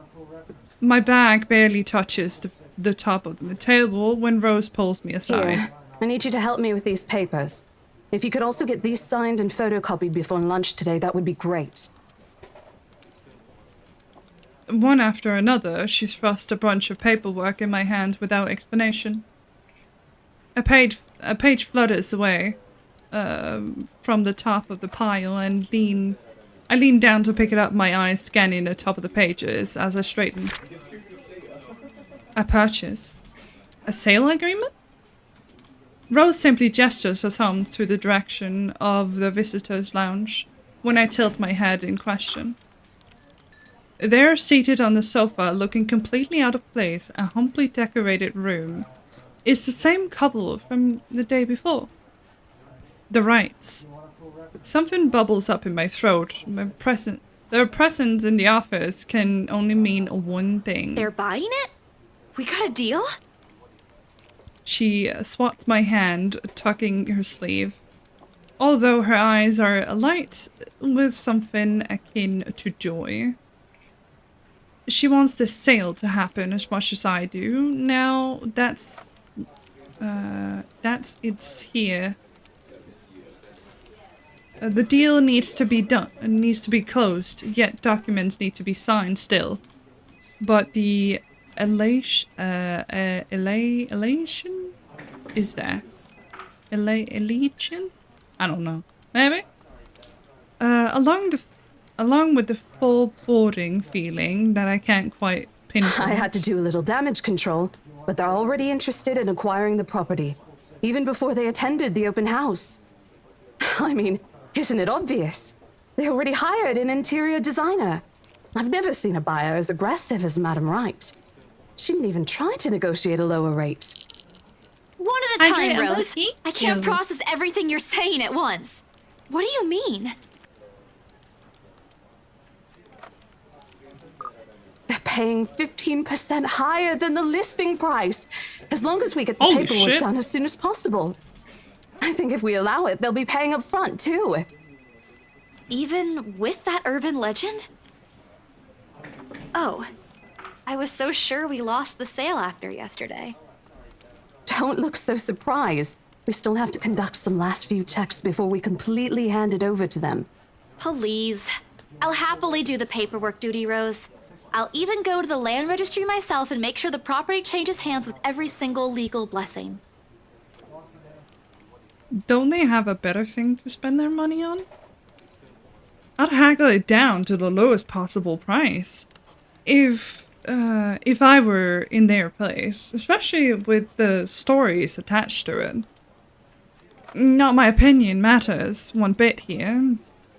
My bag barely touches the top of the table when Rose pulls me aside. Here, I need you to help me with these papers. If you could also get these signed and photocopied before lunch today, that would be great. One after another, she thrust a bunch of paperwork in my hand without explanation. A page flutters away from the top of the pile and I lean down to pick it up, my eyes scanning the top of the pages as I straighten. A purchase? A sale agreement? Rose simply gestures her thumb through the direction of the visitor's lounge when I tilt my head in question. There, seated on the sofa, looking completely out of place, a humbly decorated room, is the same couple from the day before. The Wrights. Something bubbles up in my throat. Their presence in the office can only mean one thing. They're buying it? We got a deal? She swats my hand, tucking her sleeve, although her eyes are alight with something akin to joy. She wants this sale to happen as much as I do. Now it's here. The deal needs to be done, needs to be closed, yet documents need to be signed still. But the elation is there? Elation? I don't know. Maybe? Along with the foreboding feeling that I can't quite pinpoint. I had to do a little damage control, but they're already interested in acquiring the property, even before they attended the open house. I mean, isn't it obvious? They already hired an interior designer. I've never seen a buyer as aggressive as Madame Wright. She didn't even try to negotiate a lower rate. One at a time, Andrea, Rose. I can't process everything you're saying at once. What do you mean? They're paying 15% higher than the listing price, as long as we get the paperwork done as soon as possible. I think if we allow it, they'll be paying up front, too. Even with that urban legend? Oh, I was so sure we lost the sale after yesterday. Don't look so surprised. We still have to conduct some last few checks before we completely hand it over to them. Please. I'll happily do the paperwork duty, Rose. I'll even go to the land registry myself and make sure the property changes hands with every single legal blessing. Don't they have a better thing to spend their money on? I'd haggle it down to the lowest possible price. If I were in their place, especially with the stories attached to it. Not my opinion matters one bit here.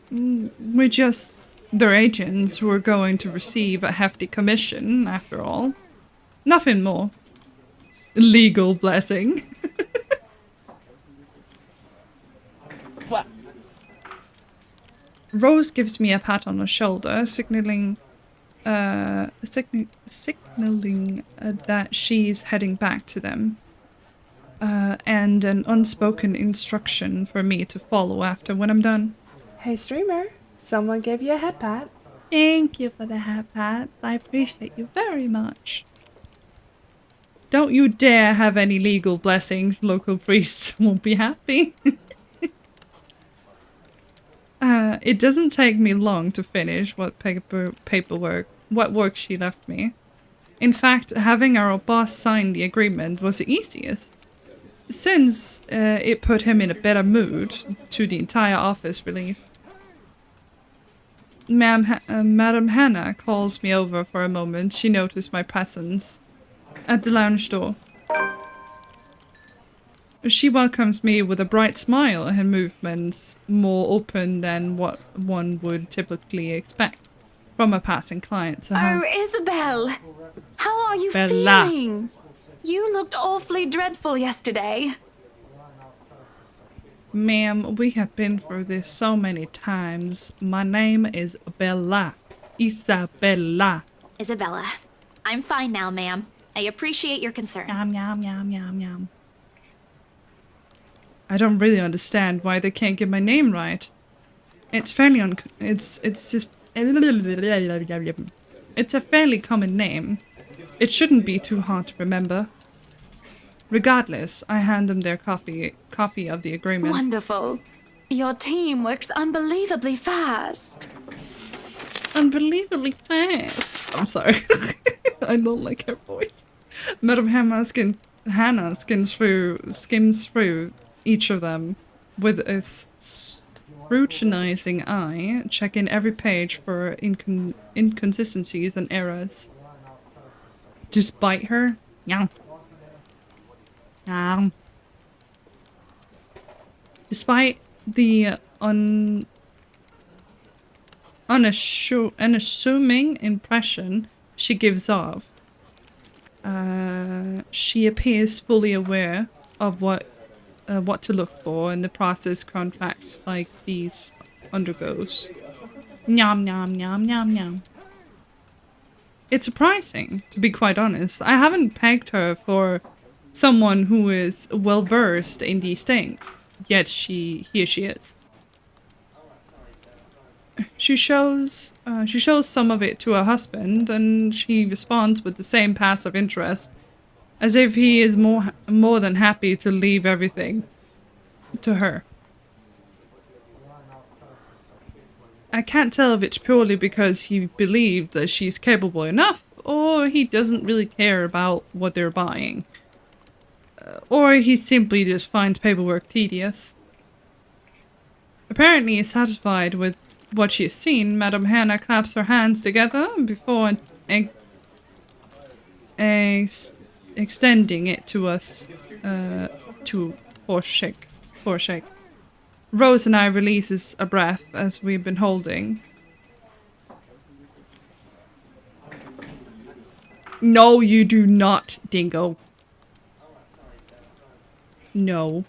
We're just their agents who are going to receive a hefty commission, after all. Nothing more. Legal blessing. What? Rose gives me a pat on the shoulder, signaling that she's heading back to them, and an unspoken instruction for me to follow after when I'm done. Hey, streamer, someone gave you a head pat. Thank you for the head pats. I appreciate you very much. Don't you dare have any legal blessings. Local priests won't be happy. It doesn't take me long to finish what work she left me. In fact, having our boss sign the agreement was the easiest, since it put him in a better mood to the entire office relief. Madam Hannah calls me over for a moment. She noticed my presence at the lounge door. She welcomes me with a bright smile and her movements more open than what one would typically expect from a passing client to her. Oh, Isabel! How are you Bella. feeling? You looked awfully dreadful yesterday. Ma'am, we have been through this so many times. My name is Bella. Isabella. Isabella. I'm fine now, ma'am. I appreciate your concern. Yum, yum, yum, yum, yum. I don't really understand why they can't get my name right. It's fairly it's just it's a fairly common name. It shouldn't be too hard to remember. Regardless, I hand them their copy of the agreement. Wonderful. Your team works unbelievably fast. Unbelievably fast. I'm sorry. I don't like her voice. Madam Hannah skims through each of them with a scrutinizing eye, checking every page for inconsistencies and errors. Just bite her? Meow. Meow. Despite the unassuming impression she gives off, she appears fully aware of what to look for in the process contracts like these undergoes. Nyam, nyam, nyam, nyam, nyam. It's surprising, to be quite honest. I haven't pegged her for someone who is well versed in these things, yet here she is. She shows some of it to her husband, and she responds with the same passive interest, as if he is more than happy to leave everything to her. I can't tell if it's purely because he believed that she's capable enough, or he doesn't really care about what they're buying. Or he simply just finds paperwork tedious. Apparently satisfied with what she has seen, Madam Hannah claps her hands together before extending it to us, for shake. Rose and I releases a breath as we've been holding. No, you do not, Dingo. No.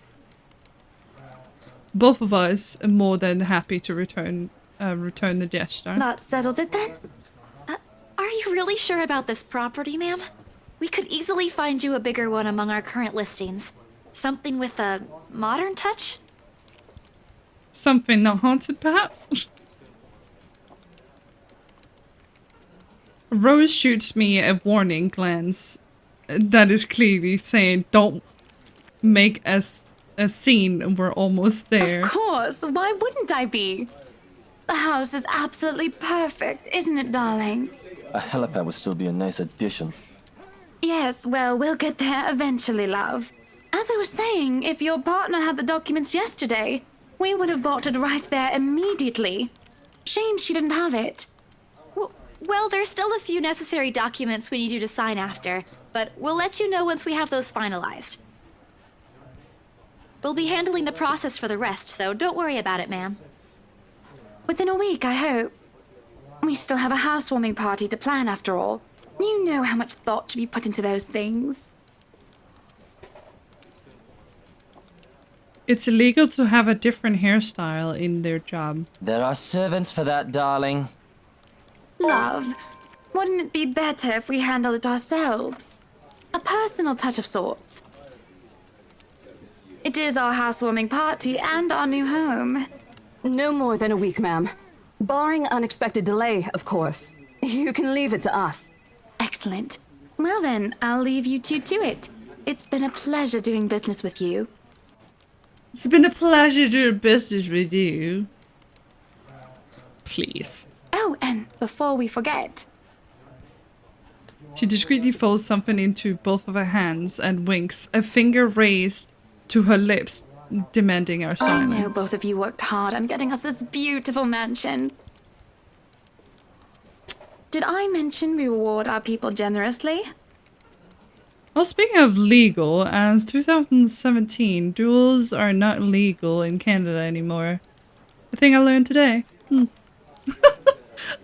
Both of us are more than happy to return the gesture. That settles it then? Are you really sure about this property, ma'am? We could easily find you a bigger one among our current listings. Something with a modern touch? Something not haunted, perhaps? Rose shoots me a warning glance that is clearly saying, don't make a scene, we're almost there. Of course, why wouldn't I be? The house is absolutely perfect, isn't it, darling? A helipad would still be a nice addition. Yes, well, we'll get there eventually, love. As I was saying, if your partner had the documents yesterday, we would have bought it right there immediately. Shame she didn't have it. Well, there's still a few necessary documents we need you to sign after, but we'll let you know once we have those finalized. We'll be handling the process for the rest, so don't worry about it, ma'am. Within a week, I hope. We still have a housewarming party to plan, after all. You know how much thought should be put into those things. It's illegal to have a different hairstyle in their job. There are servants for that, darling. Love, wouldn't it be better if we handled it ourselves? A personal touch of sorts. It is our housewarming party and our new home. No more than a week, ma'am. Barring unexpected delay, of course. You can leave it to us. Excellent. Well then, I'll leave you two to it. It's been a pleasure doing business with you. It's been a pleasure doing business with you. Please. Oh, and before we forget... She discreetly folds something into both of her hands and winks, a finger raised to her lips, demanding our I silence. know both of you worked hard on getting us this beautiful mansion. Did I mention we reward our people generously? Well, speaking of legal, as 2017, duels are not legal in Canada anymore. A thing I learned today.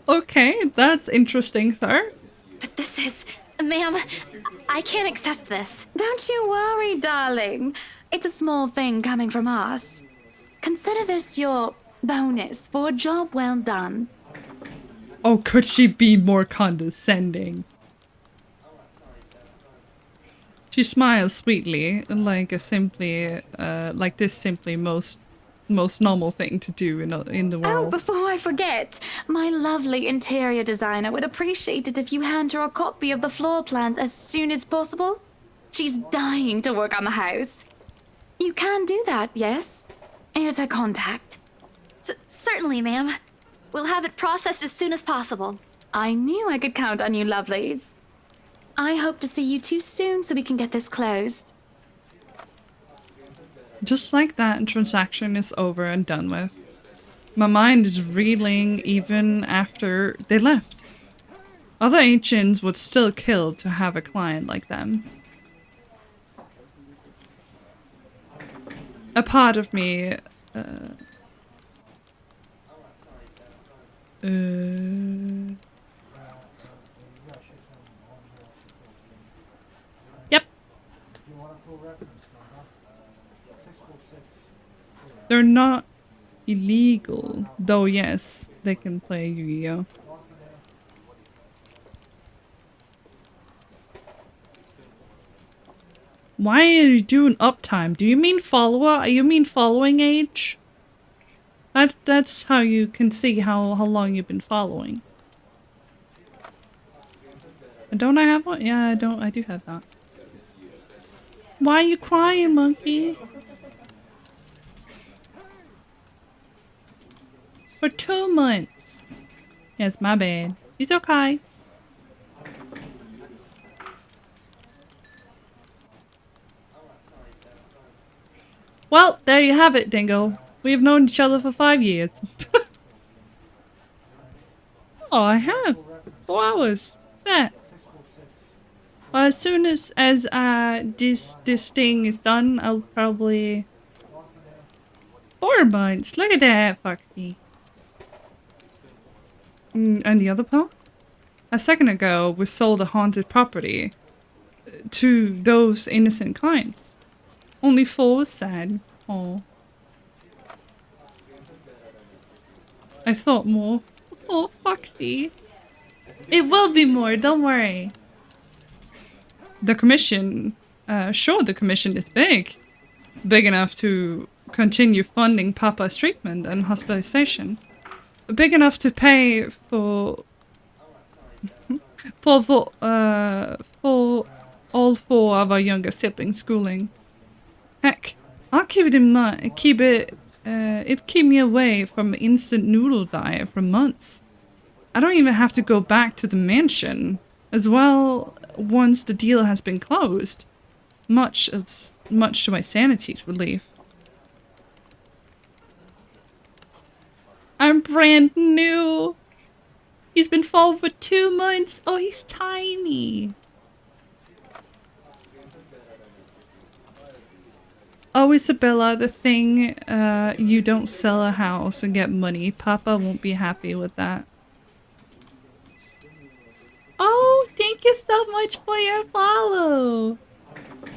Okay, that's interesting, sir. But this is... Ma'am, I can't accept this. Don't you worry, darling. It's a small thing coming from us. Consider this your bonus for a job well done. Oh, could she be more condescending? She smiles sweetly, like a simply, like this simply most normal thing to do in the world. Oh, before I forget, my lovely interior designer would appreciate it if you hand her a copy of the floor plans as soon as possible. She's dying to work on the house. You can do that, yes? Here's her contact. Certainly, ma'am. We'll have it processed as soon as possible. I knew I could count on you, lovelies. I hope to see you two soon so we can get this closed. Just like that, transaction is over and done with. My mind is reeling even after they left. Other agents would still kill to have a client like them. A part of me... Yep. They're not illegal, though yes, they can play Yu-Gi-Oh! Why are you doing uptime? Do you mean follower? You mean following age? That's how you can see how long you've been following. Don't I have one? Yeah, I do have that. Why are you crying, monkey? For 2 months. Yes, my bad. It's okay. Well, there you have it, Dingo. We've known each other for 5 years. Oh, I have. 4 hours. That. Well, as soon as this thing is done, I'll probably... 4 months. Look at that, Foxy. And the other part? A second ago, we sold a haunted property to those innocent clients. Only 4 was sad. Oh. I thought more. Oh, Foxy. It will be more, don't worry. The commission, sure, the commission is big. Big enough to continue funding Papa's treatment and hospitalization. Big enough to pay for for all 4 of our younger siblings' schooling. Heck, I'll keep it in mind. It keep me away from instant noodle diet for months. I don't even have to go back to the mansion as well once the deal has been closed. Much to my sanity's relief. I'm brand new. He's been followed for 2 months. Oh, he's tiny. Oh, Isabella, the thing, you don't sell a house and get money. Papa won't be happy with that. Oh, thank you so much for your follow.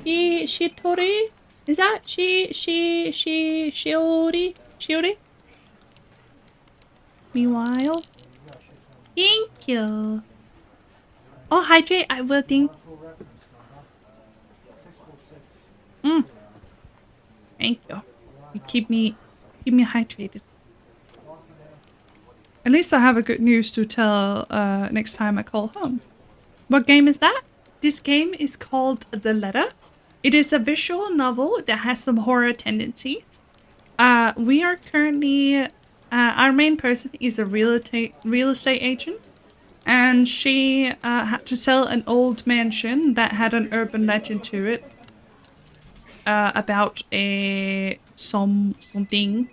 Shitori? Is that Shiori? Shiori? Meanwhile, thank you. Oh, hydrate. I will think. Thank you. You keep me hydrated. At least I have a good news to tell next time I call home. What game is that? this game is called The Letter. It is a visual novel that has some horror tendencies. We are currently, our main person is a real estate agent, and she had to sell an old mansion that had an urban legend to it about something.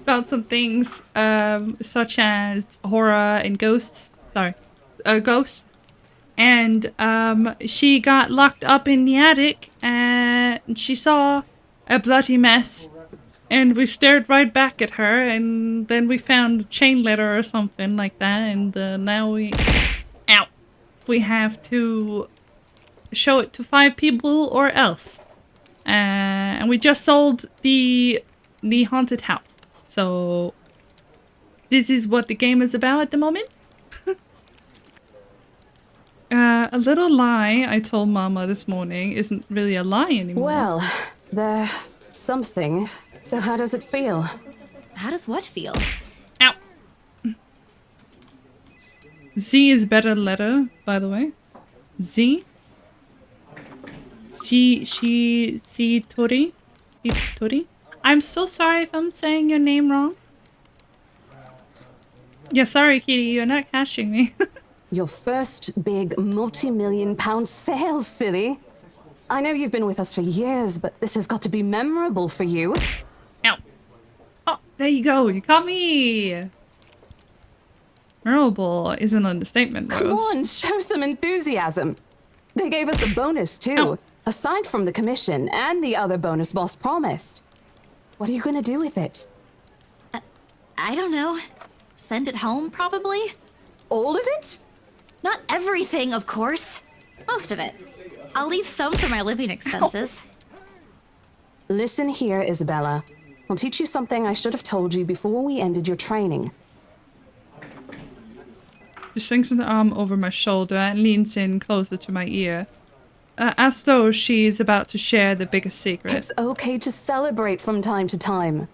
About some things such as horror and ghosts. Sorry, ghosts. And she got locked up in the attic, and she saw a bloody mess. And we stared right back at her, and then we found a chain letter or something like that, and now we have to show it to 5 people or else. And we just sold the haunted house. So this is what the game is about at the moment. A little lie I told Mama this morning isn't really a lie anymore. Well, there's something. So how does it feel? How does what feel? Ow! Z is better letter, by the way. Z. Tori. I'm so sorry if I'm saying your name wrong. Yeah, sorry, Kitty, you're not catching me. Your first big multi-million-pound sale, silly. I know you've been with us for years, but this has got to be memorable for you. Ow. Oh, there you go. You caught me. Memorable is an understatement, Rose. Come on, show some enthusiasm. They gave us a bonus, too. Aside from the commission and the other bonus boss promised. What are you gonna do with it? I don't know. Send it home, probably? All of it? Not everything, of course. Most of it. I'll leave some for my living expenses. Listen here, Isabella. I'll teach you something I should have told you before we ended your training. She sinks an arm over my shoulder and leans in closer to my ear, as though she is about to share the biggest secret. It's okay to celebrate from time to time.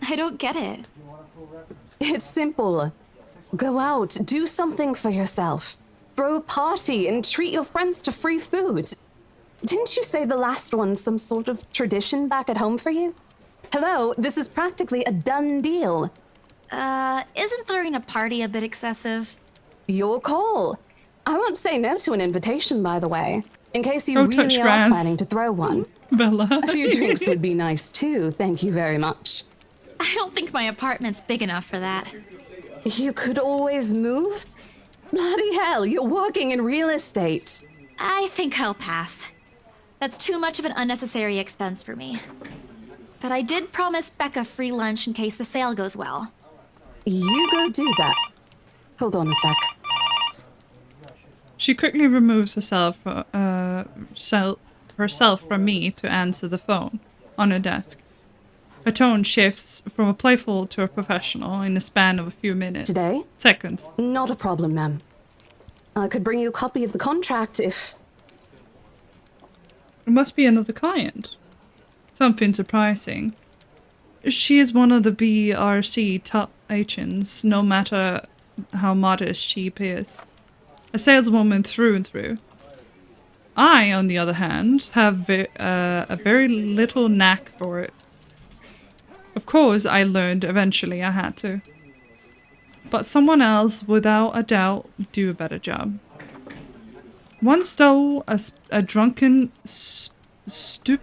I don't get it. It's simple. Go out, do something for yourself. Throw a party and treat your friends to free food. Didn't you say the last one's some sort of tradition back at home for you? Hello, this is practically a done deal. Isn't throwing a party a bit excessive? Your call. I won't say no to an invitation, by the way, in case you touch really are grass. planning to throw one. Bella. A few drinks would be nice too, thank you very much. I don't think my apartment's big enough for that. You could always move? Bloody hell, you're working in real estate. I think I'll pass. That's too much of an unnecessary expense for me. But I did promise Becca free lunch in case the sale goes well. You go do that. Hold on a sec. She quickly removes herself from me to answer the phone on her desk. Her tone shifts from a playful to a professional in the span of a few minutes. Today? Seconds. Not a problem, ma'am. I could bring you a copy of the contract if... It must be another client. Something surprising. She is one of the BRC top agents, no matter how modest she appears. A saleswoman through and through. I, on the other hand, have a very little knack for it. Of course, I learned eventually I had to. But someone else, without a doubt, do a better job. Once though, a drunken stupor?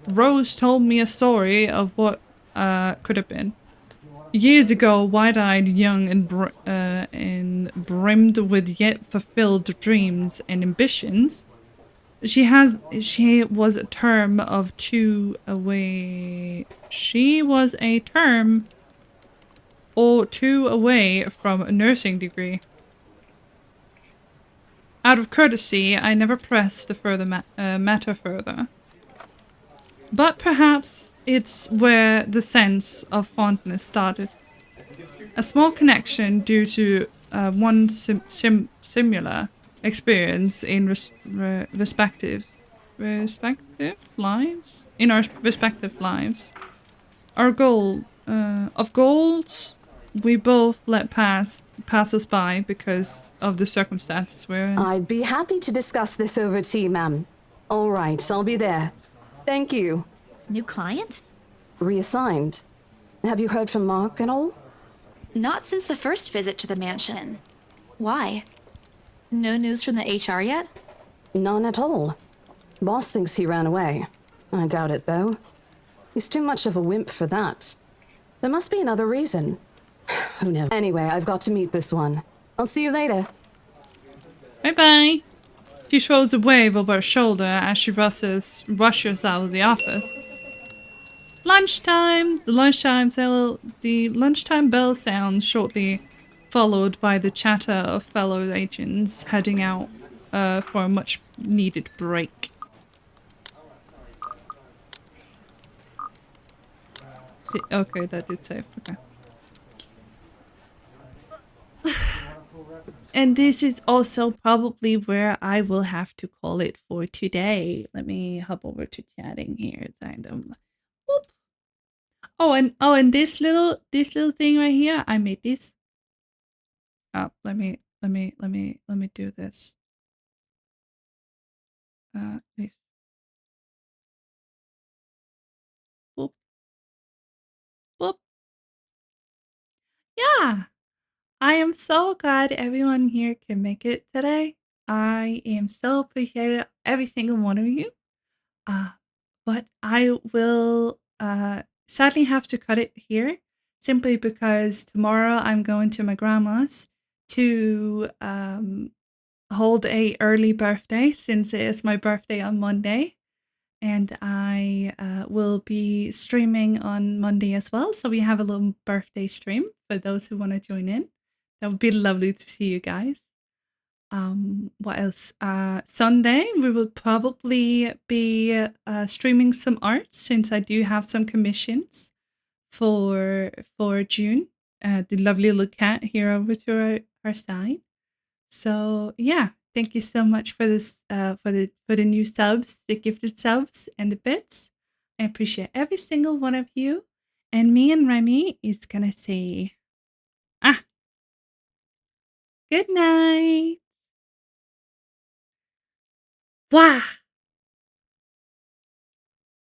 Rose told me a story of what could have been. Years ago, wide-eyed, young, and brimmed with yet fulfilled dreams and ambitions, she was a term of two away. She was a term or two away from a nursing degree. Out of courtesy, I never pressed the matter further. But perhaps it's where the sense of fondness started. A small connection due to one similar experience in respective lives. In our respective lives, our goal of gold, we both let pass us by because of the circumstances we're in. I'd be happy to discuss this over tea, ma'am. All right, I'll be there. Thank you. New client? Reassigned. Have you heard from Mark at all? Not since the first visit to the mansion. Why? No news from the HR yet? None at all. Boss thinks he ran away. I doubt it, though. He's too much of a wimp for that. There must be another reason. Who knows? Anyway, I've got to meet this one. I'll see you later. Bye-bye. She throws a wave over her shoulder as she rushes out of the office. Lunchtime! The lunchtime bell sounds, shortly followed by the chatter of fellow agents heading out for a much-needed break. Okay, that did save. Okay. And this is also probably where I will have to call it for today. Let me hop over to chatting here. Whoop. Oh, and this little thing right here, I made this. Oh, let me do this. This. Whoop. Whoop. Yeah. I am so glad everyone here can make it today. I am so appreciative of every single one of you. But I will sadly have to cut it here simply because tomorrow I'm going to my grandma's to hold a early birthday since it is my birthday on Monday. And I will be streaming on Monday as well. So we have a little birthday stream for those who want to join in. That would be lovely to see you guys. What else? Sunday, we will probably be streaming some art since I do have some commissions for June. The lovely little cat here over to our side. So yeah, thank you so much for this for the new subs, the gifted subs, and the bits. I appreciate every single one of you. And me and Remy is gonna say, good night. Wow.